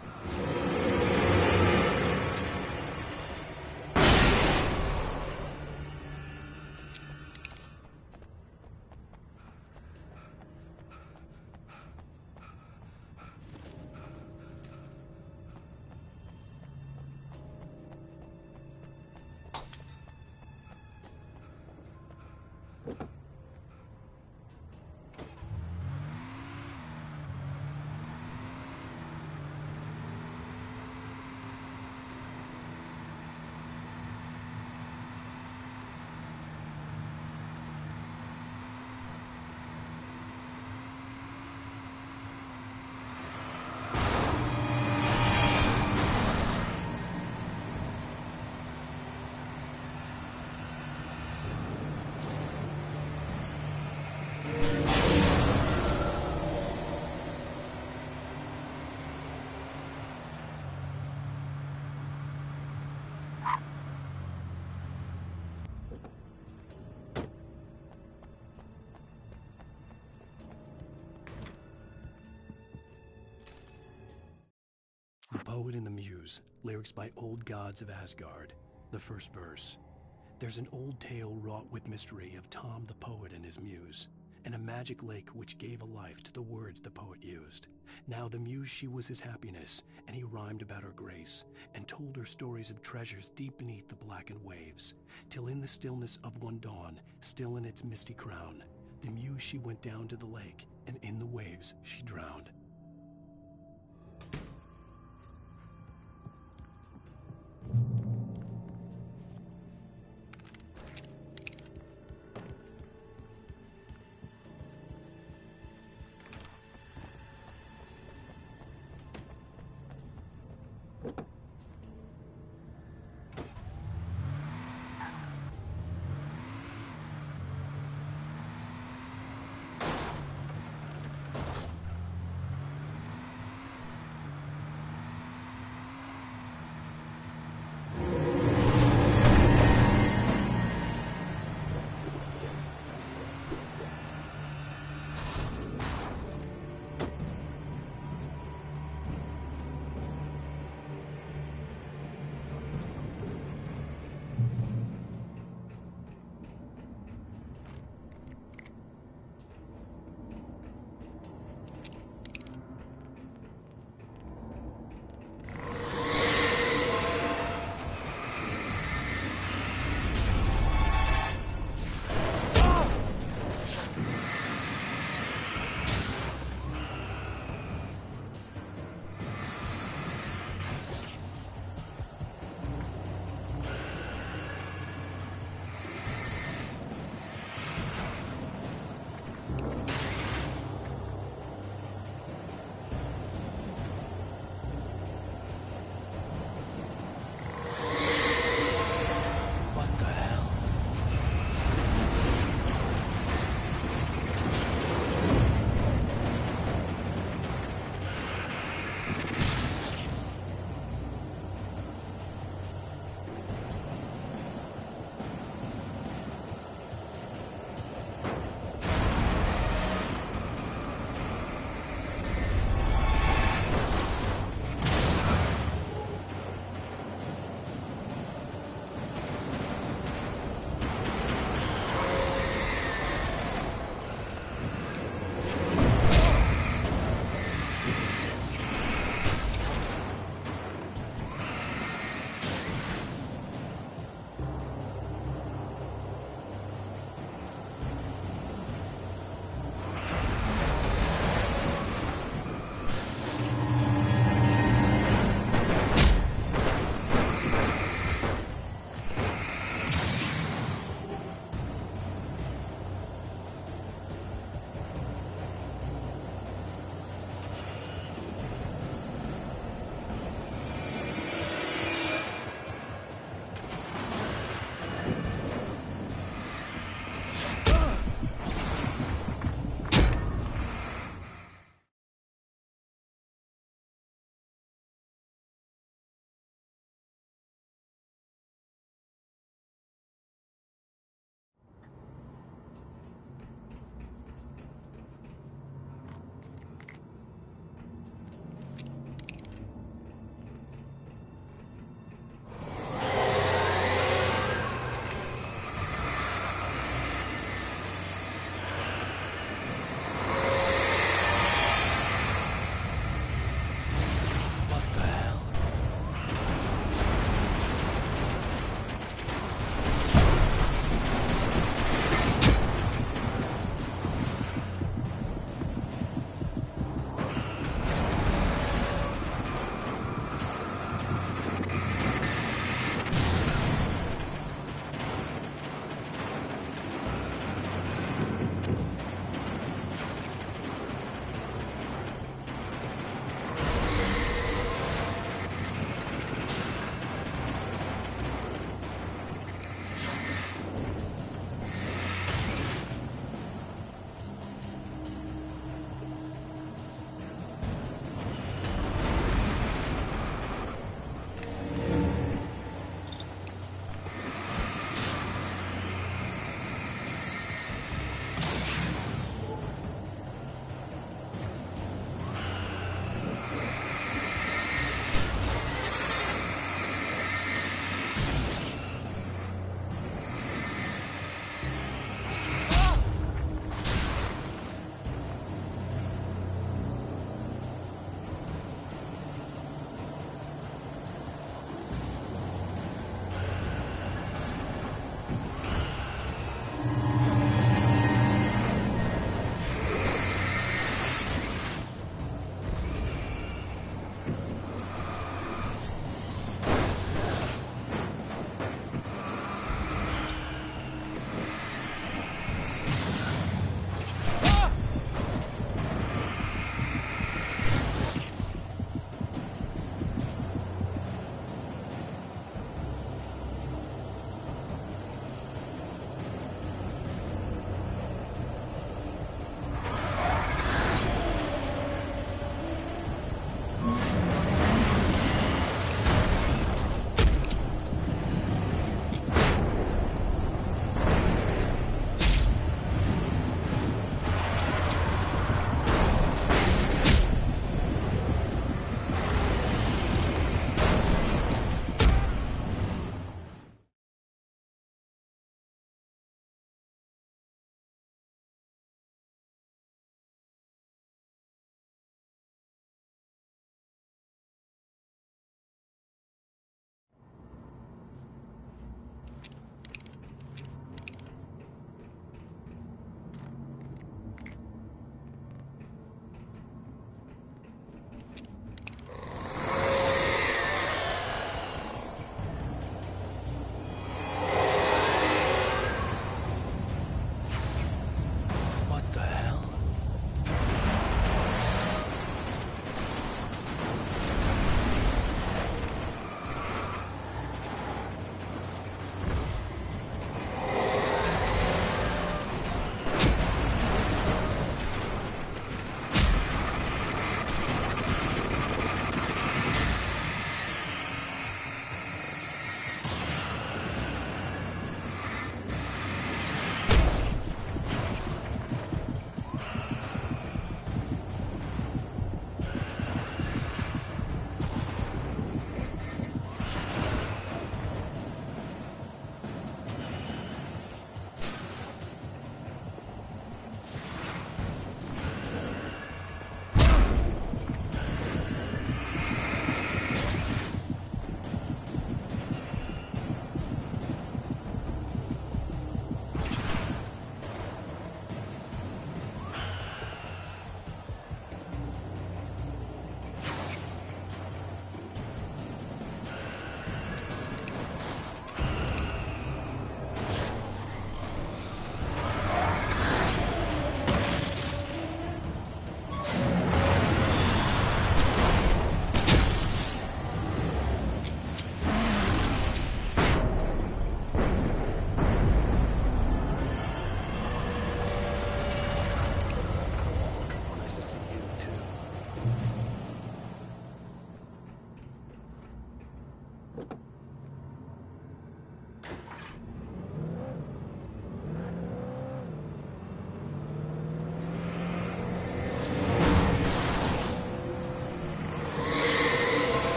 Poet in the Muse, lyrics by Old Gods of Asgard. The first verse. There's an old tale wrought with mystery of Tom the poet and his muse, and a magic lake which gave a life to the words the poet used. Now the muse she was his happiness, and he rhymed about her grace, and told her stories of treasures deep beneath the blackened waves, till in the stillness of one dawn, still in its misty crown, the muse she went down to the lake, and in the waves she drowned.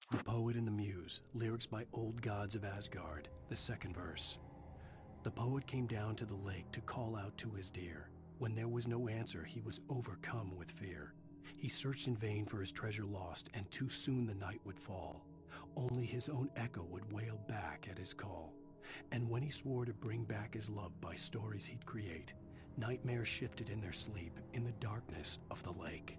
The Poet and the Muse, lyrics by Old Gods of Asgard, the second verse. The poet came down to the lake to call out to his dear. When there was no answer, he was overcome with fear. He searched in vain for his treasure lost, and too soon the night would fall. Only his own echo would wail back at his call. And when he swore to bring back his love by stories he'd create, nightmares shifted in their sleep in the darkness of the lake.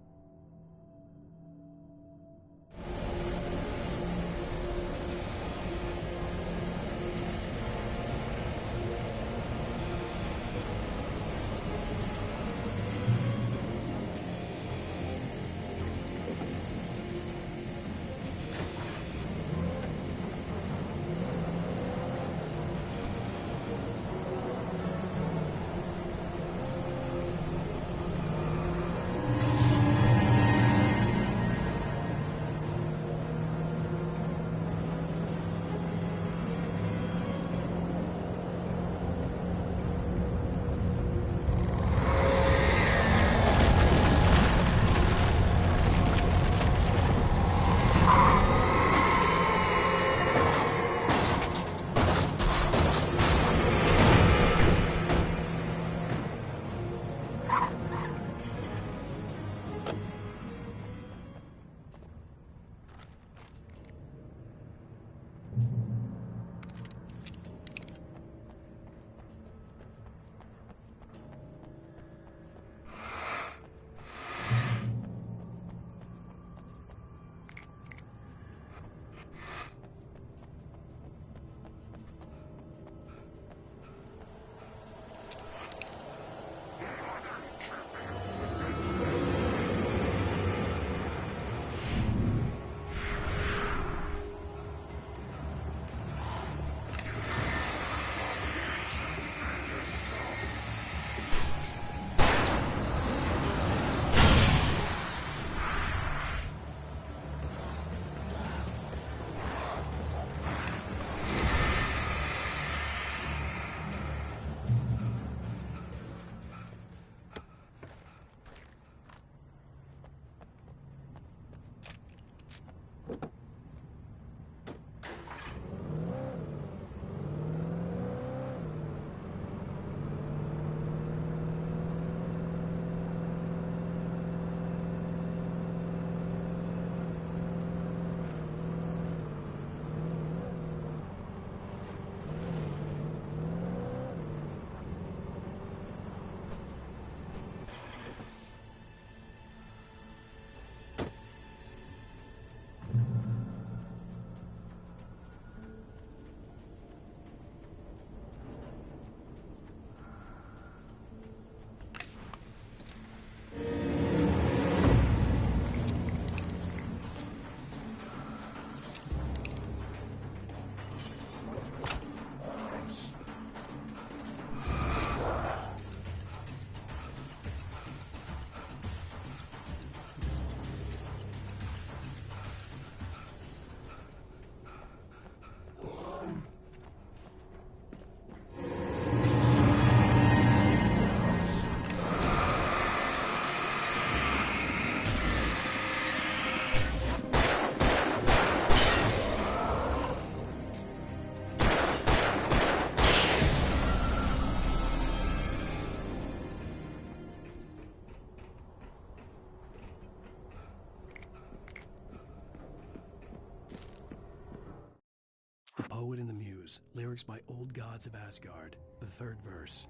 The Poet and the Muse, lyrics by Old Gods of Asgard, the third verse.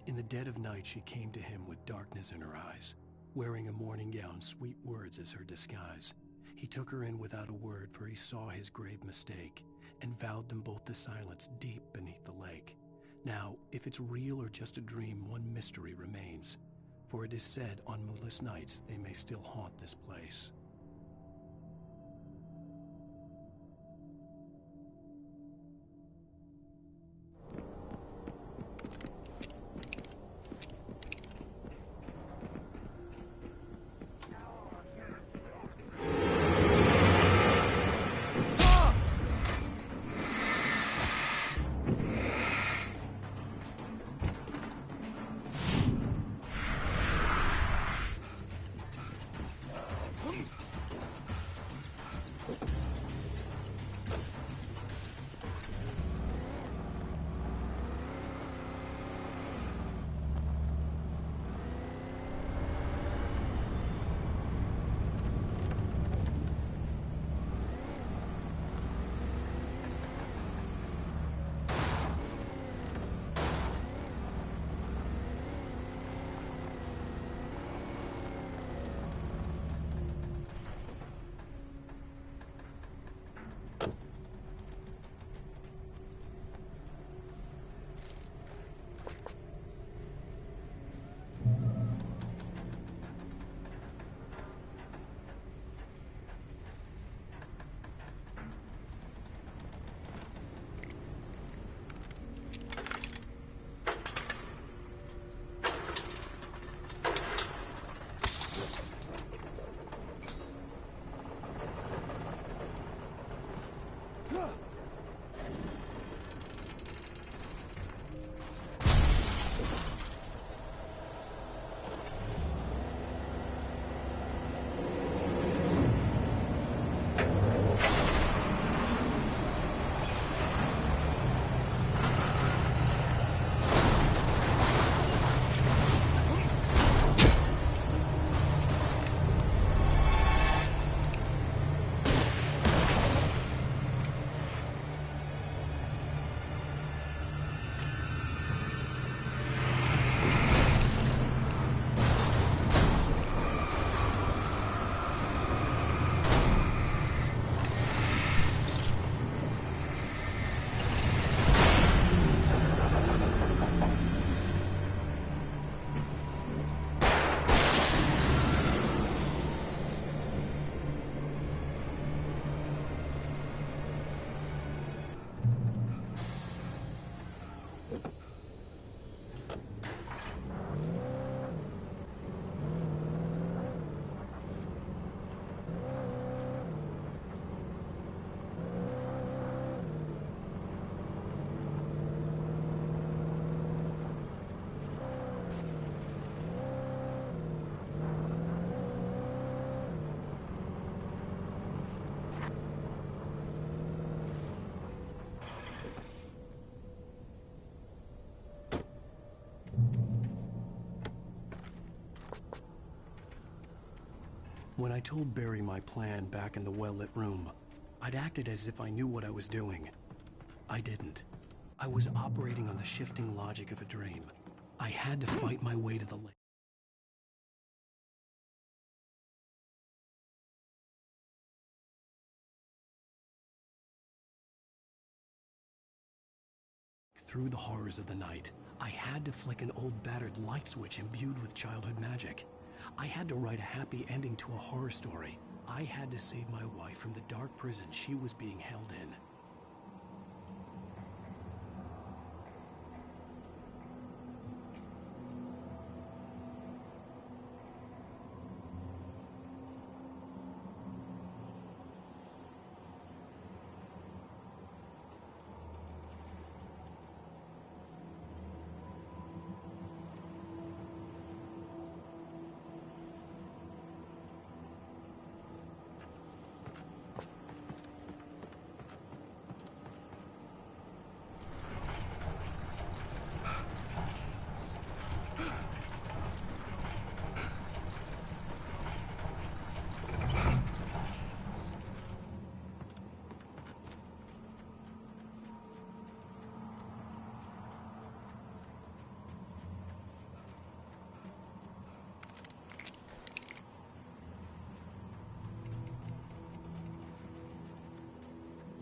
In the dead of night she came to him with darkness in her eyes. wearing a morning gown, sweet words as her disguise. He took her in without a word, for he saw his grave mistake, and vowed them both to silence deep beneath the lake. Now, if it's real or just a dream, one mystery remains, for it is said on moonless nights they may still haunt this place. When I told Barry my plan back in the well-lit room, I'd acted as if I knew what I was doing. I didn't. I was operating on the shifting logic of a dream. I had to fight my way to the lake. Through the horrors of the night, I had to flick an old battered light switch imbued with childhood magic. I had to write a happy ending to a horror story. I had to save my wife from the dark prison she was being held in.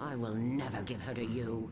I will never give her to you.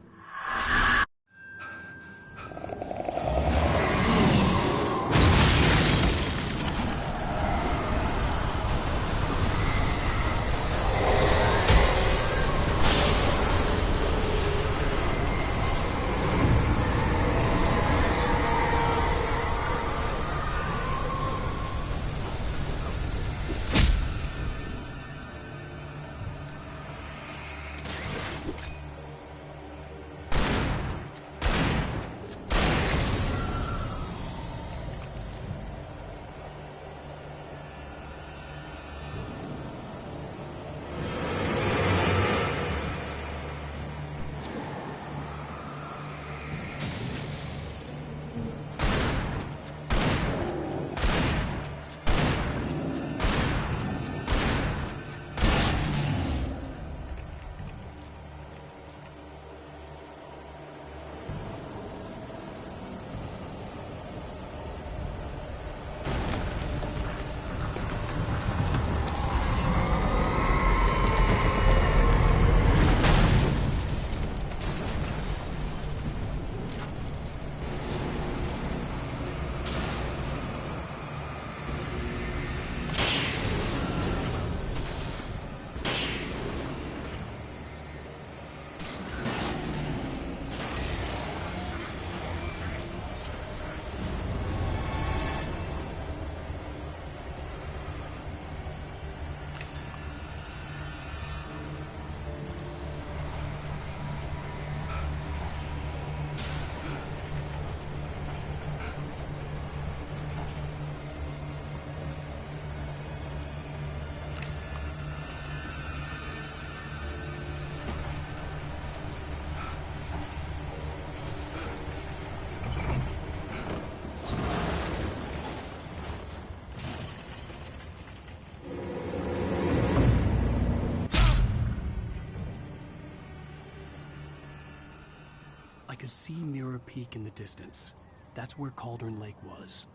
I could see Mirror Peak in the distance. That's where Cauldron Lake was.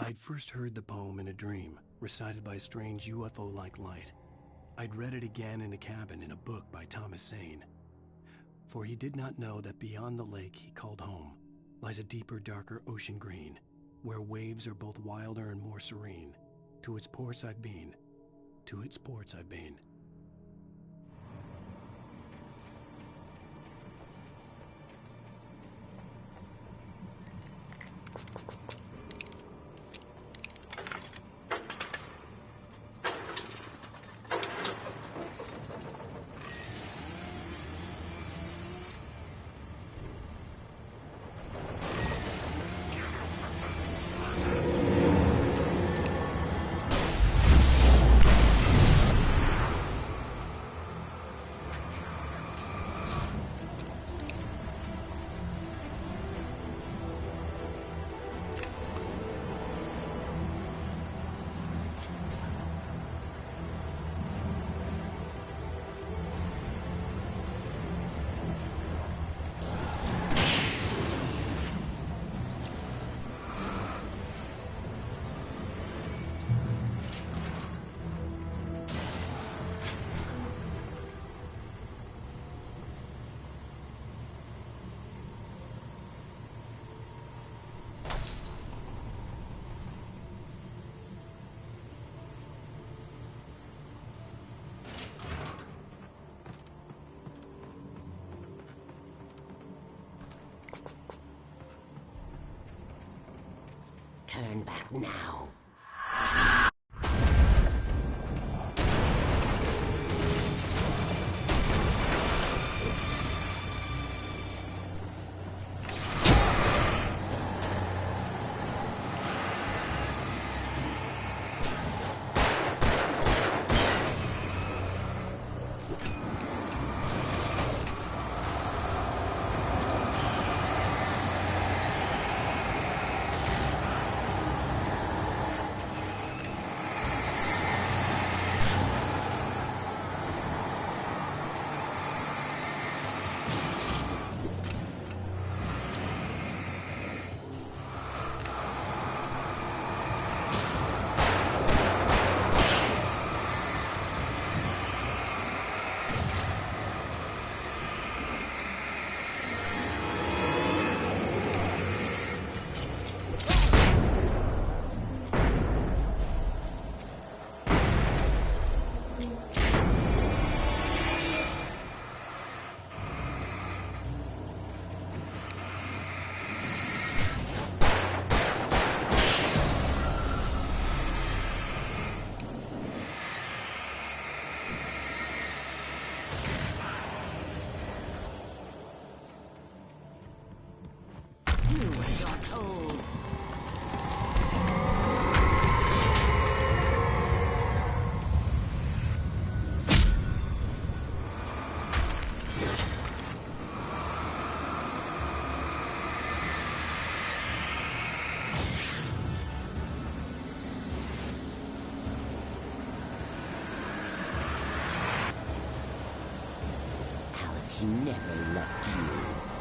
I'd first heard the poem in a dream, recited by a strange UFO-like light. I'd read it again in the cabin in a book by Thomas Zane. For he did not know that beyond the lake he called home lies a deeper, darker ocean green, where waves are both wilder and more serene. To its ports I've been, to its ports I've been. Turn back now. She never left you.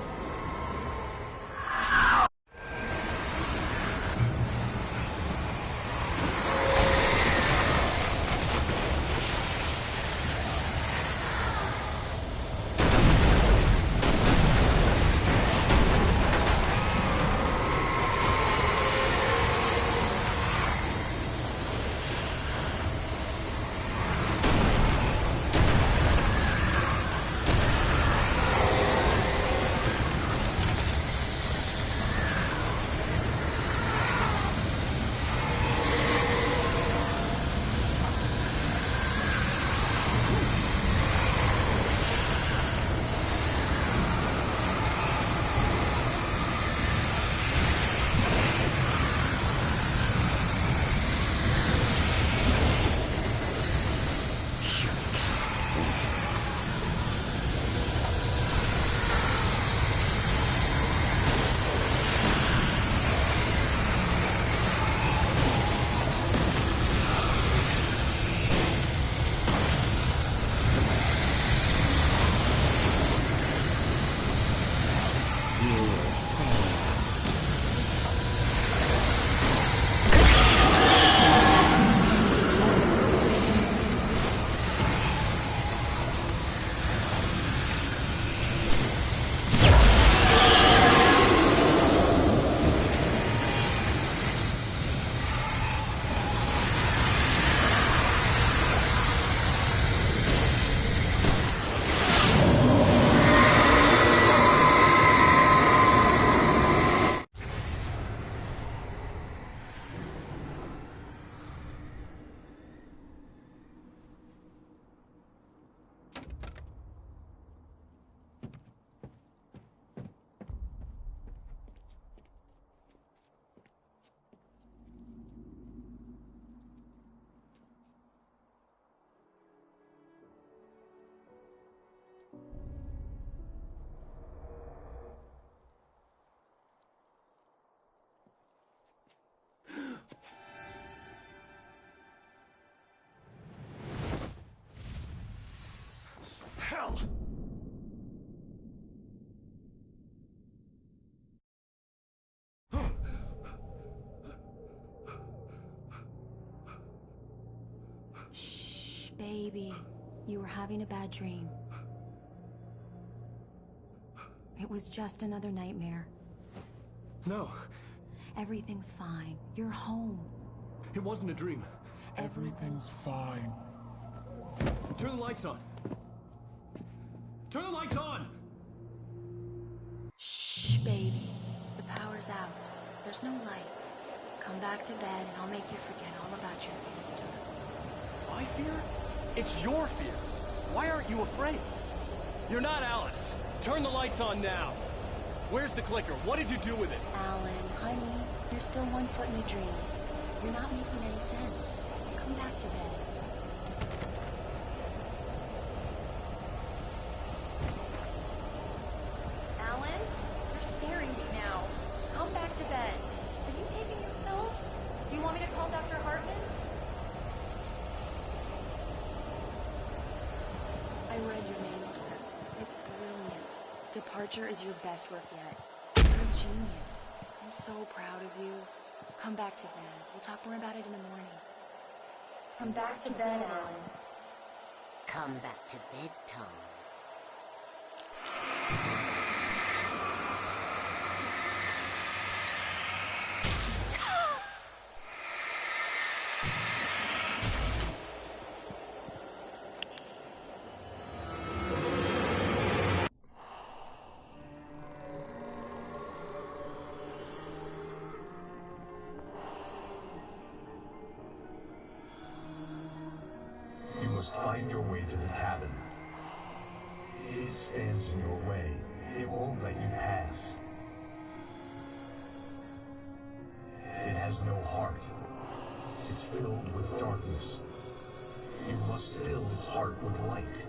hell? Shh, baby. You were having a bad dream. It was just another nightmare. No. Everything's fine. You're home. It wasn't a dream. Everything's fine. Turn the lights on. Turn the lights on! Shh, baby. The power's out. There's no light. Come back to bed and I'll make you forget all about your fear. My fear? It's your fear. Why aren't you afraid? You're not Alice. Turn the lights on now. Where's the clicker? What did you do with it? Alan, honey, you're still 1 foot in a dream. You're not making any sense. Come back to bed. Alan, you're scaring me now. Come back to bed. Have you taken your pills? Do you want me to call Dr. Hartman? I read your manuscript. It's brilliant. Departure is your best work yet. You're a genius. I'm so proud of you. Come back to bed. We'll talk more about it in the morning. Come back to bed, Alan. Come back to bed, Tom. You must find your way to the cabin. It stands in your way. It won't let you pass. It has no heart. It's filled with darkness. You must fill its heart with light.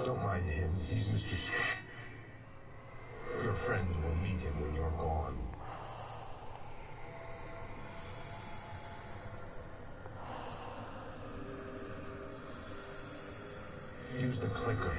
Don't mind him. He's Mr. Scott. Your friends will meet him when you're gone. Use the clicker.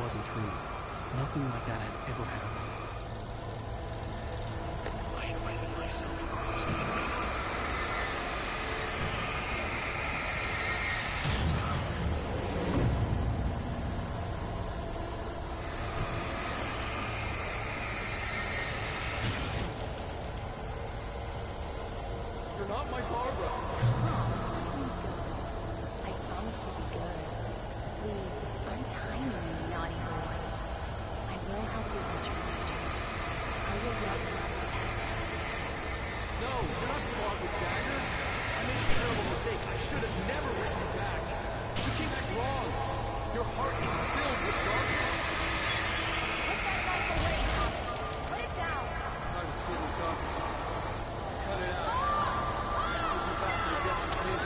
Wasn't true. Nothing like that had ever happened. I invited myself across the way. You're not my Barbara. Tom, let me go. I promise to be good. Please, untie me, you naughty boy. I will help you with your masterpiece. I will love you forever. you're not going along with Jagger. I made a terrible mistake. I should have never written you back. You came back wrong. Your heart is filled with darkness. Put that knife away, Thomas. Put it down. Heart is filled with darkness. Cut it out. Take you back to the depths of pain.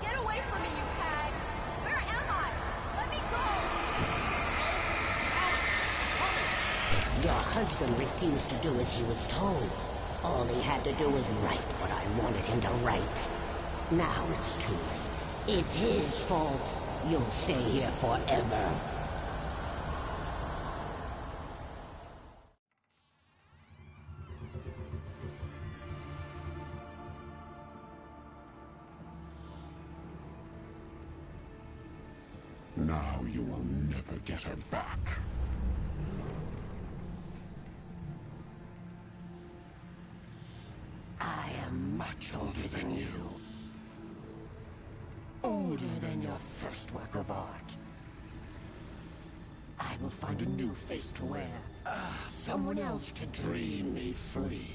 Get away from me, you hag! Where am I? Let me go! Your husband refused to do as he was told. All he had to do was write what I wanted him to write. Now it's too late. It's his fault. You'll stay here forever. Now you will never get her back. I am much older than you. Older than your first work of art. I will find a new face to wear. Someone else to dream me free.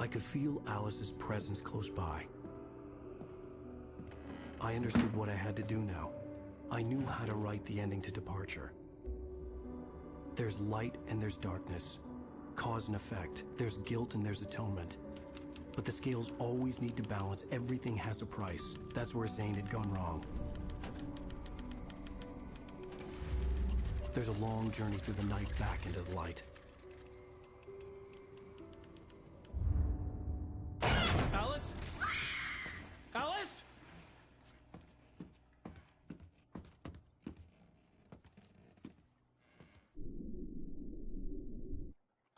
I could feel Alice's presence close by. I understood what I had to do now. I knew how to write the ending to Departure. There's light and there's darkness. Cause and effect. There's guilt and there's atonement. But the scales always need to balance. Everything has a price. That's where Zane had gone wrong. There's a long journey through the night back into the light. Alice? Alice?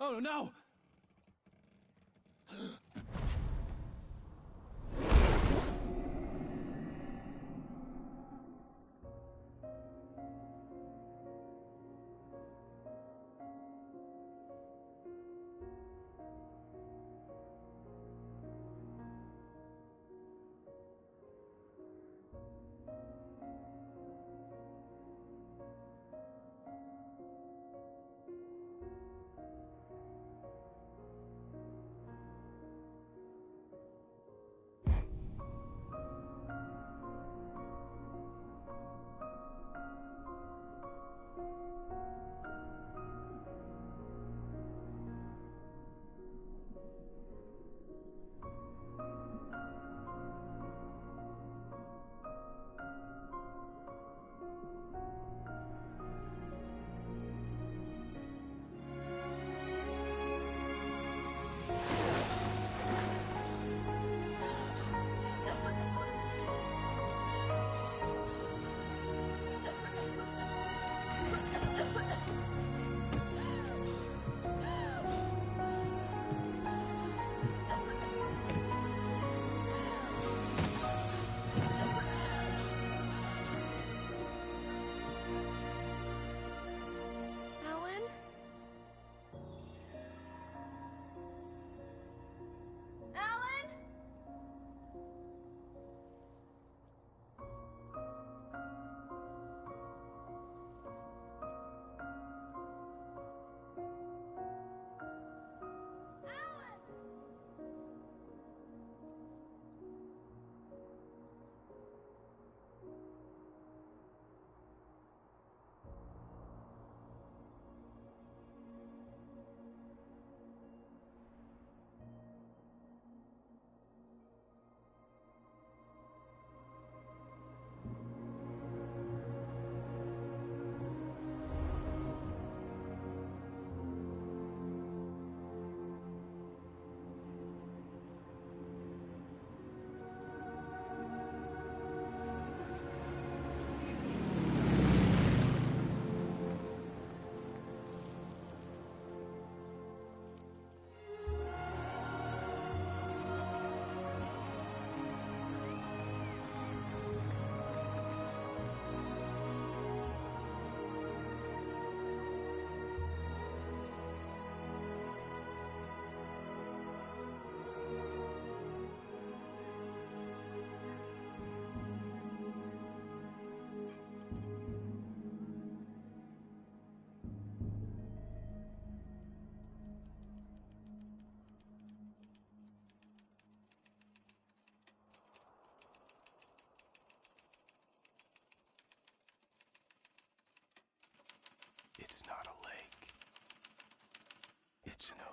Oh no! Matsuno.